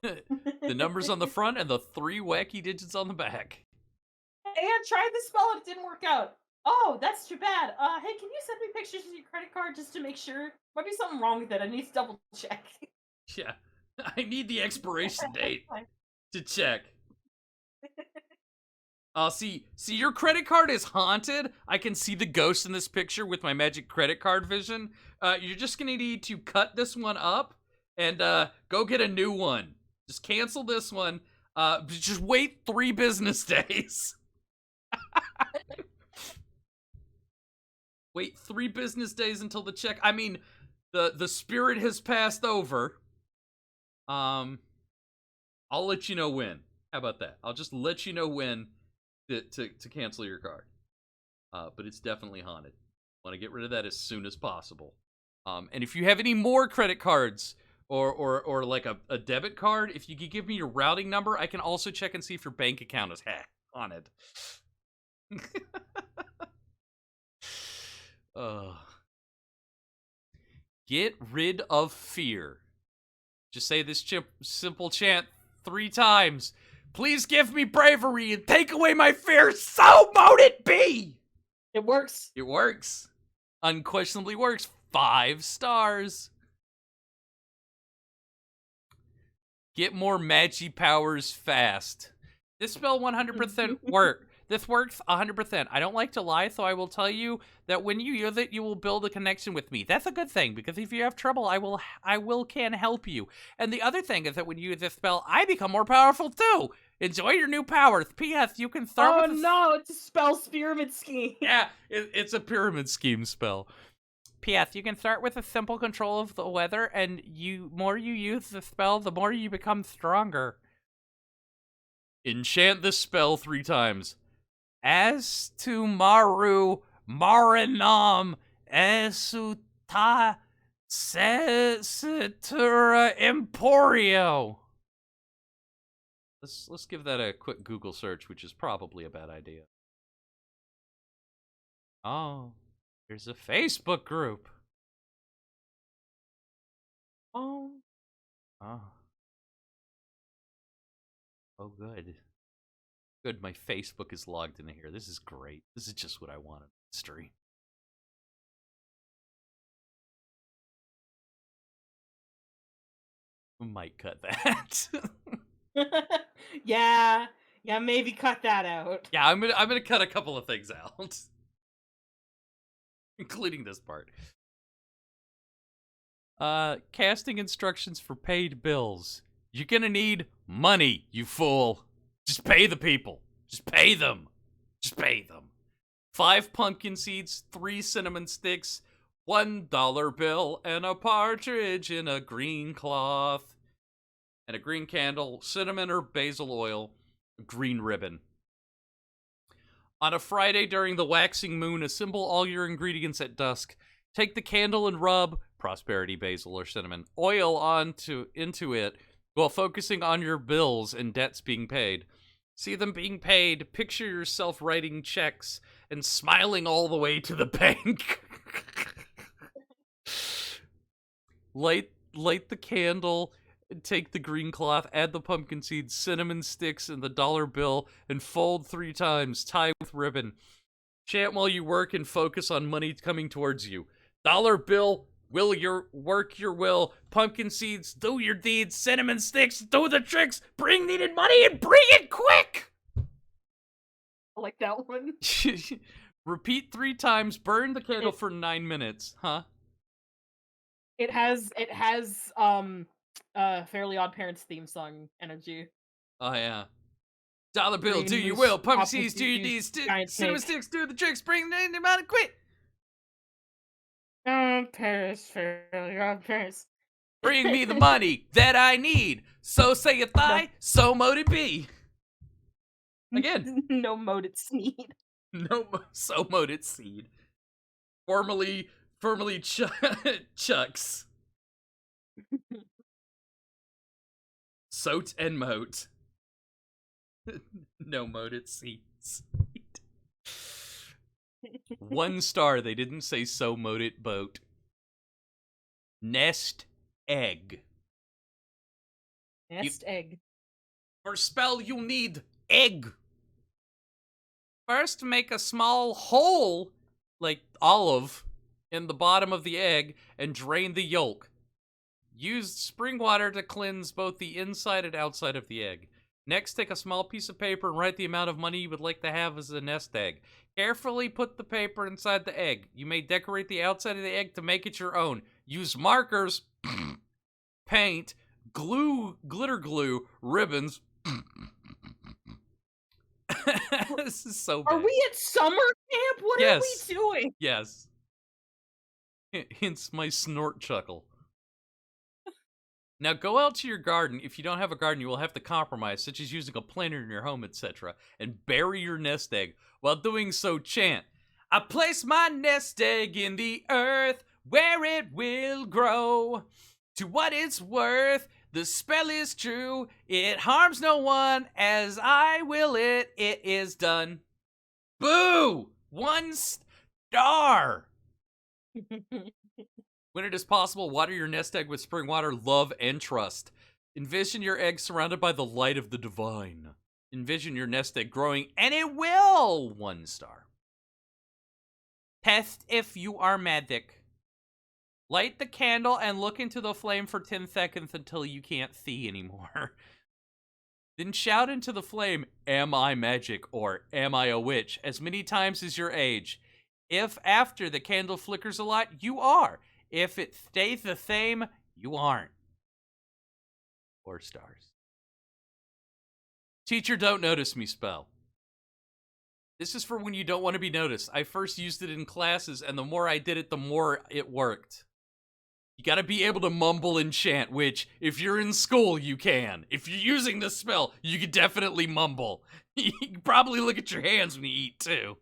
the numbers on the front and the 3 wacky digits on the back. Hey, I tried the spell and it didn't work out. Oh, that's too bad. Hey, can you send me pictures of your credit card just to make sure? Might be something wrong with it. I need to double check. Yeah, I need the expiration date to check. See, your credit card is haunted. I can see the ghost in this picture with my magic credit card vision. You're just gonna need to cut this one up and go get a new one. Just cancel this one. Just wait 3 business days. Wait 3 business days until the check. I mean, the spirit has passed over. I'll let you know when. How about that? I'll just let you know when to cancel your card. But it's definitely haunted. Want to get rid of that as soon as possible. And if you have any more credit cards or like a debit card, if you could give me your routing number, I can also check and see if your bank account is haunted. Get rid of fear. Just say this simple chant 3 times. Please give me bravery and take away my fear, so mote it be! It works. It works. Unquestionably works. 5 stars. Get more magi powers fast. This spell 100% work. This works 100%. I don't like to lie, so I will tell you that when you use it, you will build a connection with me. That's a good thing, because if you have trouble, I can help you. And the other thing is that when you use this spell, I become more powerful too. Enjoy your new powers. P.S. You can start with no, it's a spell's pyramid scheme. Yeah, it's a pyramid scheme spell. P.S. You can start with a simple control of the weather, and more you use the spell, the more you become stronger. Enchant this spell 3 times. As to Maru Marinam Esuta Setura Emporio. Let's give that a quick Google search, which is probably a bad idea. Oh, there's a Facebook group. Oh, good. Good, my Facebook is logged into here. This is great. This is just what I wanted. Stream. We might cut that. Yeah, maybe cut that out. Yeah, I'm gonna cut a couple of things out, including this part. Casting instructions for paid bills. You're gonna need money, you fool. Just pay the people. Just pay them. Just pay them. 5 pumpkin seeds, 3 cinnamon sticks, $1 bill, and a partridge in a green cloth. And a green candle, cinnamon or basil oil, green ribbon. On a Friday during the waxing moon, assemble all your ingredients at dusk. Take the candle and rub prosperity basil or cinnamon oil into it while focusing on your bills and debts being paid. See them being paid, picture yourself writing checks and smiling all the way to the bank. Light the candle, take the green cloth, add the pumpkin seeds, cinnamon sticks, and the dollar bill, and fold 3 times, tie with ribbon. Chant while you work and focus on money coming towards you. Dollar bill, work your will. Pumpkin seeds, do your deeds. Cinnamon sticks, do the tricks. Bring needed money and bring it quick! I like that one. Repeat 3 times, burn the candle for 9 minutes. Huh? It has Fairly Odd Parents theme song energy. Oh, yeah. Dollar bill, Green do your moose, will. Pumpkin apple seeds, do your juice, deeds. giant Cinnamon snake. sticks, do the tricks. Bring needed money quick! Fairly Odd Parents. Bring me the money that I need. So saith I, so mote it be. Again. No moted seed. No, so mote it seed. Formerly Chucks. Soat and mote. No mote it seeds. 1 star, they didn't say so mote it boat. Nest egg. Nest egg. For spell you need egg. First make a small hole, like olive, in the bottom of the egg and drain the yolk. Use spring water to cleanse both the inside and outside of the egg. Next, take a small piece of paper and write the amount of money you would like to have as a nest egg. Carefully put the paper inside the egg. You may decorate the outside of the egg to make it your own. Use markers, paint, glue, glitter glue, ribbons. This is so bad. Are we at summer camp? What Yes. are we doing? Yes. Hence my snort chuckle. Now go out to your garden. If you don't have a garden, you will have to compromise, such as using a planter in your home, etc., and bury your nest egg. While doing so, chant, I place my nest egg in the earth where it will grow. To what it's worth, the spell is true. It harms no one as I will it. It is done. Boo! 1 star! When it is possible, water your nest egg with spring water, love, and trust. Envision your egg surrounded by the light of the divine. Envision your nest egg growing, and it will! 1 star. Test if you are magic. Light the candle and look into the flame for 10 seconds until you can't see anymore. Then shout into the flame, am I magic, or am I a witch, as many times as your age. If after the candle flickers a lot, you are. If it stays the same, you aren't. 4 stars. Teacher, don't notice me spell. This is for when you don't want to be noticed. I first used it in classes, and the more I did it, the more it worked. You gotta be able to mumble and chant, which, if you're in school, you can. If you're using this spell, you can definitely mumble. You can probably look at your hands when you eat, too.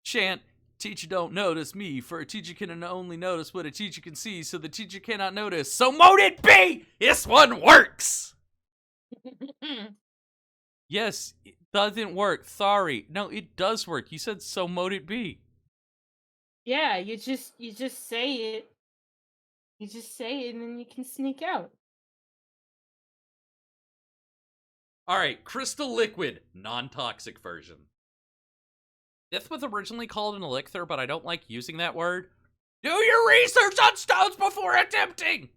Chant, teacher don't notice me, for a teacher can only notice what a teacher can see, so the teacher cannot notice. So mote it be! This one works! Yes, it doesn't work. Sorry. No, it does work. You said so mote it be. Yeah, you just say it. You just say it and then you can sneak out. Alright, crystal liquid, non-toxic version. This was originally called an elixir, but I don't like using that word. Do your research on stones before attempting!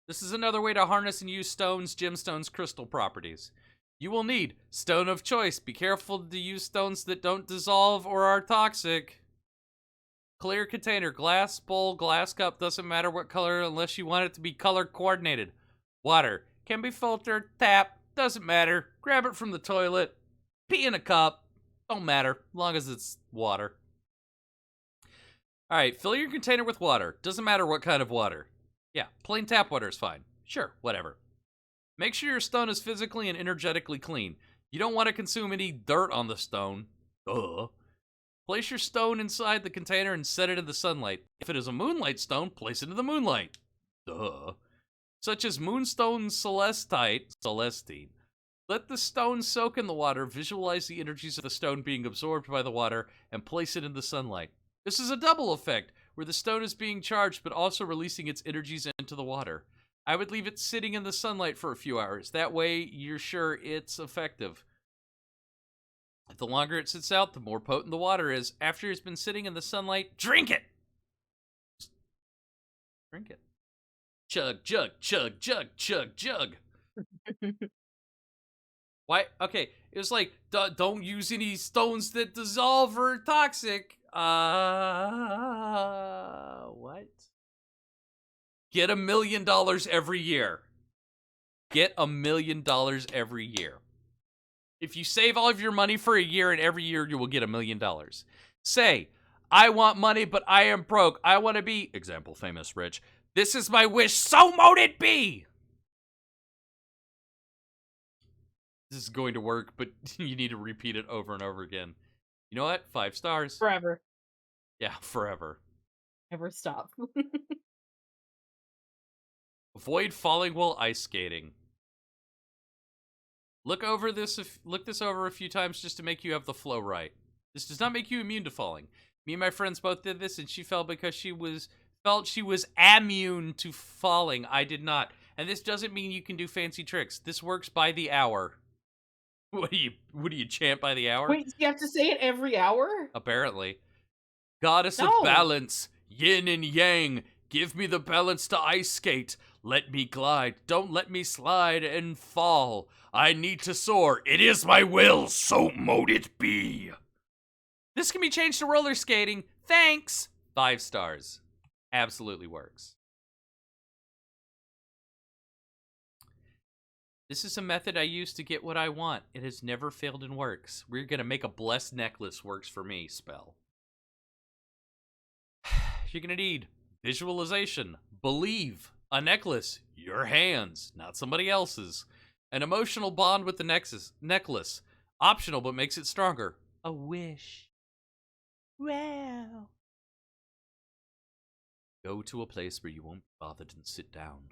This is another way to harness and use stones, gemstones, crystal properties. You will need stone of choice. Be careful to use stones that don't dissolve or are toxic. Clear container, glass bowl, glass cup, doesn't matter what color unless you want it to be color coordinated. Water, can be filtered, tap, doesn't matter. Grab it from the toilet. Pee in a cup, don't matter, long as it's water. Alright, fill your container with water. Doesn't matter what kind of water. Yeah, plain tap water is fine. Sure, whatever. Make sure your stone is physically and energetically clean. You don't want to consume any dirt on the stone. Duh. Place your stone inside the container and set it in the sunlight. If it is a moonlight stone, place it in the moonlight. Duh. Such as moonstone celestine. Let the stone soak in the water, visualize the energies of the stone being absorbed by the water, and place it in the sunlight. This is a double effect, where the stone is being charged but also releasing its energies into the water. I would leave it sitting in the sunlight for a few hours. That way, you're sure it's effective. The longer it sits out, the more potent the water is. After it's been sitting in the sunlight, drink it! Just drink it. Chug, chug, chug, chug, chug, chug. Why? Okay, it was like, don't use any stones that dissolve or are toxic. What? Get $1 million every year. Get $1 million every year. If you save all of your money for a year and every year you will get $1 million. Say, I want money, but I am broke. I want to be, example, famous rich. This is my wish, so mote it be! This is going to work, but you need to repeat it over and over again. You know what? 5 stars. Forever. Yeah, forever. Never stop. Avoid falling while ice skating. Look this over a few times just to make you have the flow right. This does not make you immune to falling. Me and my friends both did this, and she fell because she felt she was immune to falling. I did not. And this doesn't mean you can do fancy tricks. This works by the hour. What do you chant by the hour? Wait, you have to say it every hour? Apparently. Goddess of balance, yin and yang, give me the balance to ice skate. Let me glide, don't let me slide and fall. I need to soar, it is my will, so mote it be. This can be changed to roller skating. Thanks! 5 stars. Absolutely works. This is a method I use to get what I want. It has never failed and works. We're gonna make a blessed necklace works for me spell. You're gonna need visualization, believe, a necklace, your hands, not somebody else's, an emotional bond with the necklace, optional but makes it stronger, a wish. Wow. Go to a place where you won't be bothered and sit down.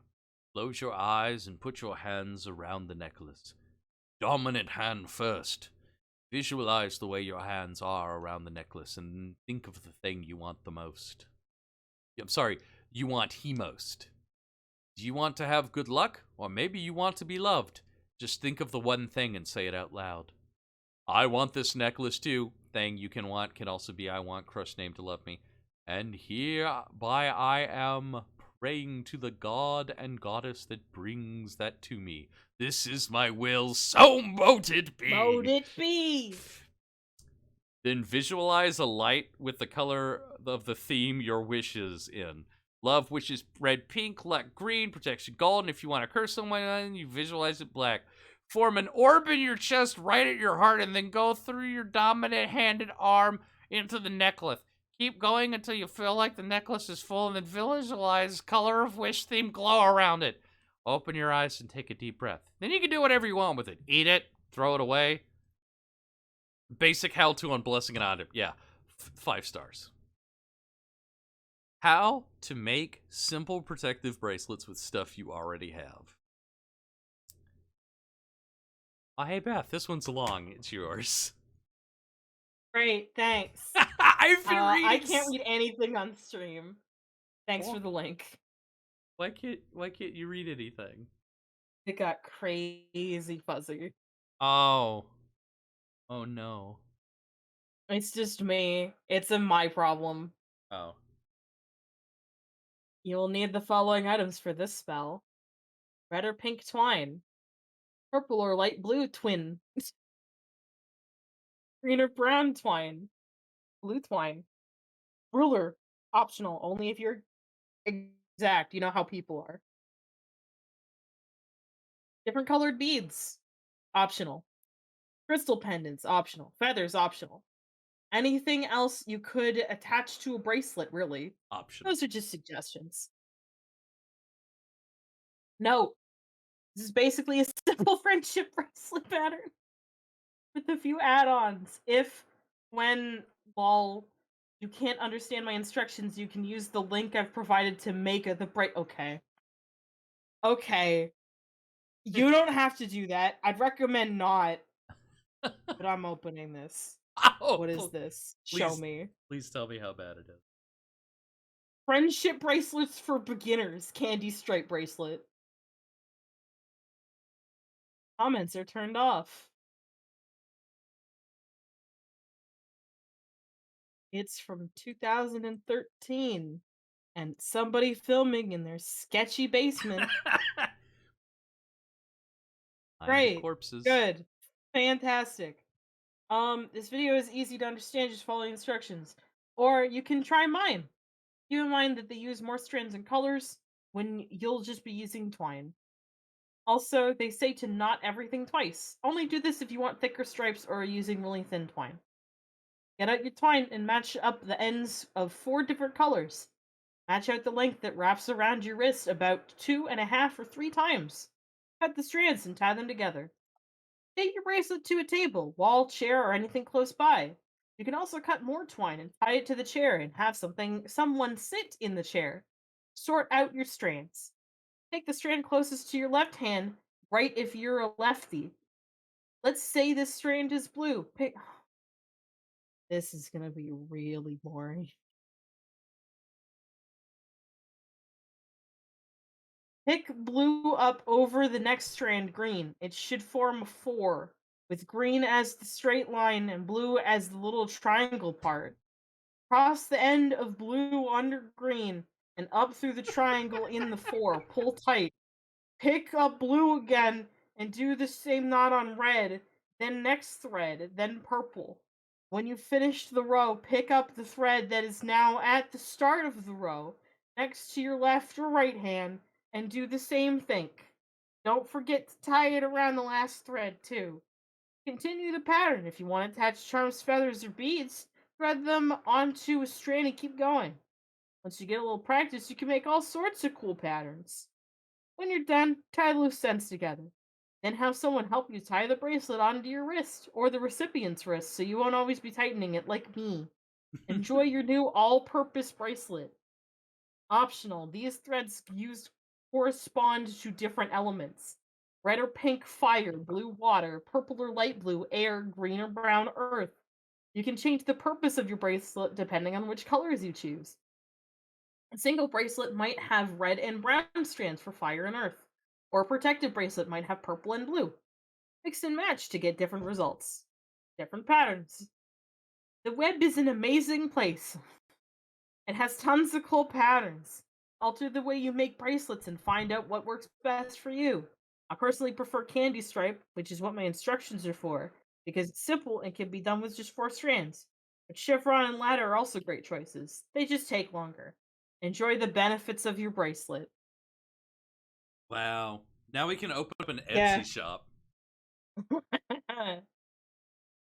Close your eyes and put your hands around the necklace. Dominant hand first. Visualize the way your hands are around the necklace and think of the thing you want the most. I'm sorry, you want he most. Do you want to have good luck? Or maybe you want to be loved. Just think of the one thing and say it out loud. I want this necklace too. Thing you can want can also be I want crush name to love me. And hereby I am praying to the god and goddess that brings that to me. This is my will, so mote it be! Mote it be! Then visualize a light with the color of the theme your wish is in. Love, which is red, pink, luck, green, protection, golden. If you want to curse someone, you visualize it black. Form an orb in your chest right at your heart and then go through your dominant-handed arm into the necklace. Keep going until you feel like the necklace is full and then visualize color of wish theme glow around it. Open your eyes and take a deep breath. Then you can do whatever you want with it. Eat it, throw it away. Basic how-to on blessing an item. Yeah, 5 stars. How to make simple protective bracelets with stuff you already have. Oh, hey Beth, this one's long. It's yours. Great, thanks. I can't read anything on stream. Thanks for the link. Why can't you read anything? It got crazy fuzzy. Oh. Oh no. It's just me. It's my problem. Oh. You will need the following items for this spell. Red or pink twine. Purple or light blue twin. Green or brown twine. Blue twine. Ruler. Optional. Only if you're exact. You know how people are. Different colored beads. Optional. Crystal pendants. Optional. Feathers. Optional. Anything else you could attach to a bracelet, really. Optional. Those are just suggestions. No. This is basically a simple friendship bracelet pattern with a few add-ons. If, when lol. You can't understand my instructions. You can use the link I've provided to make the bright. Okay. Okay. You don't have to do that. I'd recommend not, but I'm opening this. Oh, What is this? Show please, me. please tell me how bad it is. Friendship bracelets for beginners. Candy stripe bracelet. Comments are turned off. It's from 2013. And somebody filming in their sketchy basement. I'm the Great. corpses. Good. Fantastic. This video is easy to understand, just follow the instructions. Or you can try mine. Keep in mind that they use more strands and colors when you'll just be using twine. Also, they say to knot everything twice. Only do this if you want thicker stripes or are using really thin twine. Get out your twine and match up the ends of 4 different colors. Match out the length that wraps around your wrist about 2.5 or 3 times. Cut the strands and tie them together. Take your bracelet to a table, wall, chair, or anything close by. You can also cut more twine and tie it to the chair and have someone sit in the chair. Sort out your strands. Take the strand closest to your left hand, right if you're a lefty. Let's say this strand is blue. Pick. This is gonna be really boring. Pick blue up over the next strand green. It should form a 4, with green as the straight line and blue as the little triangle part. Cross the end of blue under green and up through the triangle in the 4. Pull tight. Pick up blue again and do the same knot on red, then next thread, then purple. When you've finished the row, pick up the thread that is now at the start of the row, next to your left or right hand, and do the same thing. Don't forget to tie it around the last thread, too. Continue the pattern. If you want to attach charms, feathers, or beads, thread them onto a strand and keep going. Once you get a little practice, you can make all sorts of cool patterns. When you're done, tie the loose ends together. Then have someone help you tie the bracelet onto your wrist or the recipient's wrist so you won't always be tightening it like me. Enjoy your new all-purpose bracelet. Optional, these threads used correspond to different elements. Red or pink, fire; blue, water; purple or light blue, air; green or brown, earth. You can change the purpose of your bracelet depending on which colors you choose. A single bracelet might have red and brown strands for fire and earth, or a protective bracelet might have purple and blue. Mix and match to get different results. Different patterns. The web is an amazing place. It has tons of cool patterns. Alter the way you make bracelets and find out what works best for you. I personally prefer candy stripe, which is what my instructions are for, because it's simple and can be done with just 4 strands. But chevron and ladder are also great choices. They just take longer. Enjoy the benefits of your bracelet. Wow. Now we can open up an Etsy Yeah. shop.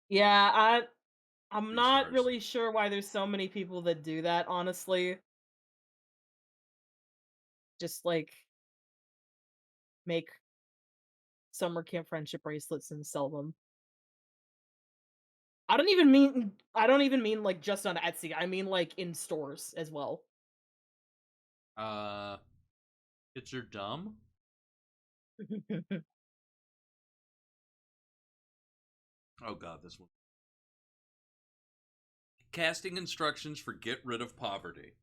Yeah, I'm These not stars. really sure why there's so many people that do that, honestly. Just like make summer camp friendship bracelets and sell them. I don't even mean like just on Etsy. I mean like in stores as well. Kids are dumb. Oh god, this one. Casting instructions for get rid of poverty.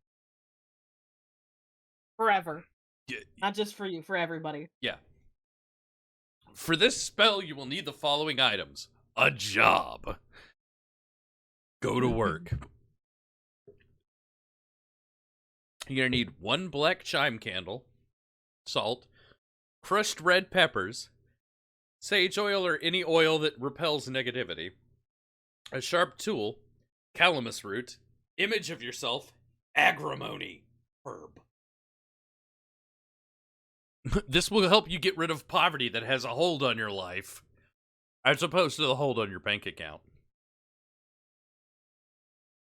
Forever. Yeah. Not just for you, for everybody. Yeah. For this spell, you will need the following items. A job. Go to work. You're gonna need 1 black chime candle, salt, crushed red peppers, sage oil or any oil that repels negativity, a sharp tool, calamus root, image of yourself, agrimony herb. This will help you get rid of poverty that has a hold on your life, as opposed to the hold on your bank account.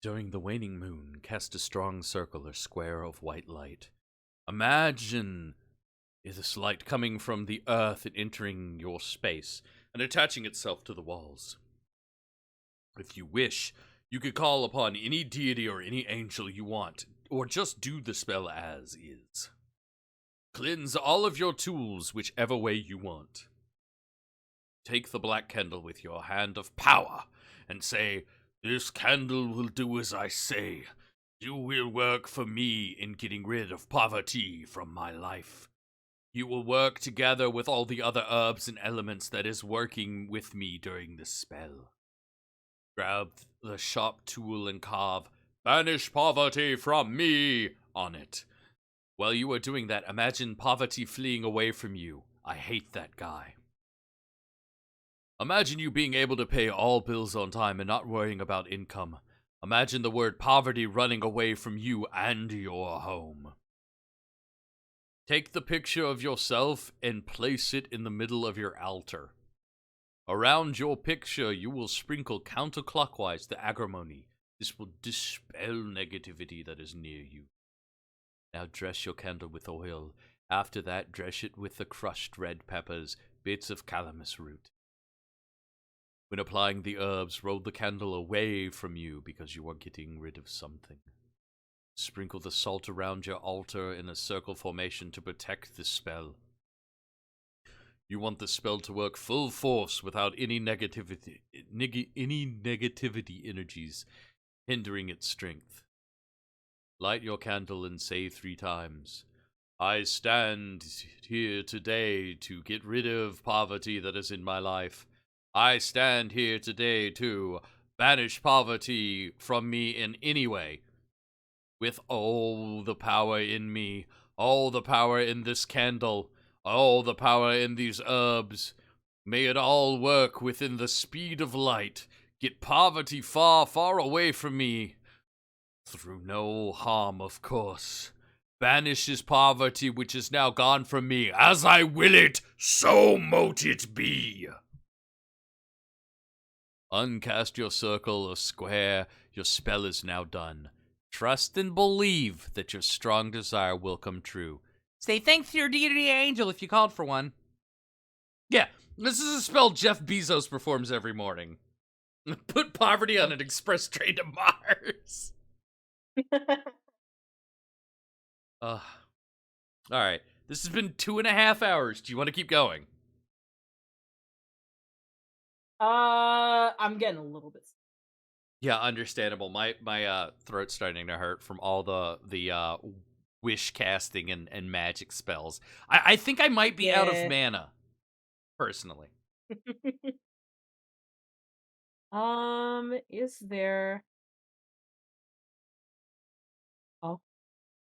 During the waning moon, cast a strong circle or square of white light. Imagine this light coming from the earth and entering your space and attaching itself to the walls. If you wish, You could call upon any deity or any angel you want, or just do the spell as is. Cleanse all of your tools whichever way you want. Take the black candle with your hand of power and say, "This candle will do as I say. You will work for me in getting rid of poverty from my life. You will work together with all the other herbs and elements that is working with me during this spell. Grab the sharp tool and carve, 'Banish poverty from me' on it. While you are doing that, imagine poverty fleeing away from you. I hate that guy. Imagine you being able to pay all bills on time and not worrying about income. Imagine the word poverty running away from you and your home. Take the picture of yourself and place it in the middle of your altar. Around your picture, you will sprinkle counterclockwise the agrimony. This will dispel negativity that is near you. Now dress your candle with oil. After that, dress it with the crushed red peppers, bits of calamus root. When applying the herbs, roll the candle away from you because you are getting rid of something. Sprinkle the salt around your altar in a circle formation to protect the spell. You want the spell to work full force without any negativity energies hindering its strength. Light your candle and say 3 times, "I stand here today to get rid of poverty that is in my life. I stand here today to banish poverty from me in any way. With all the power in me, all the power in this candle, all the power in these herbs, may it all work within the speed of light. Get poverty far, far away from me. Through no harm, of course. Banishes poverty which is now gone from me. As I will it, so mote it be." Uncast your circle or square. Your spell is now done. Trust and believe that your strong desire will come true. Say thanks to your deity angel if you called for one. Yeah, this is a spell Jeff Bezos performs every morning. Put poverty on an express train to Mars. Alright, this has been 2.5 hours. Do you want to keep going? I'm getting a little bit. Yeah, understandable. My throat's starting to hurt from all the wish casting and magic spells. I think I might be out of mana, personally. Is there?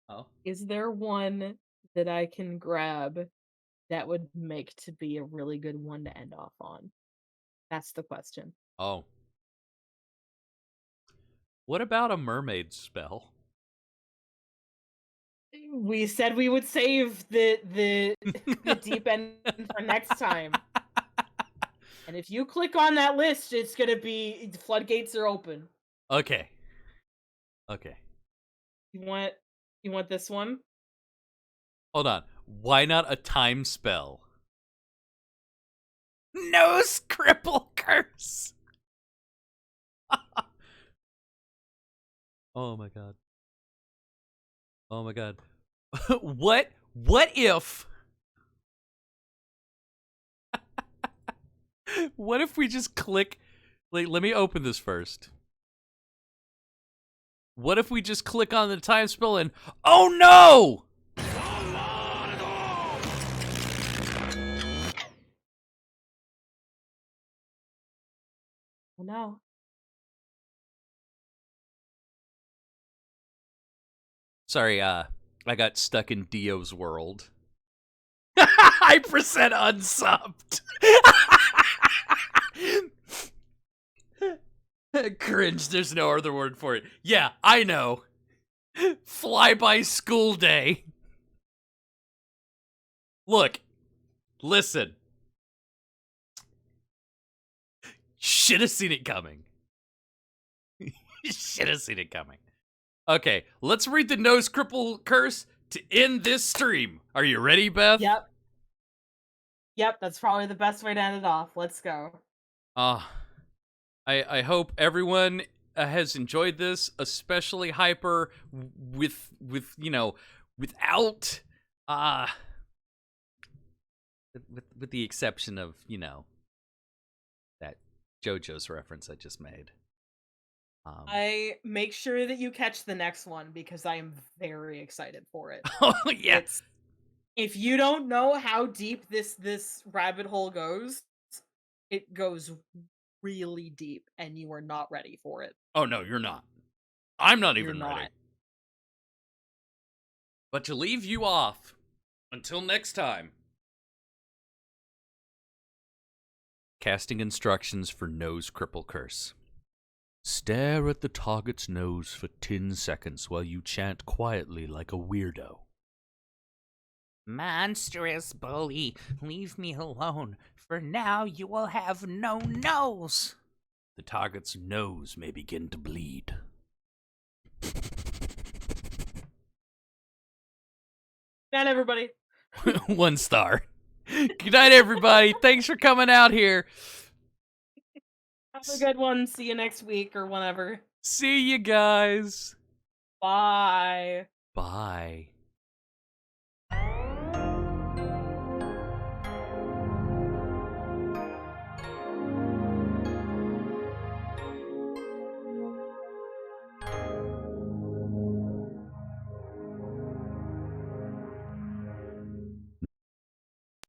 Oh, is there one that I can grab that would make to be a really good one to end off on? That's the question. Oh. What about a mermaid spell? We said we would save the deep end for next time. And if you click on that list, it's gonna be the floodgates are open. Okay. Okay. You want this one? Hold on. Why not a time spell? Nose cripple curse. Oh my god. Oh my god. What if what if we just click, like, let me open this first. What if we just click on the time spell and, oh no! Oh no. Sorry, I got stuck in Dio's world. I percent unsubbed. Cringe, there's no other word for it. Yeah, I know. Fly-by school day. Look, listen. Should have seen it coming. Should have seen it coming. Okay, let's read the nose cripple curse to end this stream. Are you ready, Beth? Yep. Yep, that's probably the best way to end it off. Let's go. I hope everyone has enjoyed this, especially Hyper, with without with the exception of that JoJo's reference I just made. I make sure that you catch the next one because I am very excited for it. Oh yeah. If you don't know how deep this rabbit hole goes, it goes really deep, and you are not ready for it. Oh no, you're not. I'm not You're even not. ready. But to leave you off, until next time. Casting instructions for Nose Cripple Curse. Stare at the target's nose for 10 seconds while you chant quietly like a weirdo. Monstrous bully, leave me alone. For now, you will have no nose. The target's nose may begin to bleed. Night, everybody. 1 star. Good night, everybody. Thanks for coming out here. Have a good one. See you next week or whenever. See you guys. Bye. Bye.